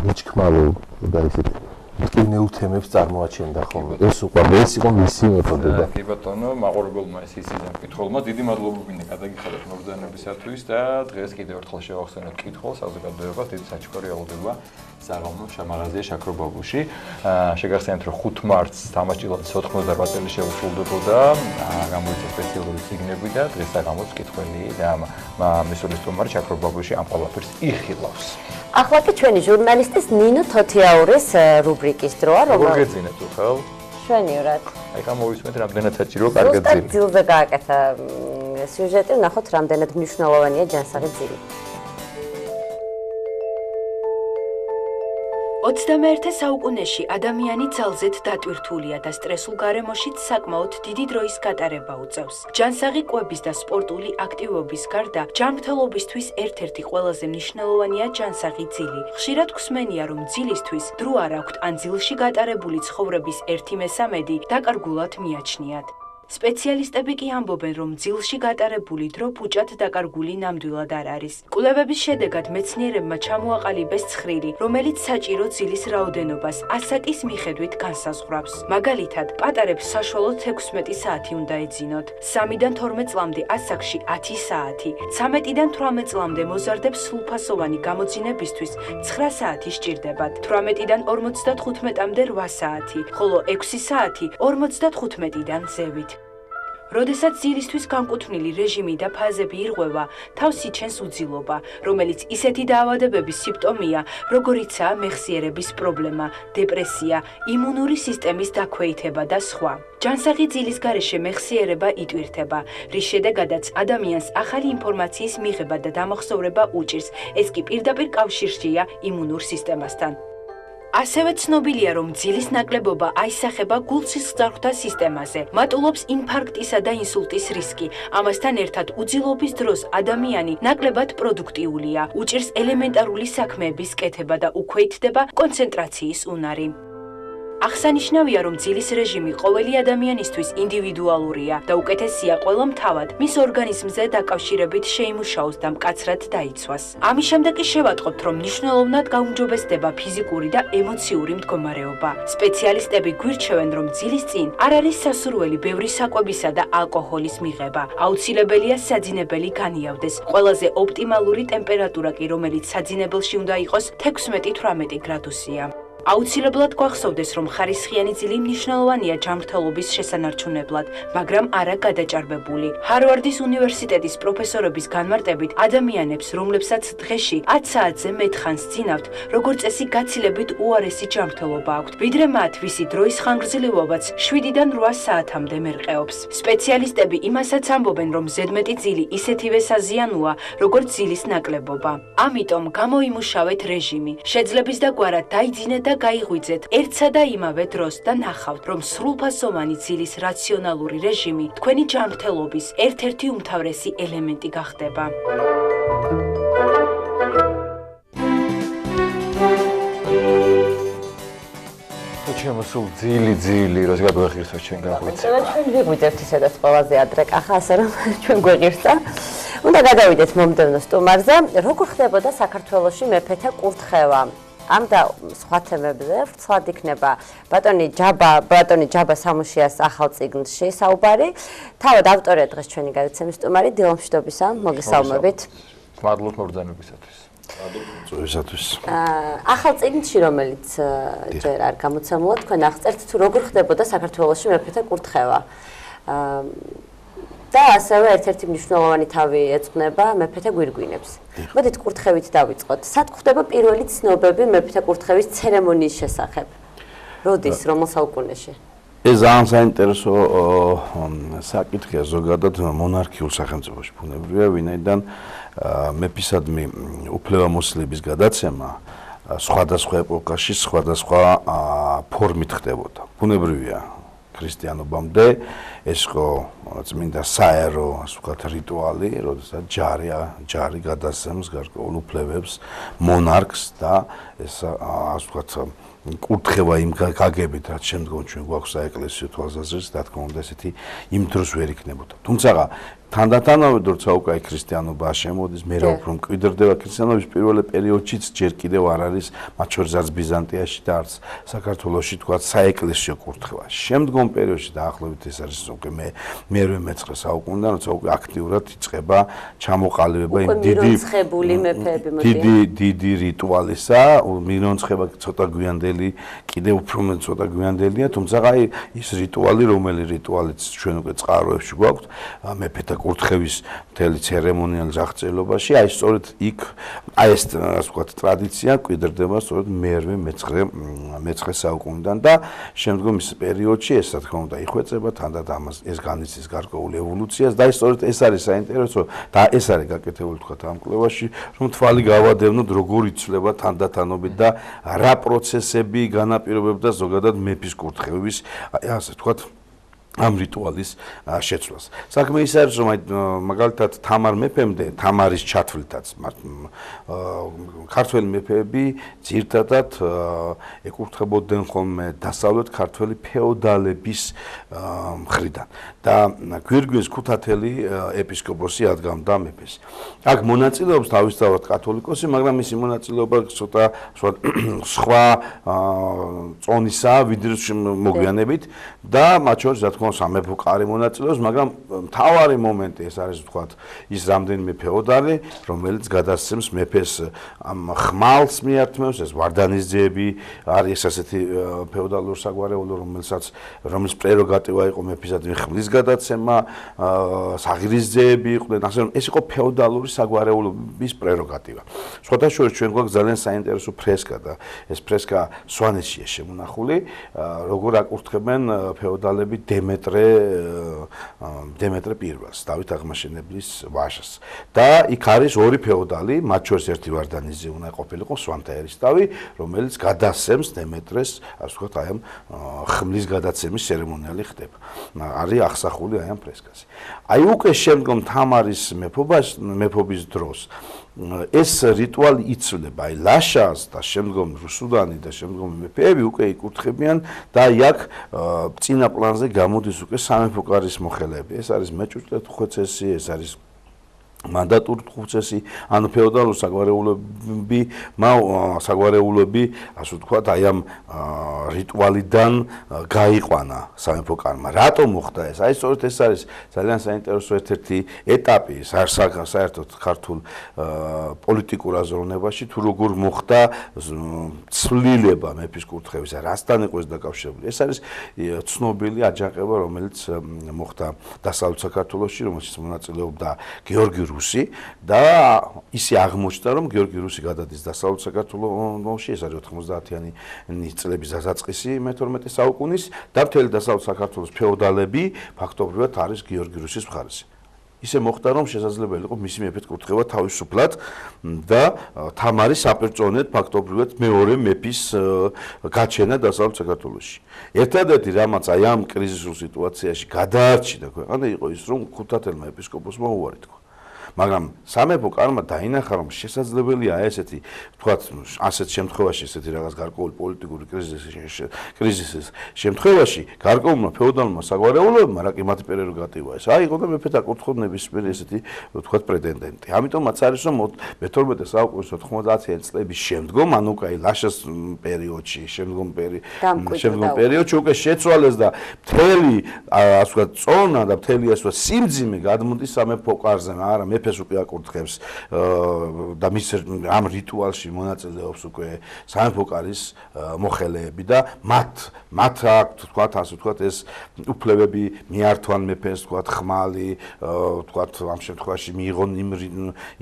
მიჩქმალულ და ისეთ მტკივნეულ თემებს წარმოაჩენდა ხოლმე. ეს იყო მისი მეთოდება. კი ბატონო, მაყურებელმა ეს ისიზან მკითხველმა დიდი მადლობა გინდა გადაგიხადოთ მოგზაურობისათვის და დღეს კიდევ ერთხელ შევახსენოთ მკითხველს საზოგადოებას დიდი საჩუქარი ელოდება საღამო მაღაზია შაქრობაბუში. შეგახსენებთ რომ 5 მარტს თამაშჭილაძის 88 წელი შეუსრულდებოდა, გამოიცა სპეციალური სიგნები და დღეს საღამოს მკითხველი და მისული სტუმარი შაქრობაბუში ამ ყველაფერს იხილავს. ახლა კი ჩვენი ჟურნალისტის ნინო თოთიაურის რუბრიკის დროა, როგორ გეძინეთ ხელ? შვენივრად. აი გამოვისმენთ რამდენად საჭიროა კარგი ძილი. ზუსტად ძილზე გააკეთა სიუჟეტი, ვნახოთ რამდენად მნიშვნელოვანია ჯანსაღი ძილი. 21 საუკუნეში ადამიანი ძალზედ დატვირთულია და სტრესულ გარემოშიც საკმაოდ დიდი დროის გატარება უწევს. ჯანსაღი კვების და სპორტული აქტივობის გარდა ჯანმრთელობისთვის ერთ-ერთი ყველაზე მნიშვნელოვანია ჯანსაღი ძილი. ხშირად გვსმენია, რომ ძილისთვის დრო არ აქვთ ან ძილში გატარებული ცხოვრების 1/3 დაკარგულად მიაჩნიათ. სპეციალისტები კი ამბობენ, რომ ძილში გატარებული დრო ფუჭად დაკარგული ნამდვილად არ არის. კვლევების შედეგად მეცნიერებმა ჩამოაყალიბეს ცხრილი, რომელიც საჭირო ძილის რაოდენობას ასაკის მიხედვით განსაზღვრავს. მაგალითად, პატარებს საშუალოდ 16 საათი უნდა ეძინოთ, 3-დან 12 წლამდე ასაკში 10 საათი, 13-დან 18 წლამდე მოზარდებს სრულფასოვანი გამოძინებისთვის 9 საათი სჭირდებათ, 18-დან 55-მდე 8 საათი, ხოლო 6 საათი 55-დან ზევით. როდესაც ძილისთვის განკუთვნილი რეჟიმი და ფაზები ირღვევა, თავს იჩენს უძილობა, რომელიც ისეთი დაავადებების სიმპტომია, როგორიცაა მეხსიერების პრობლემა, დეპრესია, იმუნური სისტემის დაქვეითება და სხვა. ჯანსაღი ძილის გარეშე მეხსიერება იტვირთება, რის შედეგადაც ადამიანს ახალი ინფორმაციის მიღება და დამახსოვრება უჭირს, ეს კი პირდაპირ კავშირშია იმუნურ სისტემასთან. ასევე ცნობილია, რომ ძილის ნაკლებობა აისახება გულ-სისხლძარღვთა სისტემაზე, მატულობს ინფარქტისა და ინსულტის რისკი. ამასთან ერთად უძილობის დროს ადამიანი ნაკლებად პროდუქტიულია, უჭირს ელემენტარული საქმეების კეთება და უქვეითდება კონცენტრაციის უნარი. აღსანიშნავია, რომ ძილის რეჟიმი ყოველი ადამიანისთვის ინდივიდუალურია და უკეთესია ყველამ თავად მის ორგანიზმზე დაკავშირებით შეიმუშაოს და მკაცრად დაიცვას. ამის შემდეგ კი შევატყობთ, რომ მნიშვნელოვნად გაუმჯობესდება ფიზიკური და ემოციური მდგომარეობა. სპეციალისტები გვირჩევენ, რომ ძილის წინ არ არის სასურველი ბევრი საკვებისა და ალკოჰოლის მიღება. აუცილებელია საძინებელი განიავდეს. ყველაზე ოპტიმალური ტემპერატურა კი, რომელიც საძინებელში უნდა იყოს 16-18 გრადუსია. აუცილებლად გვახსოვდეს, რომ ხარისხიანი ძილი მნიშვნელოვანია ჯანმრთელობის შესანარჩუნებლად, მაგრამ არა გადაჭარბებული. ჰარვარდის უნივერსიტეტის პროფესორების განმარტებით, ადამიანებს, რომლებსაც დღეში 10 საათზე მეტ ხანს ძინავთ, როგორც წესი გაცილებით უარესი ჯანმრთელობა აქვთ, ვიდრე მათ, ვისი დროის ხანგრძლივობაც 7-დან 8 საათამდე მერყეობს. სპეციალისტები იმასაც ამბობენ, რომ ზედმეტი ძილი ისეთივე საზიანოა, როგორც ძილის ნაკლებობა. ამიტომ გამოიმუშავეთ რეჟიმი. შეძლების დაგვარად დაიძინეთ და გაიღვიძეთ ერთსა და იმავე დროს და ნახავთ, რომ სრულფასოვანი ძილის რაციონალური რეჟიმი თქვენი ჯანმრთელობის ერთ-ერთი უმთავრესი ელემენტი გახდება. შემოსულ ძილი, როს გაგვეღირსო ჩვენ გაღვიძეთ. ჩვენ ვიღვიძებთ ისედაც ყველაზე ადრე კახა, ასე რომ ჩვენ გვეღირსა. უნდა გადავიდეთ მომდევნო სტუმარზე, როგორ ხდებოდა საქართველოში მეფეთა კურთხევა? ამ და სხვა თემებზე ვრცლად იქნება ბატონი ჯაბა სამუშიას ახალ წიგნში საუბარი. თავად ავტორია დღეს ჩვენი გადაცემის სტუმარი დილომშვიდობისა, მოგესალმებით. მადლობთ მოგზაურობისათვის. მოგზაურობისათვის. ახალ წიგნში, რომელიც ჯერ არ გამოცემულა, თქვენ აღწერთ თუ როგორ ხდებოდა საქართველოში მეფეთა კურთხევა. და ასევე ერთ-ერთი მნიშვნელოვანი თავი ეძღვნება მეფეთა გვირგვინებს. მოდით კურთხევით დავიწყოთ. სად ხდება პირველი ცნობები მეფეთა კურთხევის ცერემონიის შესახებ? როდის, რომელ საუკუნეში? ეს ძალიან საინტერესო საკითხია ზოგადად მონარქიულ სახელმწიფოში ბუნებრივია, ვინაიდან მეფისადმი უფლებამოსილების გადაცემა სხვადასხვა ეპოქაში სხვადასხვა ფორმით ხდებოდა. ბუნებრივია ქრისტიანობამდე ეს იყო წმინდა საერო, ასე ვთქვათ, რიტუალი, როდესაც ჯარი გადასცემს გარკვეულ უფლებებს მონარქს და ეს ასე ვთქვათ კურთხევა იმ გაგებით, რაც შემდგომ ჩვენ გვაქვს საეკლესიო თვალსაზრისით, რა თქმა უნდა, ესეთი იმ დროს ვერ იქნებოდა. თუმცა თანდათანობით როცა უკვე ქრისტიანობა შემოდის, მე რა უფრო მკვიდრდება ქრისტიანობის პირველ პერიოდშიც ჯერ კიდევ არ არის მათ შორის არც ბიზანტიაში და არც საქართველოში თქვა საეკლესიო კურთხევა. შემდგომ პერიოდში დაახლოებით ეს არის უკვე მე-19 საუკუნიდან, როცა უკვე აქტიურად იწყება ჩამოყალიბება იმ დიდი რიტუალისა, მირონცხება ცოტა გვიანდელი, კიდევ უფრო ცოტა გვიანდელია, თუმცა აი ის რიტუალი, რომელი რიტუალიც ჩვენ უკვე წყაროებში გვაქვს, მეფეთა კურთხევის მთელი ცერემონიალ აღწერილობაში, აი სწორედ იქ აი ეს ასე ვთქვათ ტრადიცია გვიდრდება სწორედ მე-19 საუკუნიდან და შემდგომ ის პერიოდში ეს რა თქმა უნდა იხვეწება თანდათ ამას ეს განიცდის გარკვეულ ევოლუციას და სწორედ ეს არის საინტერესო და ეს არის გაკეთებული თქვათ ამ კვლევაში, რომ თვალი გავადევნოთ როგორ იცვლება თანდათანობით და რა პროცესები განაპირობებდა ზოგადად მეფის კურთხევის აი ასე ვთქვათ ამ რიტუალის შეცვლას. საქმე ის არის, რომ მაგალითად თამარ მეფემდე, თამარის ჩათვლითაც ქართველი მეფეები ძირთადად ეკურთხებოდნენ ხოლმე დასავლეთ ქართველი ფეოდალების მხრიდან და გვირგვინს ქუთათელი ეპისკოპოსი ადგამდა მეფეს. აქ მონაწილეობს თავისთავად კათოლიკოსი, მაგრამ მისი მონაწილეობა ცოტა სხვა წონისაა ვიდრე მოგვიანებით და მათ შორის რა თქმა სამეფო კარი მონაწილეობს, მაგრამ მთავარი მომენტი ეს არის ვთქვათ ის რამდენიმე ფეოდალი, რომელიც გადასცემს მეფეს ამ ხმალს მიართმევს, ეს ვარდანის ძეები არის ასეთი ფეოდალური საგვარეულო, რომლის პრეროგატივა იყო მეფისადმი ხმლის გადაცემა, საღირის ძეები იყვნენ, ასე რომ ეს იყო ფეოდალური საგვარეულობის პრეროგატივა. სხვათა შორის ჩვენ გვაქვს ძალიან საინტერესო ფრესკა და ეს ფრესკა სვანეთშია შემონახული, როგორ აკურთხებენ ფეოდალები დემეტრე პირველს, დავით აღმაშენებლის ვაჟას. და იქ არის ორი ფეოდალი, მათ შორის ერთი ვარდანიძე უნდა ყოფილიყო სვანთა ერისთავი, რომელიც გადასცემს დემეტრეს, ასე ვთქვათ, აი ამ ხმლის გადაცემის ცერემონიალი ხდება. არის აღსახული აი ამ ფრესკაზე. აი უკვე შემდგომ თამარის მეფობის დროს ეს რიტუალი იცვლება, აი ლაშას და შემდგომ რუსუდანი და შემდგომ მეფეები უკვე იკურთხებიან და აქ წინა პლანზე გამოდის უკვე სამეფო კარის მოხელეები. ეს არის მეჭურჭლე თუხეცესი, ეს არის მანდატური თუხეცესი, ანუ ფეოდალური საგვარეულოები, ასე ვთქვათ, აი ამ რიტუალიდან გაიყვანა სამეფო კარმა. რატომ მოხდა ეს? აი სწორედ ეს არის ძალიან საინტერესო ერთ-ერთი ეტაპი საერთოდ ქართულ პოლიტიკურ აზროვნებაში, თუ როგორ მოხდა ცვლილება მეფის კურთხევისა, რასთან იყო ეს დაკავშირებული. ეს არის ცნობილი აჯანყება, რომელიც მოხდა დასავლეთ საქართველოში, რომელშიც მონაწილეობდა გიორგი რუსი და ისე აღმოჩნდა, რომ გიორგი რუსი გადადის დასავლეთ საქართველოში, ეს არის 90-იანი წლების დასაწყისი მე-12 საუკუნის და მთელი დასავლეთ საქართველოს ფეოდალები ფაქტობრივად არის გიორგი რუსის მხარეზე. ისე მოხდა, რომ შესაძლებელი იყო მისი მეფეთ კურთხევა თავისუფლად და თამარის საპერწონეთ ფაქტობრივად მეორე მეფის გაჩენა დასავლეთ საქართველოში. ერთადერთი რამაც აი ამ კრიზისულ სიტუაციაში გადაარჩინა ქვეყანა იყო ის, რომ ქუთათელმა ეპისკოპოსმა უარი თქვა. მაგრამ სამეფო კარმა დაინახა, რომ შესაძლებელია ესეთი, ვთქვათ, ასეთ შემთხვევაში, ესეთი რაღაც გარკვეული პოლიტიკური კრიზისის შემთხვევაში, გარკვეულმა ფეოდალმა საგვარეულოებმა, რა კი მათი პრეროგატივაა ეს, აიღო და მეფეთა კურთხევა ნებისმიერი ესეთი, ვთქვათ, პრეტენდენტი. ამიტომაც არის, რომ მე-12 საუკუნის 90-იანი წლების შემდგომ, ანუ კაი ლაშას პერიოდში, შემდგომ პერიოდში უკვე შეცვალეს და მთელი, ასე ვთქვათ, წონა და მთელი ასე ვთქვათ, სიმძიმე გადმოდის სამეფო კარზე, არა მეფეს უკვე აკურთხებს და მის ამ რიტუალში მონაწილეობს უკვე სამეფო კარის მოხელეები და მათ აქვთ თქვათ ასე ვთქვათ ეს უფლებები მიართვან მეფეს თქვათ ხმალი თქვათ ამ შემთხვევაში მიიღონ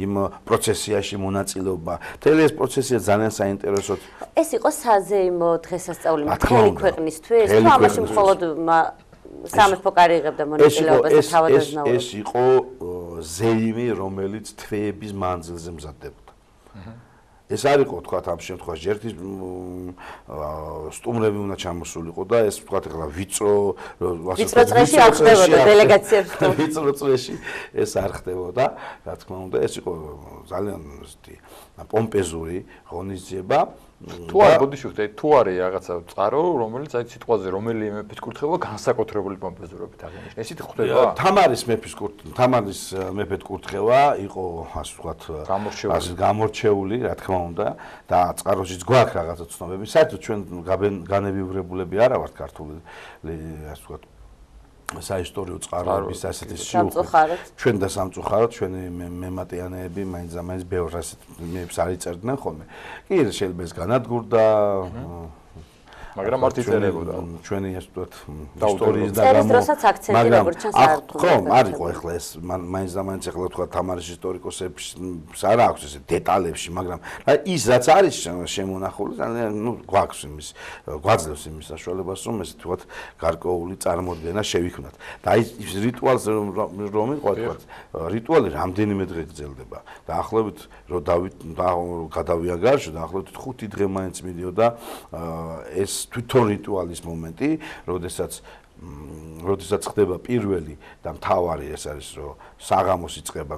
იმ პროცესიაში მონაწილეობა. მთელი ეს პროცესია ძალიან საინტერესო. ეს იყო საზეიმო დღესასწაული მთელი ქვეყნისთვის, თუ ამაში მხოლოდ სამეფო კარი იღებდა მონაწილეობას და თავადაზნაურობას. ეს იყო ზეიმი, რომელიც თვეების მანძილზე მზადდებოდა. ეს არ იყო თქვათ ამ შემთხვევაში ერთი სტუმრები უნდა ჩამოსულიყო და ეს თქვათ ახლა ვიწრო წრეში არ ხდებოდა დელეგაციებს. ვიწრო წრეში ეს არ ხდებოდა, რა თქმა უნდა, ეს იყო ძალიან პომპეზური ღონისძიება. თუ არ ბოდიში ხდე, თუ არის რაღაცა წყარო, რომელიც აი სიტყვაზე რომელიმე მეფის კურთხევა განსაკუთრებული პომპეზურობით აღინიშნა. ესეთ ხდება? თამარის მეფეთ კურთხევა იყო, ასე ვთქვათ, გამორჩეული, რა თქმა უნდა, და წყაროშიც გვაქვს რაღაცა ცნობები. საერთოდ ჩვენ განებივრებულები არა ვართ ქართული, ასე ვთქვათ, საისტორიო წყაროების ასეთი სიუხვით. ჩვენ და სამწუხაროდ ჩვენი მემატიანეები მაინც ბევრ ასეთ მეებს არ იწერდნენ ხოლმე. კი, შეიძლება ეს განადგურდა, მაგრამ მარტი წერებოდა. ჩვენი ასე ვთქვათ, ისტორიის და წერის დროსაც აქცენტი როგორც ჩანს არ ხო, არ იყო ახლა ეს მაინც და მაინც ახლა ვთქვათ თამარის ისტორიკოსებს არ აქვს ესე დეტალებში, მაგრამ ის რაც არის შემონახული, ნუ გვაქვს იმის გვაძლევს იმის საშუალებას, რომ ესე ვთქვათ გარკვეული წარმოდგენა შევიქმნათ. და აი ის რიტუალს რომ იყო ვთქვათ, რიტუალი რამდენიმე დღე გრძელდება. დაახლოებით რომ გადავია გარშე, დაახლოებით 5 დღე მაინც მიდიოდა ეს თვითონ რიტუალის მომენტი, როდესაც ხდება პირველი და მთავარი ეს არის, რომ საღამოს იწყება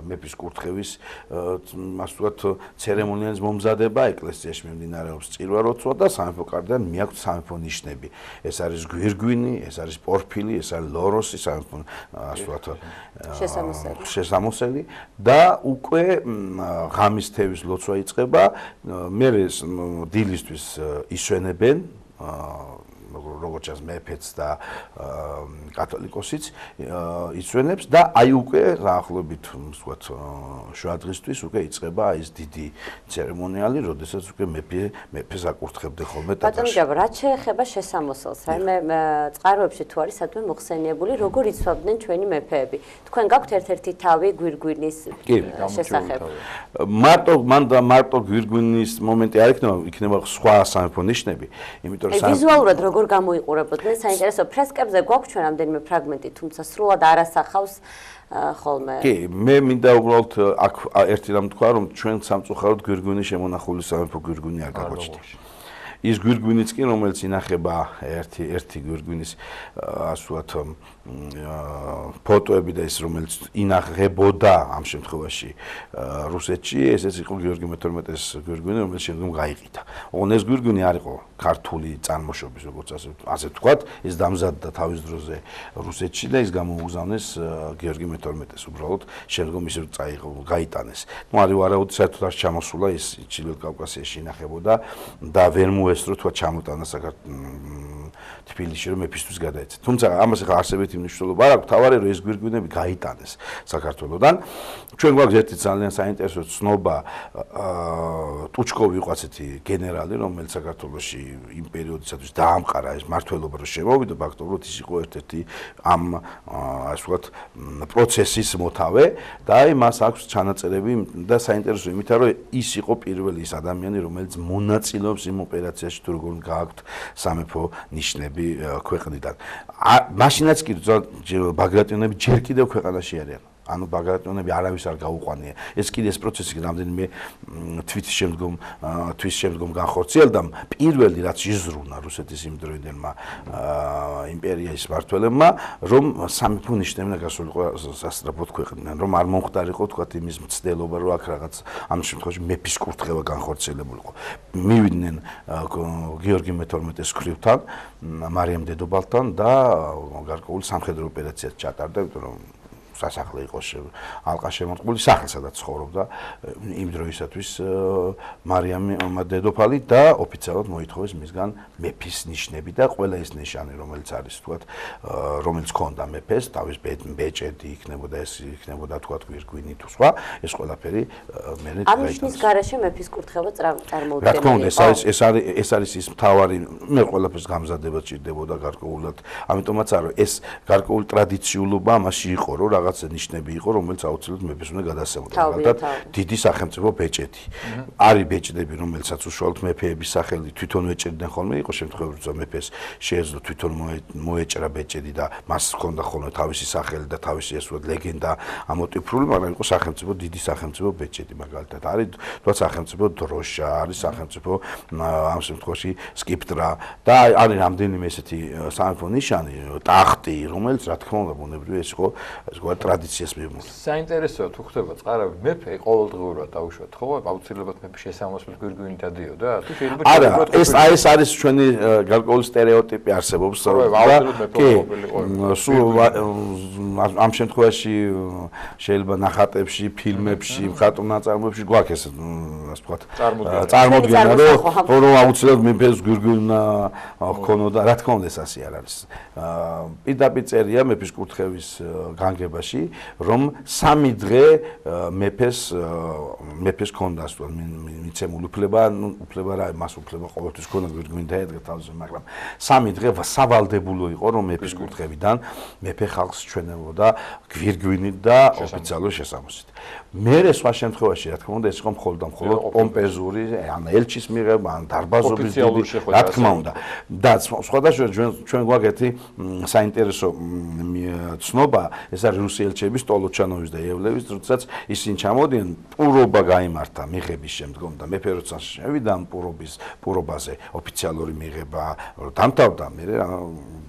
მეფის კურთხევის, ასე ვთქვათ, ცერემონიალის მომზადება, ეკლესიაში მიმდინარეობს წირვა-როცვა და სამეფო კარიდან მიაქვთ სამეფო ნიშნები. ეს არის გვირგვინი, ეს არის პორფილი, ეს არის ლოროსი, სამეფო, ასე ვთქვათ, შესამოსელი და უკვე ღამის თევის ლოცვა იწყება, მერე დილისთვის ისვენებენ როგორც ჩანს მეფეც და კათოლიკოსიც ისვენებს და აი უკვე დაახლოებით ვთქვათ შუა დღისთვის უკვე იწყება ის დიდი ცერემონიალი, როდესაც უკვე მეფეს აკურთხებდა ხოლმე და ბატონო ჯაბა, რაც შეეხება შესამოსელს, რაიმე წყაროებში თუ არის სადმე მოხსენიებული, როგორ იცვამდნენ ჩვენი მეფეები. თქვენ გაქვთ ერთ-ერთი თავი გვირგვინის შესახებ? მარტო გვირგვინის მომენტი არ იქნება სხვა სამეფო ნიშნები, იმიტომ რომ ვიზუალურად როგორ გამოიყურებოდნენ, საინტერესო ფრესკებზე გვაქვს ჩვენ რამდენიმე ფრაგმენტი, თუმცა სრულად არ ასახავს ხოლმე. კი, მე მინდა უბრალოდ აქ ერთი რამ თქვა, რომ ჩვენ სამწუხაროდ გვირგვინი შემონახული სამეფო გვირგვინი არ გაგვაჩნდა. ის გვირგვინიც კი, რომელიც ინახება ერთი გვირგვინის ასე ვთქვათ ფოტოები და ის რომელიც ინახებოდა ამ შემთხვევაში რუსეთში, ესეც იყო გიორგი მე-12-ის გვირგვინი, რომელიც შემდგომ გაიყიდა. ოღონდ ეს გვირგვინი არ იყო ქართული წარმოშობის, როგორც ასე ვთქვათ, ეს დამზადდა თავის დროზე რუსეთში და ის გამოუგზავნეს გიორგი მე-12-ს, უბრალოდ შემდგომ ისე გაიტანეს. ნუ არის ვარაუდი, საერთოდ არ ჩამოსულა ის ჩრდილოეთ კავკასიაში ინახებოდა და ვერ მოესწრო თქვა ჩამოტანა თბილისში რომ მეფისთვის გადაეცა. თუმცა ამას ახლა არსებითი მნიშვნელობა არ აქვს, თავარი რომ ეს გვირგვინები გაიტანეს საქართველოსდან. ჩვენ გვაქვს ერთი ძალიან საინტერესო ცნობა, ტუჩკოვი იყო ასეთი გენერალი, რომელიც საქართველოში იმ პერიოდისათვის დაამყარა ეს მმართველობა რომ შემოვიდა, ფაქტობრივად ის იყო ერთ-ერთი ამ ასე ვთქვათ პროცესის მოთავე და აი მას აქვს ჩანაწერები და საინტერესო იმითაა რომ ის იყო პირველი ის ადამიანი, რომელიც მონაწილეობს იმ ოპერაციაში თუ როგორ გააქვთ სამეფო ნიშნები ქვეყნიდან. მაშინაც კი ბაგრატიონები ჯერ კიდევ ქვეყანაში არიან. ანუ ბაგრატიონები არავის არ გაუყვანია. ეს კიდე ეს პროცესი რამდენიმე თვის შემდგომ განხორციელდა. პირველი რაც იზრუნა რუსეთის იმ დროინდელმა იმპერიის მმართველებმა, რომ სამეფო ნიშნებია გასულიყო სასწრაფოდ ქვეყნიდან, რომ არ მომხდარიყო თქვა იმის მცდელობა, რომ აქ რაღაც ამ შემთხვევაში მეფის კურთხევა განხორციელებულიყო. მივიდნენ გიორგი მე-12-ის ქრივთან, მარიამ დედობალთან და გარკვეული სამხედრო ოპერაციაც ჩატარდა, იმიტომ რომ სასახლე იყო ალყა შემოტყმული, სახლი სადაც ცხოვრობდა იმ დროისათვის მარიამ დედოფალი და ოფიციალურად მოითხოვეს მისგან მეფის ნიშნები და ყველა ის ნიშანი, რომელიც არის თქვათ, რომელიც ჰქონდა მეფეს, თავის ბეჭედი იქნებოდა თქვათ გვირგვინი თუ სხვა, ეს ყველაფერი მერე ამ ნიშნის გარეშე მეფის კურთხევა წარმოუდგენელი. რა თქმა უნდა, ეს არის ის მთავარი, მე ყველაფერს გამზადება ჭირდებოდა გარკვეულად, ამიტომაც არა, ეს გარკვეული ტრადიციულობა ამაში იყო, რომ რაღაც ნიშნები იყო, რომელიც აუცილებლად მეფეს უნდა გადასცემოდა. მაგალითად, დიდი სახელმწიფო ბეჭედი. არის ბეჭდები, რომელსაც უშუალოდ მეფეების სახელი თვითონ ეჭერდნენ ხოლმე, იყო შემთხვევები, რომ მეფეს შეეძლო თვითონ მოეჭრა ბეჭედი და მას ჰქონდა ხოლმე თავისი სახელი და თავისი ეს ვთქვათ ლეგენდა ამოტვიფრული, მაგრამ იყო სახელმწიფო დიდი სახელმწიფო ბეჭედი, მაგალითად. არის თქვათ სახელმწიფო დროშა, არის სახელმწიფო ამ შემთხვევაში სკიპტრა და არის რამდენიმე ესეთი სამეფო ნიშანი, ტახტი, რომელიც რა თქმა უნდა ბუნებრივია ეს იყო ტრადიციას მივმოწ. საინტერესოა თუ ხდება წყარავი მეფე ყოველდღიურად დაუშვათ ხო? აუცილებლად მეფე შესამოსმით გვირგვინით დადიოდა? თუ შეიძლება არა, ეს არის ჩვენი გარკვეული სტერეოტიპი არსებობს. კი, ამ შემთხვევაში შეიძლება ნახატებში, ფილმებში, მხატვრულ ნაწარმოებში გვაქვს ეს ასე ვთქვათ, წარმოდგენა, რომ აუცილებლად მეფეს გვირგვინა ჰქონოდა, რა თქმა უნდა ეს ასე არ არის. პირდაპირ წერია მეფის კურთხევის განგებაში, რომ 3 დღე მეფეს ჰქონდა ასე ვთქვათ, მიცემული უფლება, უფლება რა, მას უფლება ყოველთვის ჰქონდა გვირგვინით დაედგა თავზე, მაგრამ 3 დღე სავალდებულო იყო, რომ მეფის კურთხევიდან მეფე ხალხს ჩვენებოდა გვირგვინით და ოფიციალურ შესამოსით. მერე სხვა შემთხვევაში, რა თქმა უნდა, ეს იყო მხოლოდ პომპეზური, ან ელჩის მიღება, ან დარბაზობის დიდი, რა თქმა უნდა. და სხვადასხვა ჩვენ გვაქვს ერთი საინტერესო ცნობა, ეს არის რუსი ელჩების ტოლოჩანოვის და იევლევის, როდესაც ისინი ჩამოდიან, პურობა გაიმართა მიღების შემდგომ და მეფე როცა შევიდა ამ პურობაზე, ოფიციალური მიღება დამთავრდა, მერე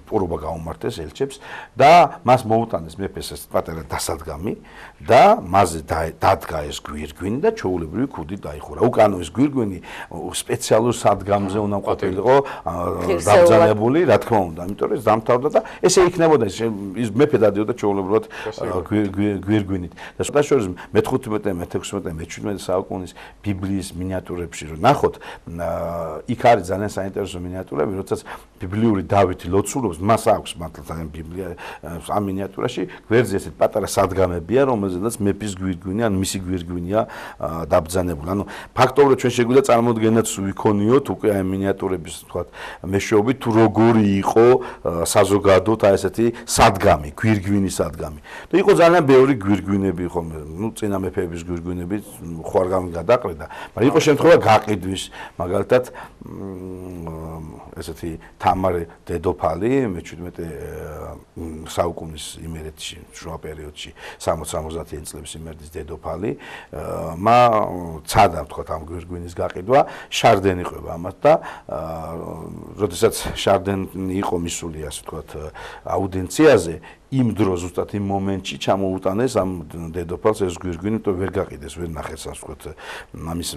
პურობა გაუმართეს ელჩებს და მას მოუტანეს მეფეს ეს პატარა დასადგამი და მასზე დადგა ეს გვირგვინი და ჩვეულებრივი ქუდი დაიხურა. უკანო ეს გვირგვინი სპეციალურ სადგამზე უნდა ყოფილიყო დაბრძანებული, რა თქმა უნდა, იმიტომ რომ ეს დამთავრდა და ესე იქნებოდა ის მეფე დადიოდა ჩვეულებრივად გვირგვინით. და შესაძლოა მე-15, მე-16, მე-17 საუკუნის ბიბლიის მინიატურებში რომ ნახოთ, იქ არის ძალიან საინტერესო მინიატურები, როდესაც ბიბლიური დავითი ლოცულობს, მას აქვს მართლა ბიბლია ამ მინიატურაში, გვერდზე ესეთ პატარა სადგამებია, რომელზედაც მეფის გვირგვინი, ან მისი გვირგვინია დაბრძანებული. ანუ ფაქტობრივად ჩვენ შეგვიძლია წარმოდგენაც ვიქონიოთ უკვე ამ მინიატურების, თქვათ, მეშვეობით თუ როგორი იყო საზოგადოდ აი ესეთი სადგამი, გვირგვინის სადგამი. და იყო ძალიან ბევრი გვირგვინები ხოლმე, ну, წინა მეფეების გვირგვინები ხوار გადაყრიდა, მაგრამ იყო შემთხვევა გაყიდვის, მაგალითად ესეთი თამარი დედოფალი მე-17 საუკუნის იმერეთში, შუა პერიოდში 60-70 წლების იმერეთის დედოფალი, ცადა ვთქვათ ამ გვირგვინის გაყიდვა, შარდენი ყვება ამათ და როდესაც შარდენი იყო მისული ასე ვთქვათ აუდიენციაზე, იმ დროს ზუსტად იმ მომენტში ჩამოუტანეს ამ დედოფალს ეს გვირგვინი, თუ ვერ გაყიდეს, ვერ ნახეს ასე ვთქვათ ამის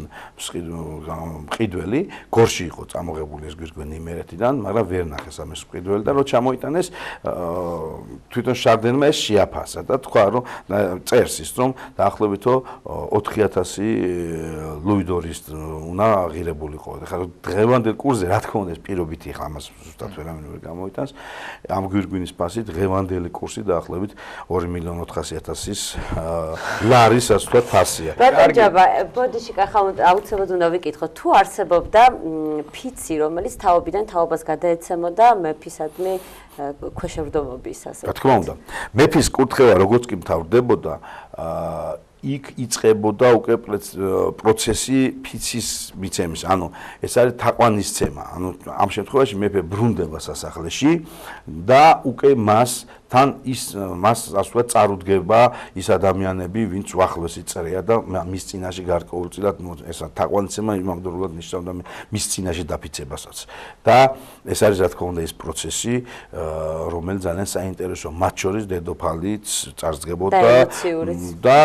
მყიდველი, გორში იყო წამოღებული ეს გვირგვინი იმერეთიდან, მაგრამ ვერ ნახეს ამის მყიდველი და რო ჩამოიტანეს თვითონ შარდენმა ეს შეაფასა და თქვა რომ წერს ის რომ დაახლოებით 4000 ლუი დორის უნდა აღირებულიყო. ხა დღევანდელ კურსზე რა თქმა უნდა ეს პირობითი ხა ამას ზუსტად ვერავინ ვერ გამოიტანს. ამ გვირგვინის ფასი დღევანდელი კურსი დაახლოებით 2.400.000-ის ლარის ასე ვთქვათ ფასია. ბატონჯაბა, ბოდიში კახა აუცილებლად უნდა ვიკითხოთ, თუ არსებობდა ფიცი, რომელიც თაობიდან თაობას გადაეცემოდა მეფისადმი ქვეშევრდომობის ასე. რა თქმა უნდა. მეფის კურთხევა როგორც კი მთავრდებოდა, იქ იწყებოდა უკვე პროცესი ფიცის მიცემის. ანუ ეს არის თაყვანისცემა. ანუ ამ შემთხვევაში მეფე ბრუნდება სასახლეში და უკვე თან მას ასე ვთქვათ წარუდგება ის ადამიანები, ვინც უახლოესი წერია და მის წინაშე გარკვეულწილად ესა თაყვანისცემა იმამდროულად ნიშნავდა მის წინაშე დაფიცებასაც. და ეს არის რა თქმა უნდა ის პროცესი, რომელიც ძალიან საინტერესო, მათ შორის დედოფალიც წარსდგებოდა და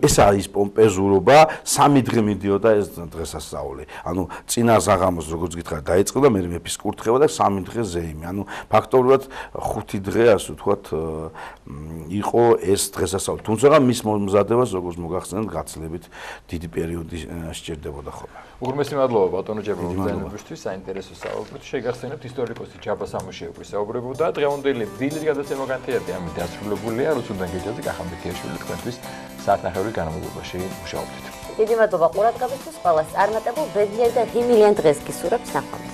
ეს არის პომპეზურობა, 3 დღე მიდიოდა ეს დღესასწაული. ანუ წინა საღამოს როგორც გითხრათ დაიწყო და მე მეფის კურთხევა და 3 დღე ზეიმი. ანუ ფაქტობრივად 5 დღე ასე ვთქვათ იყო ეს დღესასწაული. თუმცა მის მომზადებას როგორც მოგახსენებთ, გაცილებით დიდი პერიოდი სჭირდებოდა ხოლმე. უღრმესი მადლობა ბატონო ჯებრო ბრძანებისთვის, საინტერესო საუბრით. შეგახსენებთ ისტორიკოსი ჯაბა სამუშიევი საუბრებოდა. დღევანდელი დილის გადაცემა განთიადი ამით დასრულებულია. რუსუდან გეჯაძე, კახამბეთიაშვილი თქვენთვის საათნახევრის განმავლობაში მუშაობდით. დიდი მადლობა ყურადღებისთვის, ყველას წარმატებულ, ბედნიერ და ღიმილიან დღეს გისურვებთ. ნახვამდის.